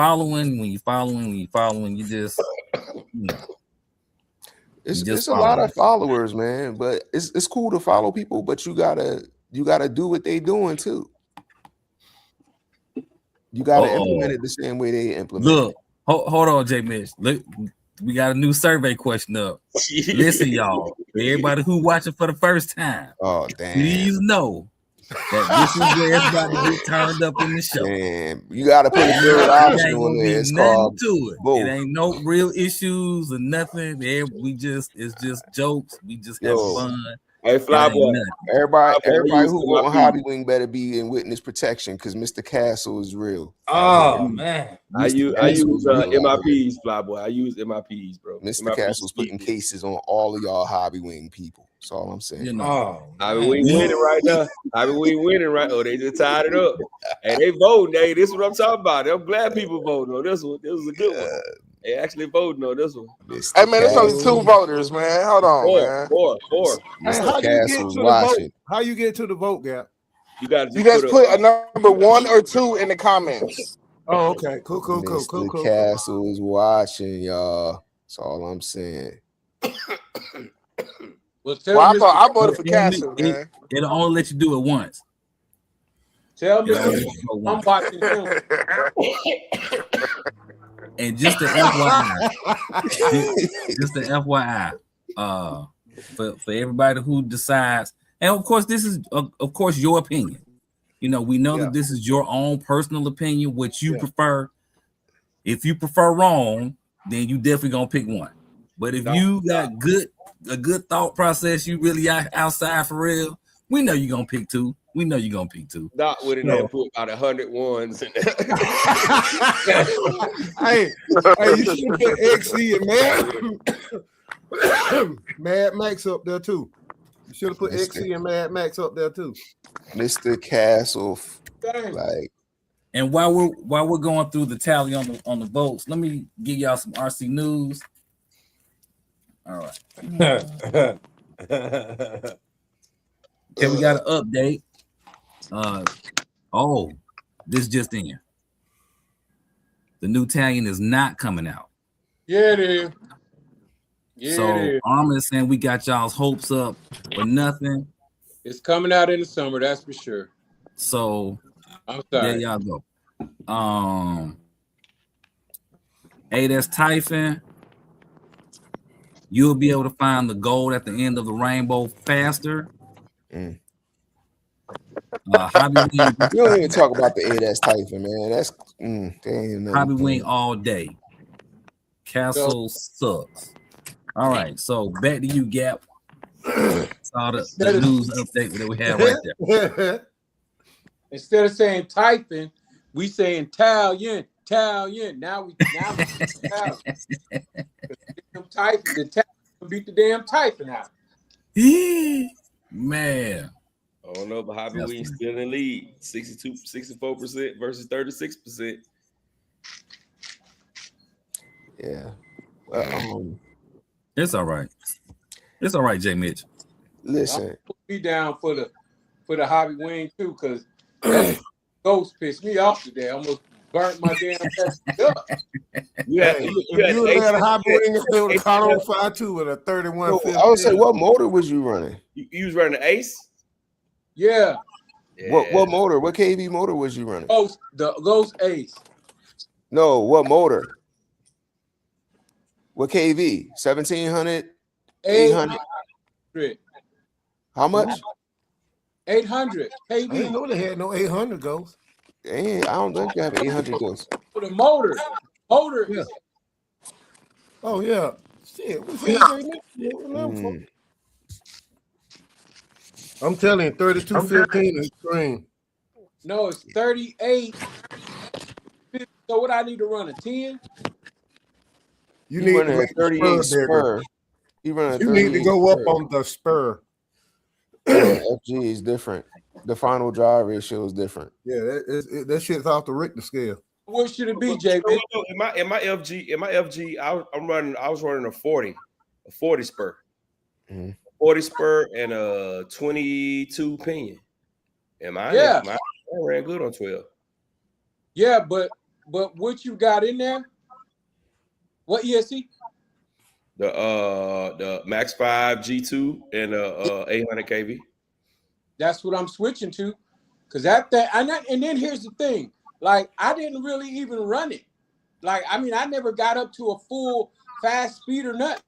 Speaker 5: It's a lot of followers, man. But it's cool to follow people, but you gotta do what they doing too. You gotta implement it the same way they implement.
Speaker 2: Look, hold on, J. Mitch. Look, we got a new survey question up. Listen, y'all, everybody who watching for the first time, please know that this is where everybody get turned up in the show.
Speaker 5: Damn, you gotta put a third option on there. It's called
Speaker 2: to it. It ain't no real issues or nothing. It's just jokes. We just have fun.
Speaker 1: Hey, Flyboy.
Speaker 5: Everybody who want Hobby Wing better be in witness protection because Mr. Castle is real.
Speaker 8: Oh man,
Speaker 1: I use MIPs, Flyboy. I use MIPs, bro.
Speaker 5: Mr. Castle's putting cases on all of y'all Hobby Wing people. That's all I'm saying.
Speaker 1: Hobby Wing winning right now. Hobby Wing winning right. Oh, they just tied it up. Hey, they voting. Hey, this is what I'm talking about. I'm glad people voting on this one. This was a good one. They actually voting on this one.
Speaker 3: Hey man, there's only 2 voters, man. Hold on, man.
Speaker 1: Four.
Speaker 6: Hey, how you get to the vote, Gap?
Speaker 1: You guys
Speaker 3: put a number 1 or 2 in the comments.
Speaker 6: Oh, okay. Cool.
Speaker 5: Mr. Castle is watching, y'all. That's all I'm saying.
Speaker 3: I voted for Castle, man.
Speaker 2: It'll only let you do it once.
Speaker 4: Tell me I'm watching him.
Speaker 2: And just the FYI, for everybody who decides, and of course this is of course your opinion. We know that this is your own personal opinion, what you prefer. If you prefer wrong, then you definitely gonna pick one. But if you got a good thought process, you really outside for real, we know you're gonna pick 2.
Speaker 1: Doc would have put about 100 ones in there.
Speaker 6: hey, you should put XC and Mad Max up there too. You should have put XC and Mad Max up there too.
Speaker 5: Mr. Castle,
Speaker 2: And while we're going through the tally on the votes, let me give y'all some RC news. All right. Okay, we got an update. This just in. The new Talion is not coming out.
Speaker 4: Yeah, it is.
Speaker 2: So Armin is saying we got y'all's hopes up for nothing.
Speaker 4: It's coming out in the summer, that's for sure.
Speaker 2: So
Speaker 4: I'm sorry.
Speaker 2: there y'all go. That's Typhon. You'll be able to find the gold at the end of the rainbow faster.
Speaker 5: Hobby Wing. You don't even talk about the ADAS Typhon, man. That's
Speaker 2: Hobby Wing all day. Castle sucks. All right, so back to you, Gap. Saw the news update that we have right there.
Speaker 4: Instead of saying Typhon, we saying Talion. Now we Typhon. The Typhon beat the damn Typhon out.
Speaker 2: Man.
Speaker 1: I don't know, but Hobby Wing still in the lead. 64% versus 36%.
Speaker 5: Yeah.
Speaker 2: It's all right. It's all right, J. Mitch.
Speaker 5: Listen,
Speaker 4: Put me down for the hobby wing too, because that ghost pissed me off today. I almost burnt my damn up.
Speaker 6: Yeah, you had a hobby wing if they would have caught on fire too with a 31.
Speaker 5: I would say, what motor was you running?
Speaker 1: You was running the Ace?
Speaker 4: Yeah.
Speaker 5: What motor? What KV motor was you running?
Speaker 4: The Ghost Ace.
Speaker 5: No, what motor? What KV? 1700? 800? How much?
Speaker 4: 800 KV.
Speaker 6: I didn't know they had no 800 Ghosts.
Speaker 5: I don't think you have 800 Ghosts.
Speaker 4: For the motor.
Speaker 6: Yeah. Oh yeah. Shit. I'm telling you, 3215 is green.
Speaker 4: No, it's 38. So what I need to run a 10?
Speaker 6: You need to
Speaker 5: a 38 spur.
Speaker 6: You need to go up on the spur.
Speaker 5: FG is different. The final drive ratio is different.
Speaker 6: Yeah, that shit's off the Richter scale.
Speaker 4: What should it be, JB?
Speaker 1: In my FG, I was running a 40 spur.
Speaker 5: Mm-hmm.
Speaker 1: 40 spur and a 22 pinion. Mine ran good on 12.
Speaker 4: Yeah, but what you got in there? What ESC?
Speaker 1: The Max 5 G2 and 800 kV.
Speaker 4: That's what I'm switching to, because and then here's the thing, like I didn't really even run it. Like I mean, I never got up to a full fast speed or nothing.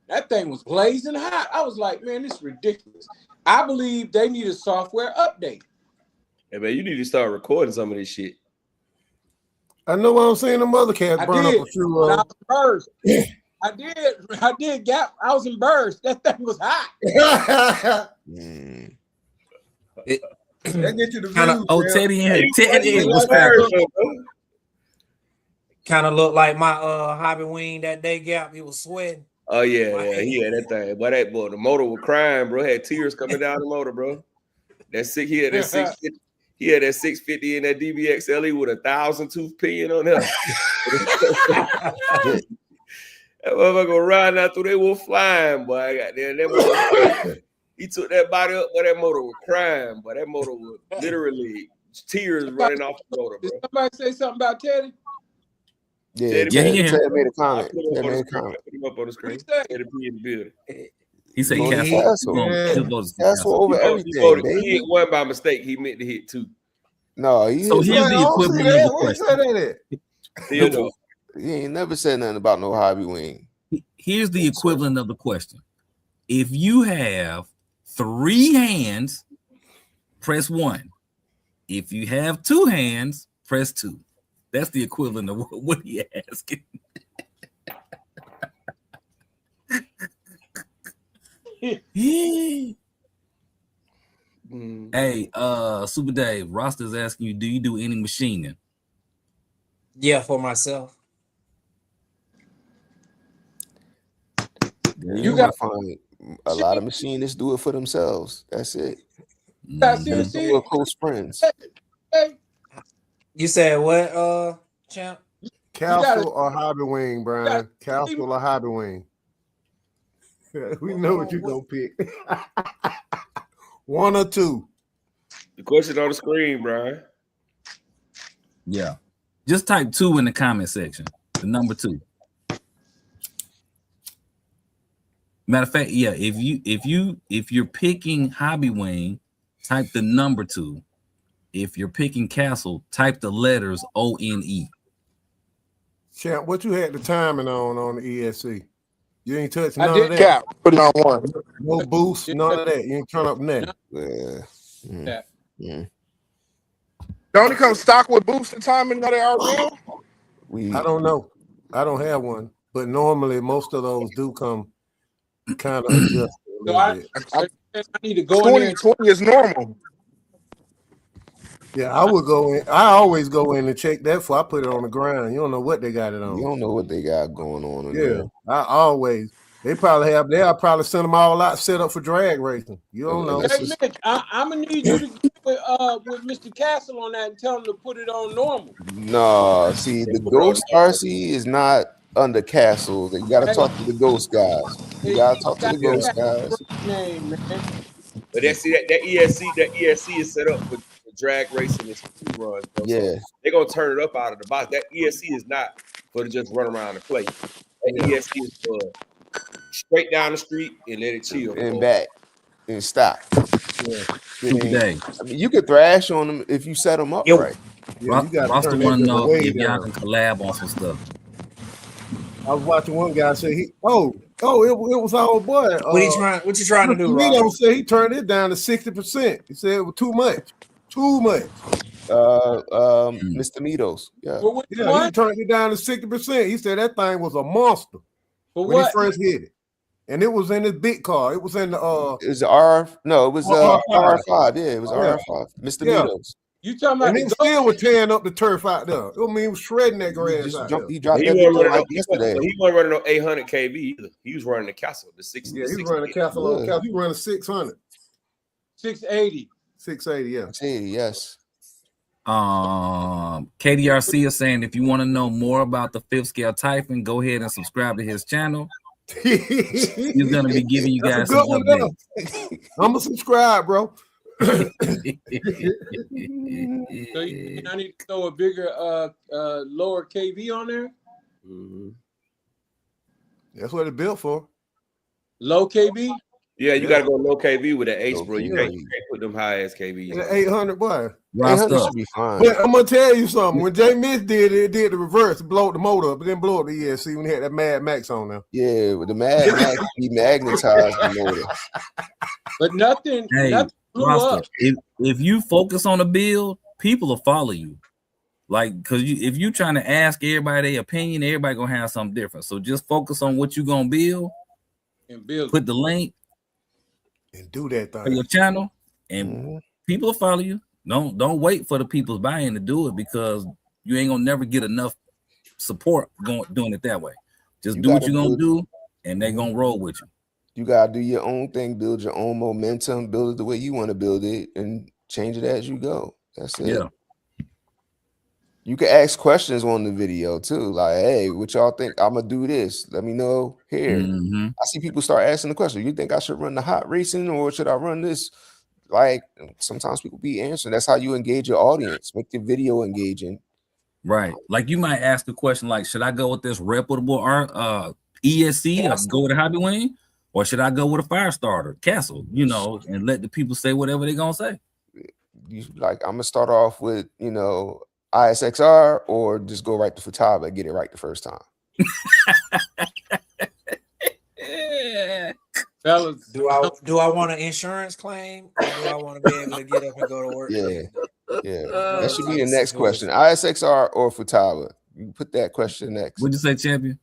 Speaker 4: That thing was blazing hot. I was like, man, this is ridiculous. I believe they need a software update.
Speaker 1: Hey man, you need to start recording some of this shit.
Speaker 6: I know what I'm saying. The mother cats burn up a few.
Speaker 4: I was burst. I did gap. I was in burst. That thing was hot.
Speaker 6: That get you the
Speaker 2: Kinda,
Speaker 6: views,
Speaker 2: Teddy and Teddy was
Speaker 8: kind of looked like my hobby wing that day gap. He was sweating.
Speaker 1: Oh yeah, he had that thing. But the motor was crying, bro. Had tears coming down the motor, bro. He had that 650. He had that 650 in that DBX LE with 1,000 tooth pinion on there. That motherfucker riding out through, they were flying, boy. I got there. That motor, he took that body up, but that motor was crying, but that motor was literally tears running off the motor, bro.
Speaker 4: Did somebody say something about Teddy?
Speaker 5: Yeah, Teddy made a comment. Put
Speaker 1: him up on the screen. Teddy be in the building.
Speaker 2: He said
Speaker 5: Castle over everything.
Speaker 1: He hit one by mistake. He meant to hit two.
Speaker 5: No,
Speaker 2: so here's the equivalent of the question.
Speaker 5: He ain't never said nothing about no hobby wing.
Speaker 2: Here's the equivalent of the question. If you have 3 hands, press 1. If you have 2 hands, press 2. That's the equivalent of what he asking. Hey, Super Dave, Roster's asking you, do you do any machining?
Speaker 8: Yeah, for myself.
Speaker 5: You got to find a lot of machinists do it for themselves. That's it.
Speaker 4: Mm-hmm.
Speaker 5: We're close friends.
Speaker 8: You said what, champ?
Speaker 6: Castle or hobby wing, Brian? Castle or hobby wing? We know what you're gonna pick. 1 or 2.
Speaker 1: The question on the screen, Brian.
Speaker 2: Yeah. Just type 2 in the comment section. The number 2. Matter of fact, yeah, if you're picking hobby wing, type the number 2. If you're picking Castle, type the letters ONE.
Speaker 6: Champ, what you had the timing on the ESC? You ain't touching none of that.
Speaker 3: Cap, put it on 1.
Speaker 6: No boost, none of that. You ain't turn up nothing.
Speaker 3: They only come stock with boost and timing that they are real?
Speaker 6: I don't know. I don't have one, but normally most of those do come kind of adjusted.
Speaker 4: So I need to go
Speaker 3: 20,
Speaker 4: in there.
Speaker 3: 20 is normal.
Speaker 6: Yeah, I would go in. I always go in and check that before I put it on the ground. You don't know what they got it on.
Speaker 5: You don't know what they got going on.
Speaker 6: Yeah, I always. They'll probably send them all out set up for drag racing. You don't know.
Speaker 4: Hey, Mitch, I'm gonna need you to get with Mr. Castle on that and tell him to put it on normal.
Speaker 5: No, see, the Ghost RC is not under Castle. You got to talk to the Ghost guys. You got to talk to the Ghost guys.
Speaker 4: Name, man.
Speaker 1: But that ESC is set up for drag racing and speed runs, bro.
Speaker 5: Yeah.
Speaker 1: So they're gonna turn it up out of the box. That ESC is not for to just run around and play. That ESC is for straight down the street and let it chill
Speaker 5: and back and stop.
Speaker 1: Yeah.
Speaker 2: Today.
Speaker 5: I mean, you could thrash on them if you set them up right.
Speaker 6: Yeah, you got
Speaker 2: Roster
Speaker 6: to
Speaker 2: want to know
Speaker 6: way
Speaker 2: if y'all
Speaker 6: down.
Speaker 2: can collab on some stuff.
Speaker 6: I was watching one guy say it was our boy.
Speaker 8: What you trying to do, Rob?
Speaker 6: Mito said he turned it down to 60%. He said it was too much. Too much.
Speaker 5: Mr. Mitos. Yeah.
Speaker 4: For
Speaker 6: Yeah, he turned it down to 60%. He said that thing was a monster
Speaker 4: For
Speaker 6: when
Speaker 4: what?
Speaker 6: he first hit it. And it was in his big car. It was in the
Speaker 5: Is it R? No, it was R5. Yeah, it was
Speaker 6: Yeah.
Speaker 5: R5. Mr.
Speaker 6: Yeah.
Speaker 5: Mitos.
Speaker 4: You talking about
Speaker 6: and
Speaker 4: the
Speaker 6: he still was tearing up the turf out there. I mean, he was shredding that
Speaker 5: He
Speaker 6: grass
Speaker 5: just
Speaker 6: out
Speaker 5: jumped,
Speaker 6: there.
Speaker 5: he dropped
Speaker 1: He
Speaker 5: that
Speaker 1: wasn't
Speaker 5: video
Speaker 1: running,
Speaker 5: like yesterday.
Speaker 1: he wasn't running no 800 kV either. He was running the Castle, the 60.
Speaker 6: Yeah, he was
Speaker 1: 60.
Speaker 6: running a Castle on Castle. He was running 600.
Speaker 4: 680.
Speaker 6: 680, yeah.
Speaker 5: 680, yes.
Speaker 2: KDRC is saying if you want to know more about the fifth scale typing, go ahead and subscribe to his channel. He's gonna be giving you guys
Speaker 6: That's a
Speaker 2: some
Speaker 6: good one,
Speaker 2: updates.
Speaker 6: I'm gonna subscribe, bro.
Speaker 4: So I need to throw a bigger lower KV on there.
Speaker 1: Mhm.
Speaker 6: That's what it's built for.
Speaker 4: Low KV.
Speaker 1: Yeah, you gotta go low KV with an H,
Speaker 5: Low
Speaker 1: bro. You
Speaker 5: KV.
Speaker 1: can't put them high ass KVs.
Speaker 6: And 800, boy.
Speaker 5: 800
Speaker 2: Roster.
Speaker 5: should be fine.
Speaker 6: But I'm gonna tell you something. When J Miss did it, it did the reverse, it blowed the motor up, but then blow up the ESC when he had that Mad Max on there.
Speaker 5: Yeah, with the Mad Max, he magnetized the motor.
Speaker 4: But nothing blew
Speaker 2: Roster,
Speaker 4: up.
Speaker 2: if you focus on a build, people will follow you. Like, because if you trying to ask everybody their opinion, everybody gonna have something different. So just focus on what you gonna build.
Speaker 4: And build.
Speaker 2: Put the link
Speaker 6: And do that
Speaker 2: for
Speaker 6: thing.
Speaker 2: your channel, and people will follow you. Don't wait for the people's buy-in to do it, because you ain't gonna never get enough support doing it that way. Just
Speaker 5: You
Speaker 2: do what
Speaker 5: gotta
Speaker 2: you're gonna
Speaker 5: build-
Speaker 2: do, and they're gonna roll with you.
Speaker 5: You gotta do your own thing, build your own momentum, build it the way you want to build it, and change it as you go. That's it.
Speaker 2: Yeah.
Speaker 5: You can ask questions on the video too, like, "Hey, what y'all think? I'm gonna do this. Let me know here."
Speaker 2: Mhm.
Speaker 5: I see people start asking the question. You think I should run the hot racing or should I run this? Like sometimes people be answering. That's how you engage your audience. Make the video engaging.
Speaker 2: Right. Like you might ask a question like, should I go with this reputable ESC or go with a Hobby Wing? Or should I go with a fire starter, Castle, and let the people say whatever they're gonna say?
Speaker 5: You like, I'm gonna start off with, ISXR or just go right to Futaba and get it right the first time.
Speaker 4: Fellas,
Speaker 8: Do I want an insurance claim, or do I want to be able to get up and go to work?
Speaker 5: Yeah. That should be the next question. ISXR or Futaba? You put that question next.
Speaker 2: What'd you say, champion?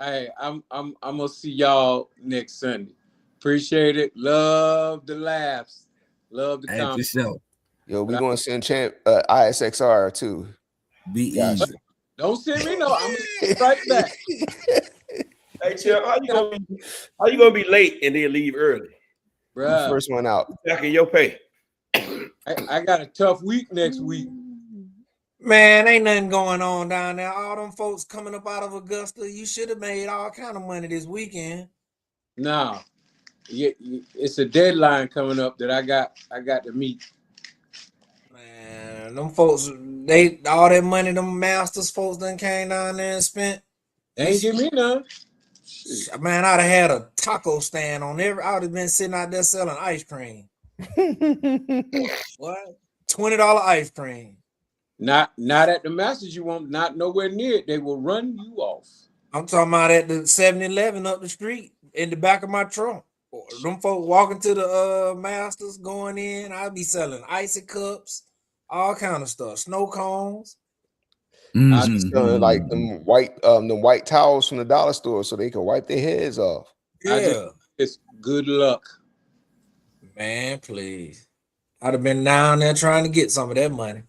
Speaker 4: hey, I'm gonna see y'all next Sunday. Appreciate it. Love the laughs. Love the
Speaker 2: Hey, for
Speaker 4: comments.
Speaker 2: sure.
Speaker 5: Yo, we're gonna send ISXR too.
Speaker 2: Be
Speaker 5: Gotcha.
Speaker 2: easy.
Speaker 4: Don't send me no. I'm gonna right back.
Speaker 1: Hey, Chill, how you gonna be late and then leave early?
Speaker 4: Bruh,
Speaker 5: First one out.
Speaker 1: Back in your pay.
Speaker 4: I got a tough week next week.
Speaker 8: Man, ain't nothing going on down there. All them folks coming up out of Augusta. You should have made all kind of money this weekend.
Speaker 4: Nah, it's a deadline coming up that I got to meet.
Speaker 8: Man, them folks, all that money them Masters folks done came down there and spent.
Speaker 4: They ain't give me none.
Speaker 8: Man, I'd have had a taco stand on every. I would have been sitting out there selling ice cream. What? $20 ice cream.
Speaker 4: Not at the Masters. You won't. Not nowhere near it. They will run you off.
Speaker 8: I'm talking about at the 7-Eleven up the street in the back of my trunk. Them folks walking to the Masters going in. I'd be selling icy cups, all kind of stuff, snow cones.
Speaker 5: I just like them white towels from the dollar store so they can wipe their heads off.
Speaker 8: Yeah,
Speaker 4: It's good luck.
Speaker 8: man, please. I'd have been down there trying to get some of that money.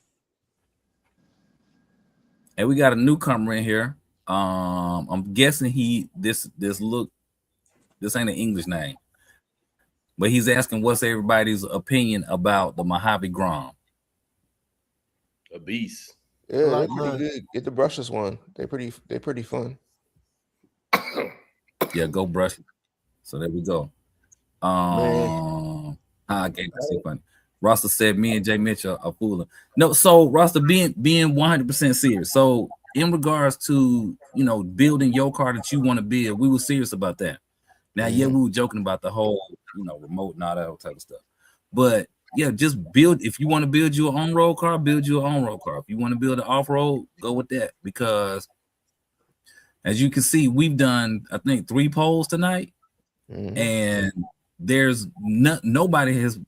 Speaker 2: And we got a newcomer in here. I'm guessing this ain't an English name, but he's asking what's everybody's opinion about the Mojave Grom.
Speaker 1: A beast.
Speaker 5: Yeah,
Speaker 6: like
Speaker 5: they're pretty
Speaker 6: mine.
Speaker 5: good. Get the brushless one. They're pretty fun.
Speaker 2: Yeah, go brush it. So there we go. I gave that so funny. Rasta said me and Jay Mitchell are fooling. No, so Rasta being 100% serious. So in regards to building your car that you want to build, we were serious about that. Now, yeah, we were joking about the whole remote and all that type of stuff. But yeah, just build. If you want to build your own road car, build your own road car. If you want to build an off-road, go with that. Because as you can see, we've done, I think, 3 polls tonight, and there's nobody has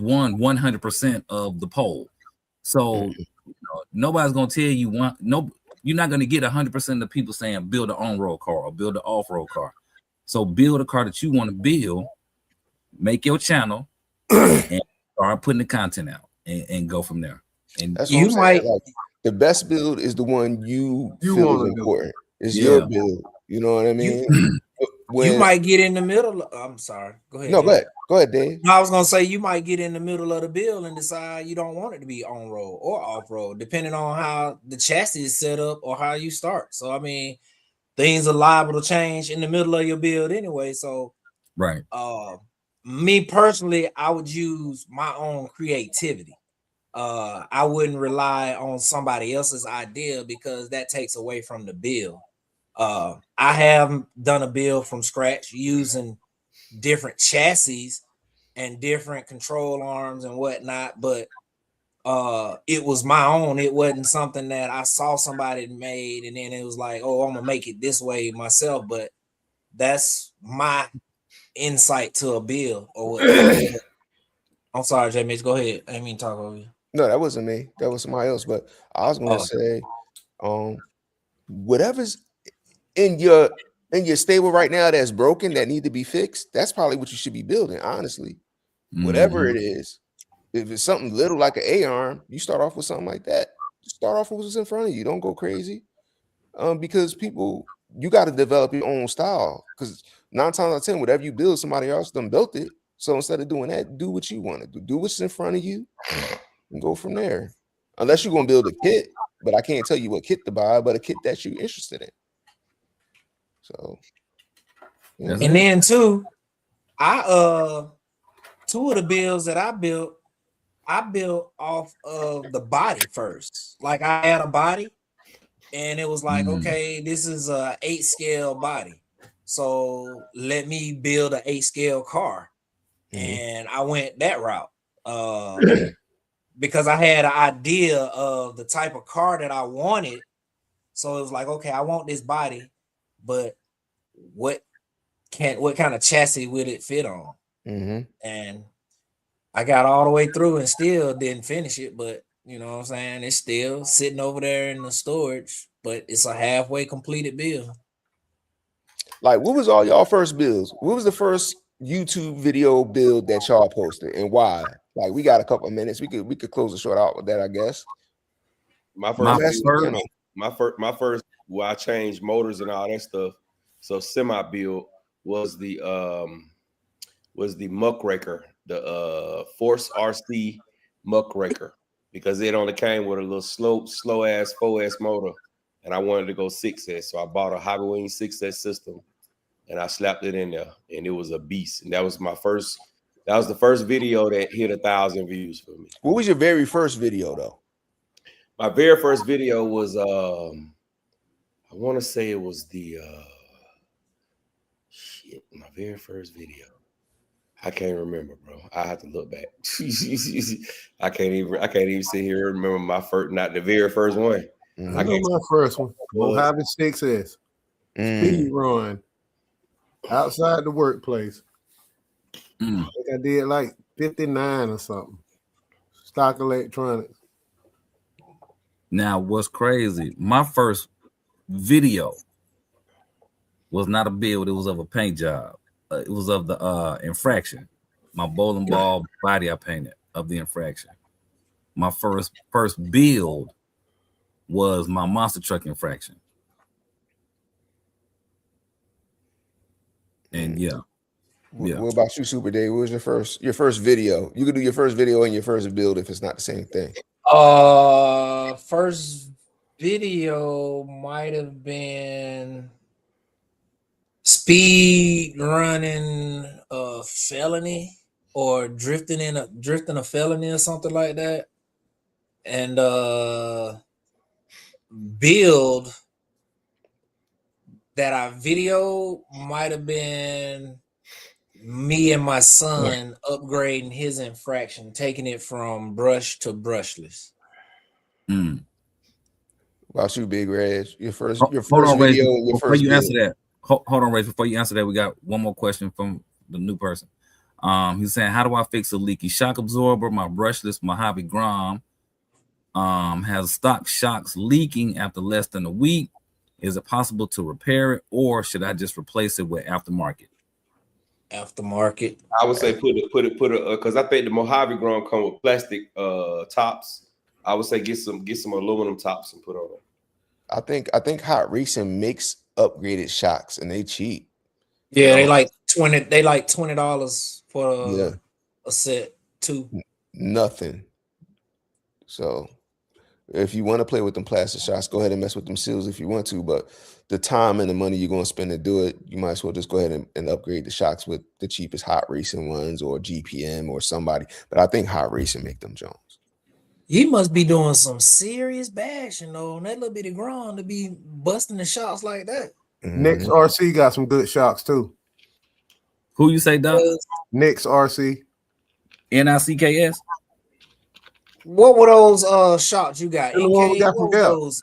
Speaker 2: won 100% of the poll. So nobody's gonna tell you you're not gonna get 100% of the people saying build an on-road car or build an off-road car. So build a car that you want to build, make your channel, and start putting the content out and go from there. And
Speaker 5: that's what you might like, the best build is the one you feel is important. It's your build. You know what I mean?
Speaker 8: You might get in the middle. I'm sorry. Go ahead.
Speaker 5: No, go ahead, Dave.
Speaker 8: No, I was gonna say you might get in the middle of the build and decide you don't want it to be on road or off road, depending on how the chassis is set up or how you start. So I mean, things are liable to change in the middle of your build anyway. So
Speaker 2: right.
Speaker 8: Me personally, I would use my own creativity. I wouldn't rely on somebody else's idea because that takes away from the build. I have done a build from scratch using different chassis and different control arms and whatnot, but it was my own. It wasn't something that I saw somebody made and then it was like, oh, I'm gonna make it this way myself. But that's my insight to a build or what. I'm sorry, Jay Mitch, go ahead. I didn't mean to talk over you.
Speaker 5: No, that wasn't me. That was somebody else. But I was gonna say, whatever's in your stable right now that's broken, that need to be fixed, that's probably what you should be building, honestly. Whatever it is. If it's something little like an A-arm, you start off with something like that. Start off with what's in front of you. Don't go crazy. Because you got to develop your own style. Because 9 times out of 10, whatever you build, somebody else done built it. So instead of doing that, do what you want to do. Do what's in front of you and go from there. Unless you're going to build a kit, but I can't tell you what kit to buy, but a kit that you're interested in. So,
Speaker 8: yeah. And then too, two of the builds that I built off of the body first. Like I had a body and it was like, okay, this is a 8 scale body. So let me build an 8 scale car. And I went that route because I had an idea of the type of car that I wanted. So it was like, okay, I want this body, but what kind of chassis would it fit on? And I got all the way through and still didn't finish it, but you know what I'm saying? It's still sitting over there in the storage, but it's a halfway completed build.
Speaker 5: Like, what was all y'all first builds? What was the first YouTube video build that y'all posted and why? Like, we got a couple of minutes. We could close the short out with that, I guess.
Speaker 1: My first, well, I changed motors and all that stuff. So semi build was the muckraker, the Force RC muckraker, because it only came with a little slow ass 4S motor, and I wanted to go 6S, so I bought a Hobby Wing 6S system, and I slapped it in there, and it was a beast. And that was the first video that hit 1,000 views for me.
Speaker 5: What was your very first video though?
Speaker 1: My very first video was I want to say it was the my very first video. I can't remember, bro. I have to look back. I can't even sit here and remember my first, not the very first one.
Speaker 6: I know my first one. Mojave 6S. Speed run outside the workplace. I think I did like 59 or something. Stock electronics.
Speaker 2: Now, what's crazy? My first video was not a build. It was of a paint job. It was of the infraction. My bowling ball body I painted of the infraction. My first build was my monster truck infraction. And yeah.
Speaker 5: What about you, Super Dave? What was your first video? You could do your first video and your first build if it's not the same thing.
Speaker 8: First video might have been speed running a felony or drifting a felony or something like that, and build that I videoed might have been me and my son upgrading his infraction, taking it from brush to brushless.
Speaker 5: About you, Big Reg. Your first
Speaker 2: Hold on, Ray,
Speaker 5: video. Your
Speaker 2: before
Speaker 5: first
Speaker 2: you
Speaker 5: build.
Speaker 2: answer that. Hold on, Ray. Before you answer that, we got one more question from the new person. He's saying, how do I fix a leaky shock absorber? My brushless Mojave Grom has stock shocks leaking after less than a week. Is it possible to repair it, or should I just replace it with aftermarket?
Speaker 8: Aftermarket.
Speaker 1: I would say put it because I think the Mojave Grom come with plastic tops. I would say get some aluminum tops and put on them.
Speaker 5: I think Hot Racing makes upgraded shocks and they cheap.
Speaker 8: Yeah, they like $20 for a set too.
Speaker 5: Nothing. So if you want to play with them plastic shocks, go ahead and mess with them seals if you want to. But the time and the money you're going to spend to do it, you might as well just go ahead and upgrade the shocks with the cheapest Hot Racing ones or GPM or somebody. But I think Hot Racing make them Jones.
Speaker 8: He must be doing some serious bashing though on that little bitty ground to be busting the shots like that.
Speaker 6: Next RC got some good shocks too.
Speaker 2: Who you say, Doc?
Speaker 6: Next RC.
Speaker 2: NICKS?
Speaker 8: What were those shots you got?
Speaker 6: The one we got
Speaker 8: what
Speaker 6: from
Speaker 8: were
Speaker 6: Gap.
Speaker 8: those?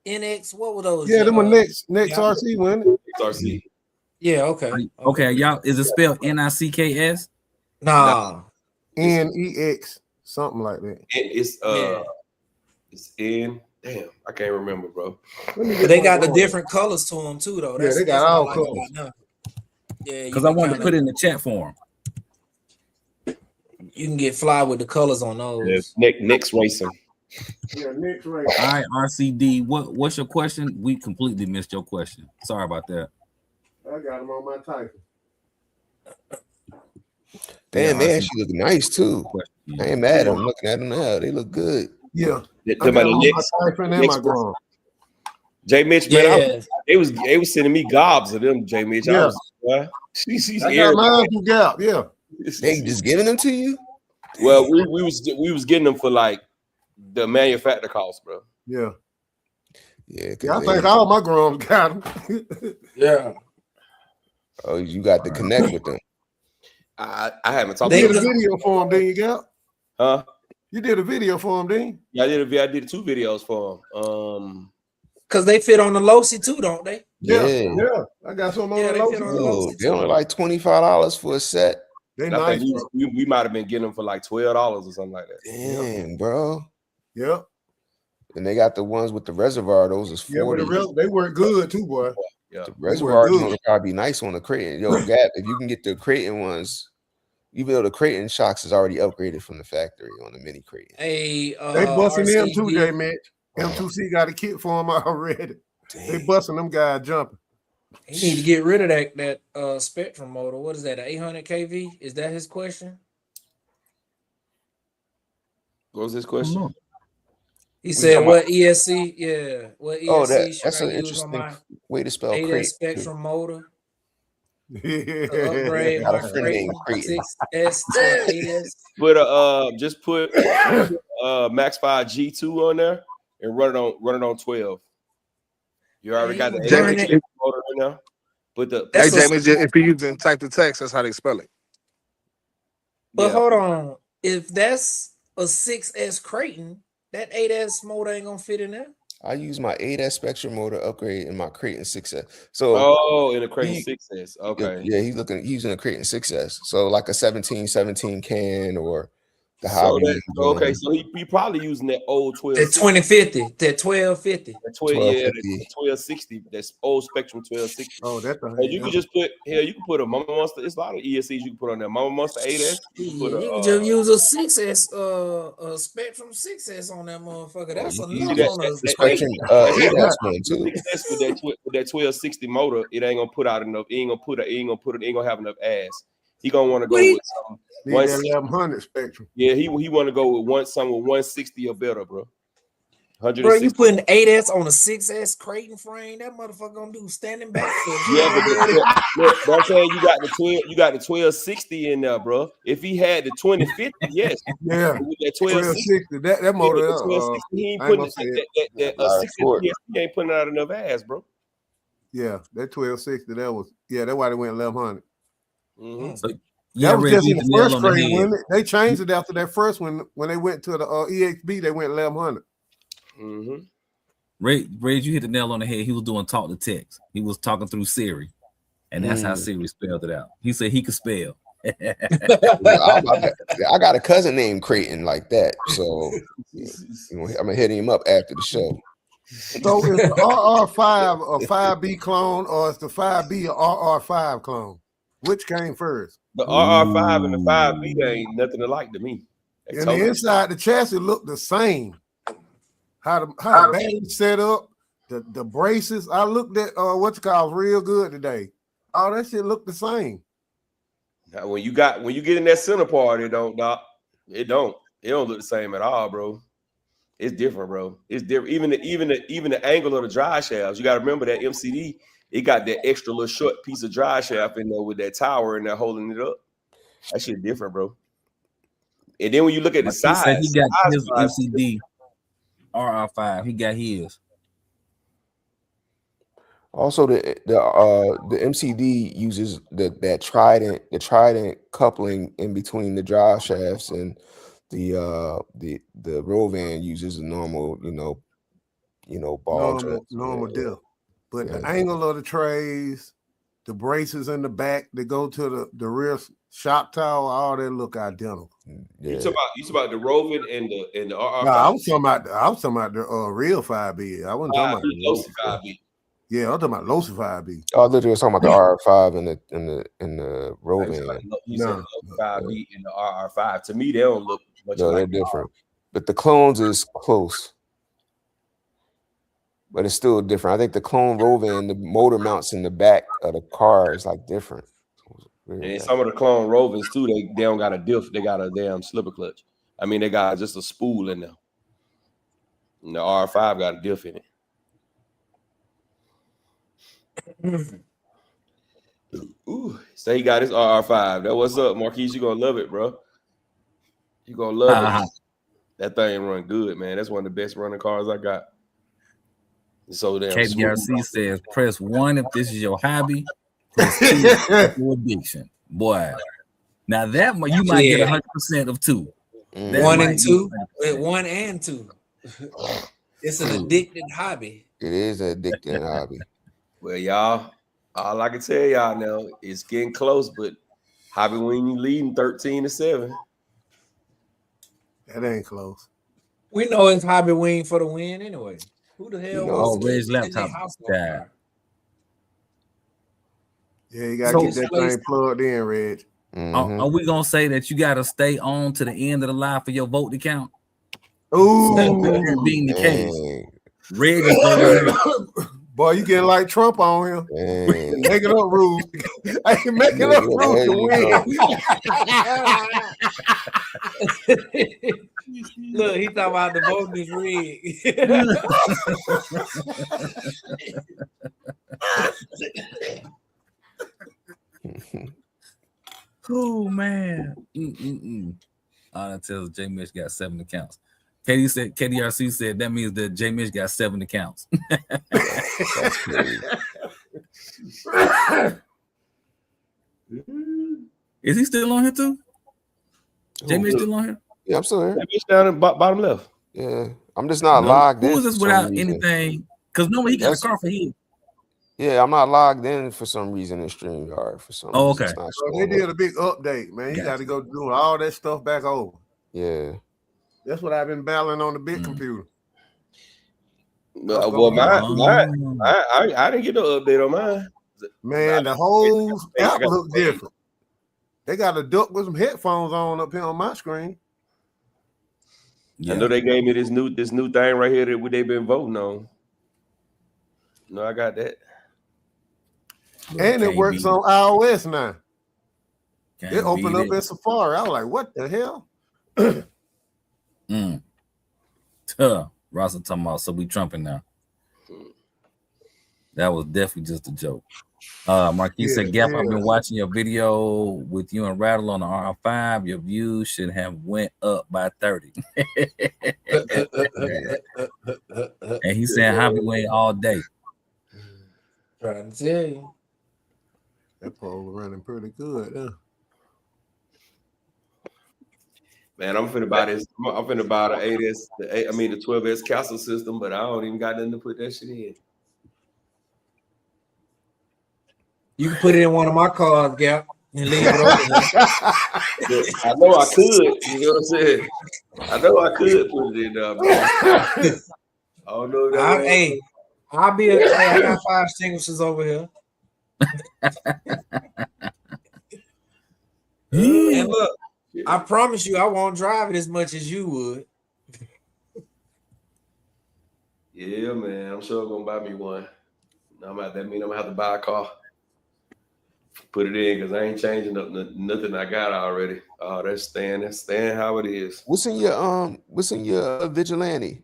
Speaker 8: NX? What were those?
Speaker 6: Yeah, them were next
Speaker 8: yeah.
Speaker 6: RC, wasn't it?
Speaker 1: RC.
Speaker 8: Yeah, okay.
Speaker 2: Okay, y'all. Is it spelled NICKS?
Speaker 8: Nah.
Speaker 6: NEX, something like that.
Speaker 1: It's in. Damn, I can't remember, bro.
Speaker 8: But they got the different colors to them too, though.
Speaker 6: Yeah, they got all colors.
Speaker 8: Yeah,
Speaker 2: Because I wanted to put it in the chat for him.
Speaker 8: You can get fly with the colors on those.
Speaker 1: Next Racing.
Speaker 6: Yeah, next race.
Speaker 2: All right, RCD. What's your question? We completely missed your question. Sorry about that.
Speaker 6: I got them on my typing.
Speaker 5: Damn, they actually look nice too. I ain't mad. I'm looking at them now. They look good.
Speaker 6: Yeah.
Speaker 1: J Mitch, man, they was sending me gobs of them, J Mitch.
Speaker 6: Yeah.
Speaker 1: She's
Speaker 6: I got mine from Gap, yeah.
Speaker 5: They just giving them to you?
Speaker 1: Well, we was getting them for like the manufacturer cost, bro.
Speaker 6: Yeah.
Speaker 5: Yeah,
Speaker 6: I think all my Groms got them.
Speaker 8: Yeah.
Speaker 5: Oh, you got to connect with them.
Speaker 1: I haven't talked.
Speaker 6: You did a video for them, didn't you, Gap?
Speaker 1: Huh?
Speaker 6: You did a video for them, didn't you?
Speaker 1: Yeah, I did 2 videos for them.
Speaker 8: Because they fit on the Losi too, don't they?
Speaker 5: Yeah.
Speaker 6: I got some on
Speaker 8: Yeah,
Speaker 6: the
Speaker 8: they
Speaker 6: low.
Speaker 8: fit on the
Speaker 5: Oh,
Speaker 8: Losi
Speaker 5: they only like $25 for a set.
Speaker 6: They
Speaker 1: I
Speaker 6: nice.
Speaker 1: think we might have been getting them for like $12 or something like that.
Speaker 5: Damn, bro.
Speaker 6: Yep.
Speaker 5: And they got the ones with the reservoir. Those is 40.
Speaker 6: Yeah, but they work good too, boy.
Speaker 1: Yeah.
Speaker 5: The reservoir would probably be nice on the Creighton. Yo, Gap, if you can get the Creighton ones, even though the Creighton shocks is already upgraded from the factory on the mini Creighton.
Speaker 8: Hey,
Speaker 6: they busting them too,
Speaker 8: RCD.
Speaker 6: J Mitch. M2C got a kit for them already. Damn. They busting them guys jumping.
Speaker 8: He need to get rid of that Spectrum motor. What is that? 800 kV? Is that his question?
Speaker 1: What was his question?
Speaker 8: He said, "What ESC? Yeah, what ESC?
Speaker 5: Oh,
Speaker 8: should
Speaker 5: that's
Speaker 8: I
Speaker 5: an
Speaker 8: use
Speaker 5: interesting
Speaker 8: on my
Speaker 5: way to spell
Speaker 8: 8S
Speaker 5: Creighton.
Speaker 8: Spectrum motor?
Speaker 6: Yeah.
Speaker 8: Upgrade
Speaker 5: Got a
Speaker 8: my
Speaker 5: friend named
Speaker 8: Creighton
Speaker 5: Creighton.
Speaker 8: 6S to 8S.
Speaker 1: But just put Max 5 G2 on there and run it on 12. You already got the 8 motor in there. But
Speaker 3: Hey, Jamie, if you're using type to text, that's how they spell it.
Speaker 8: But hold on, if that's a 6S Creighton, that 8S motor ain't gonna fit in there.
Speaker 5: I use my 8S Spectrum motor upgrade in my Creighton 6S. So
Speaker 1: in a Creighton 6S. Okay.
Speaker 5: Yeah, he's using a Creighton 6S. So like a 17 can or the
Speaker 1: So
Speaker 5: hobby.
Speaker 1: so he probably using that old 12.
Speaker 8: That 2050, that 1250.
Speaker 1: That 1260. That's old Spectrum 1260.
Speaker 6: Oh, that's
Speaker 1: you can just put you can put a Mama Monster. It's a lot of ESCs you can put on there. Mama Monster 8S. You can,
Speaker 8: you can just use a 6S, a Spectrum 6S on that motherfucker. That's enough on
Speaker 5: the Spectrum 8S one too.
Speaker 1: 6S with that 1260 motor, it ain't gonna put out enough. It ain't gonna have enough ass. He gonna want to go with something.
Speaker 6: 1100 Spectrum.
Speaker 1: Yeah, he want to go with something with 160 or better, bro.
Speaker 8: Bro, you
Speaker 1: 160.
Speaker 8: putting 8S on a 6S Creighton frame? That motherfucker gonna do standing back.
Speaker 1: Yeah, but look, I'm saying you got the 1260 in there, bro. If he had the 2050, yes.
Speaker 6: Yeah,
Speaker 1: But with that 1260,
Speaker 6: 1260. That motor.
Speaker 1: the 1260, he ain't
Speaker 6: I ain't
Speaker 1: putting
Speaker 6: gonna say it.
Speaker 1: that 650, he ain't putting out enough ass, bro.
Speaker 6: Yeah, that 1260. That was that's why they went 1100.
Speaker 1: Mm-hmm.
Speaker 2: So,
Speaker 6: That was
Speaker 2: Red,
Speaker 6: just
Speaker 2: you
Speaker 6: in
Speaker 2: hit
Speaker 6: the
Speaker 2: nail
Speaker 6: first
Speaker 2: on the
Speaker 6: frame,
Speaker 2: head.
Speaker 6: wasn't it? They changed it after that first one when they went to the EXB. They went 1100.
Speaker 1: Mm-hmm.
Speaker 2: Red, you hit the nail on the head. He was doing talk to text. He was talking through Siri, and that's how Siri spelled it out. He said he could spell.
Speaker 5: I got a cousin named Creighton like that, so I'm gonna hit him up after the show.
Speaker 6: So is the RR5 a 5B clone, or is the 5B a RR5 clone? Which came first?
Speaker 1: The RR5 and the 5B, they ain't nothing alike to me. They
Speaker 6: And
Speaker 1: totally-
Speaker 6: the inside, the chassis looked the same. How the battery set up, the braces. I looked at real good today. All that shit looked the same.
Speaker 1: Now, when you get in that center part, it don't, Doc. It don't look the same at all, bro. It's different, bro. It's different. Even the angle of the drive shafts. You got to remember that MCD. It got that extra little short piece of drive shaft in there with that tower and that holding it up. That shit different, bro. And then when you look at the size,
Speaker 2: he got his MCD RR5. He got his.
Speaker 5: Also, the MCD uses the trident coupling in between the drive shafts, and the Rovan uses a normal ball joint.
Speaker 6: Normal deal. But
Speaker 5: Yeah.
Speaker 6: the angle of the trays, the braces in the back that go to the rear shop tower, all that look identical.
Speaker 5: Yeah.
Speaker 1: You talking about the Rovan and the RR5?
Speaker 6: No, I was talking about the real 5B. I wasn't talking about the low
Speaker 1: 5B.
Speaker 6: Yeah, I'm talking about Losi 5B.
Speaker 5: I literally was talking about the RR5 and the Rovan.
Speaker 1: You said the 5B and the RR5. To me, they don't look much
Speaker 5: No, they're
Speaker 1: like
Speaker 5: different. But the clones is close. But it's still different. I think the clone Rovan, the motor mounts in the back of the car is like different.
Speaker 1: And some of the clone Rovans too, they don't got a diff, they got a damn slipper clutch. I mean, they got just a spool in there. And the R5 got a diff in it. Ooh, so he got his RR5. That what's up, Marquise? You gonna love it, bro. You gonna love it. That thing run good, man. That's one of the best running cars I got. So damn.
Speaker 2: KDRC says press 1 if this is your hobby. Press 2 for addiction. Boy. Now that you might get 100% of 2.
Speaker 8: 1 and 2. 1 and 2. It's an addicted hobby.
Speaker 5: It is an addicted hobby.
Speaker 1: Well, y'all, all I can tell y'all now is getting close, but Hobby Weenie leading 13-7.
Speaker 6: That ain't close.
Speaker 8: We know it's Hobby Wing for the win anyway. Who the hell
Speaker 2: was Reg's laptop?
Speaker 6: Yeah, you gotta get that thing plugged in, Reg.
Speaker 5: Mm-hmm.
Speaker 2: Are we gonna say that you gotta stay on to the end of the live for your vote to count?
Speaker 6: Ooh,
Speaker 2: that being the case, Reg is over.
Speaker 6: Boy, you getting like Trump on him. Making up rules. I can make it up rules to win.
Speaker 8: Look, he talking about the vote is rigged.
Speaker 2: Oh man. That tells J Mitch got 7 accounts. KDRC said that means that J Mitch got 7 accounts.
Speaker 5: That's crazy.
Speaker 2: Is he still on here too? J Mitch still on here?
Speaker 5: Yeah, I'm still here.
Speaker 1: It's down in bottom left.
Speaker 5: Yeah, I'm just not logged in.
Speaker 2: Who is this without anything? Because normally he got a car for him.
Speaker 5: Yeah, I'm not logged in for some reason in StreamYard for some reason.
Speaker 2: Okay.
Speaker 6: So they did a big update, man. You got to go do all that stuff back over.
Speaker 5: Yeah.
Speaker 6: That's what I've been battling on the big computer.
Speaker 1: Well, I didn't get no update on mine.
Speaker 6: Man, the whole app look different. They got a duck with some headphones on up here on my screen.
Speaker 1: I know they gave me this new thing right here that they've been voting on. No, I got that.
Speaker 6: And it works on iOS now. It opened up in Safari. I was like, what the hell?
Speaker 2: Russell talking about, so we trumping now. That was definitely just a joke. Marquis said, Gap, I've been watching your video with you and Rattle on the R5. Your views should have went up by 30. And he said, Hobby went all day.
Speaker 8: Trying to tell you.
Speaker 6: That pole running pretty good. Huh?
Speaker 1: Man, I'm finna buy this. I'm finna buy the 8S, the 12S Castle system, but I don't even got nothing to put that shit in.
Speaker 8: You can put it in one of my cars, Gap, and leave it open.
Speaker 1: I know I could. You know what I'm saying? I know I could put it in there, man. I don't know.
Speaker 8: Hey, I'll be a. Hey, I got 5 extinguishers over here. And look, I promise you, I won't drive it as much as you would.
Speaker 1: Yeah, man. I'm sure I'm gonna buy me one. That mean I'm gonna have to buy a car. Put it in because I ain't changing up nothing I got already. Oh, that's staying how it is.
Speaker 5: What's in your Vigilante?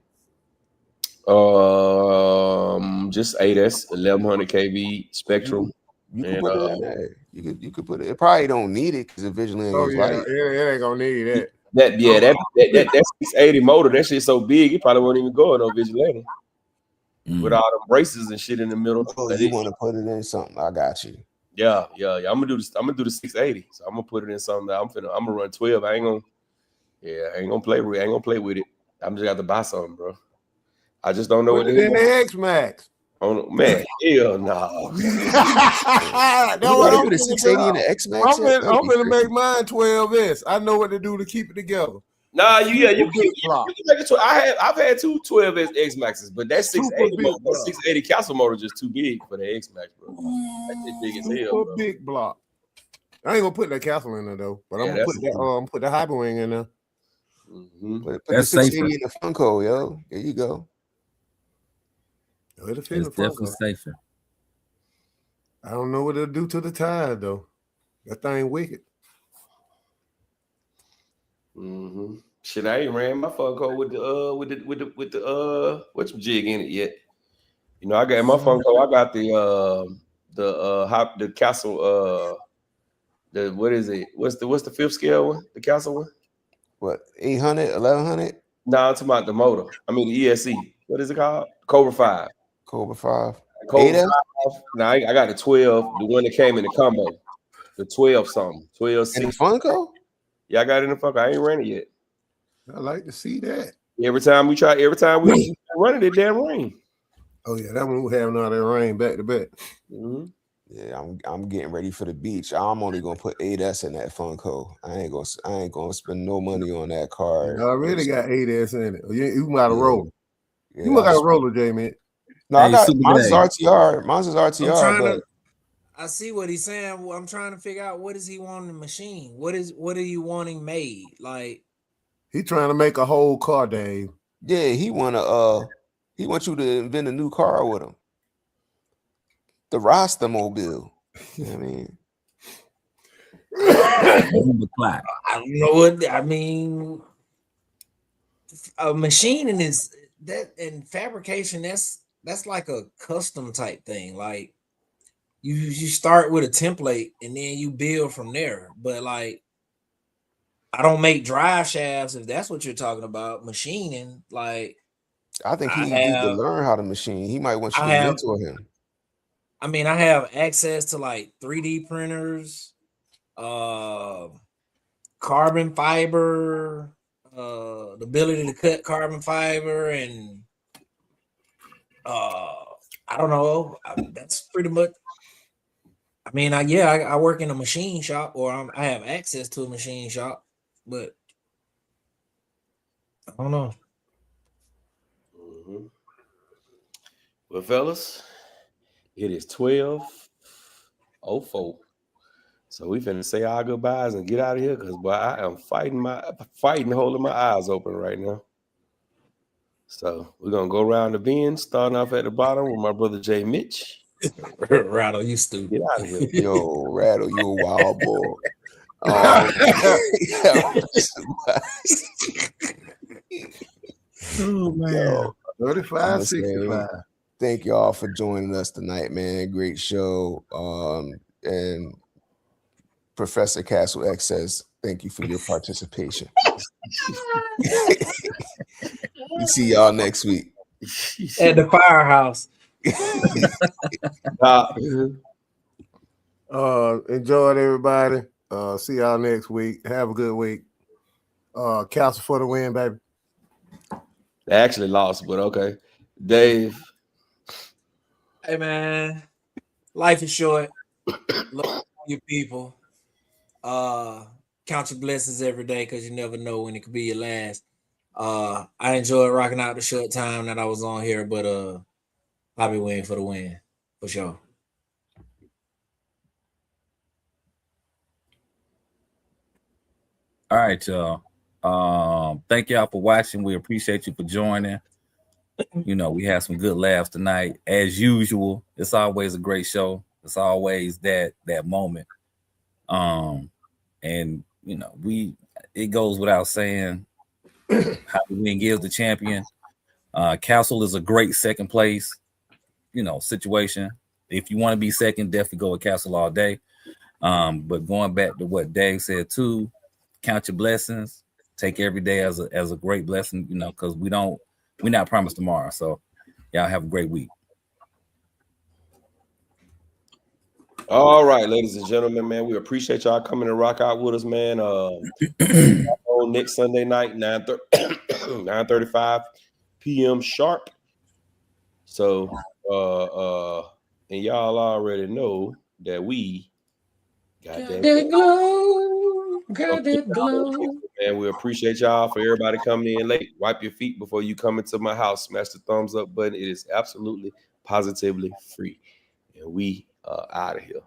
Speaker 1: Just 8S 1100 kV Spectrum.
Speaker 5: You can put it in there. You could put it. It probably don't need it because the Vigilante is light.
Speaker 6: It ain't gonna need that.
Speaker 1: That 680 motor, that shit's so big, it probably won't even go in no Vigilante. With all the braces and shit in the middle.
Speaker 5: Oh, you want to put it in something? I got you.
Speaker 1: Yeah. I'm gonna do the 680. So I'm gonna put it in something that I'm gonna run 12. I ain't gonna play with it. I'm just got to buy something, bro. I just don't know
Speaker 6: what
Speaker 1: it
Speaker 6: is in the X-Max.
Speaker 1: Oh man, hell no.
Speaker 5: No, the 680 and the X-Max.
Speaker 6: I'm gonna make mine 12S. I know what to do to keep it together.
Speaker 1: Nah, you can make it. I've had 2 12S X Maxes, but that 680 Castle motor just too big for the X Max, bro. That's big as hell, bro.
Speaker 6: Big block. I ain't gonna put that Castle in there though, but I'm gonna put the Hybrid Wing in there.
Speaker 5: Put the 680 in the Funko, yo. There you go.
Speaker 2: It's definitely safer.
Speaker 6: I don't know what it'll do to the tire though. That thing wicked.
Speaker 1: Shit, I ain't ran my Funko with the what's jig in it yet. You know, I got my Funko. I got the Castle. What is it? What's the 5th scale one? The Castle one?
Speaker 5: What, 800, 1100?
Speaker 1: No, I'm talking about the motor. I mean the ESC. What is it called? Cobra 5.
Speaker 5: Cobra 5.
Speaker 1: Cobra 5. No, I got the 12, the one that came in the combo. The 12 something. 12
Speaker 5: in the Funko?
Speaker 1: Yeah, I got it in the Funko. I ain't ran it yet.
Speaker 6: I like to see that.
Speaker 1: Every time we run it damn rain.
Speaker 6: Oh yeah, that one we having all that rain back to back.
Speaker 5: Yeah, I'm getting ready for the beach. I'm only gonna put 8S in that Funko. I ain't gonna spend no money on that car.
Speaker 6: I already got 8S in it. You got a roller. Yeah, you got a roller, J man.
Speaker 5: No, I got mine's RTR. Mine's is RTR.
Speaker 8: I see what he's saying. Well, I'm trying to figure out what does he want in the machine. What are you wanting made? Like
Speaker 6: he trying to make a whole car, Dave.
Speaker 5: Yeah, he wants you to invent a new car with him. The Rasta Mobile. You know what I mean?
Speaker 8: I don't know what I mean. A machining is that, and fabrication. That's like a custom type thing. Like you start with a template and then you build from there. But like, I don't make drive shafts if that's what you're talking about. Machining, like
Speaker 5: I think he needs to learn how to machine. He might want you to mentor him.
Speaker 8: I mean, I have access to like 3D printers, carbon fiber, the ability to cut carbon fiber, and I don't know. That's pretty much. I mean, I work in a machine shop, or I have access to a machine shop, but I don't know.
Speaker 1: Well, fellas, it is 12:04. So we finna say our goodbyes and get out of here because boy, I am fighting holding my eyes open right now. So we're gonna go around the bend, starting off at the bottom with my brother Jay Mitch.
Speaker 8: Rattle, you stupid.
Speaker 1: Get out of here.
Speaker 5: Yo, Rattle, you a wild boy.
Speaker 2: Oh man.
Speaker 5: Yo,
Speaker 6: 35, 65.
Speaker 5: thank y'all for joining us tonight, man. Great show. And Professor Castle X says, thank you for your participation. We see y'all next week.
Speaker 8: At the firehouse.
Speaker 6: Enjoy it, everybody. See y'all next week. Have a good week. Castle for the win, baby.
Speaker 1: They actually lost, but okay. Dave.
Speaker 8: Hey man, life is short. Love your people. Count your blessings every day because you never know when it could be your last. I enjoyed rocking out the short time that I was on here, but I'll be waiting for the win for sure.
Speaker 2: All right, y'all. Thank y'all for watching. We appreciate you for joining. You know, we had some good laughs tonight. As usual, it's always a great show. It's always that moment. And you know, it goes without saying how the win gives the champion. Castle is a great second place, situation. If you want to be second, definitely go with Castle all day. But going back to what Dave said too, count your blessings. Take every day as a great blessing, because we're not promised tomorrow. So y'all have a great week.
Speaker 1: All right, ladies and gentlemen, man, we appreciate y'all coming to rock out with us, man. Next Sunday night, 9:35 p.m. sharp. So, and y'all already know that we got that glow. Got that glow. Man, we appreciate y'all for everybody coming in late. Wipe your feet before you come into my house. Smash the thumbs up button. It is absolutely, positively free. And we are out of here.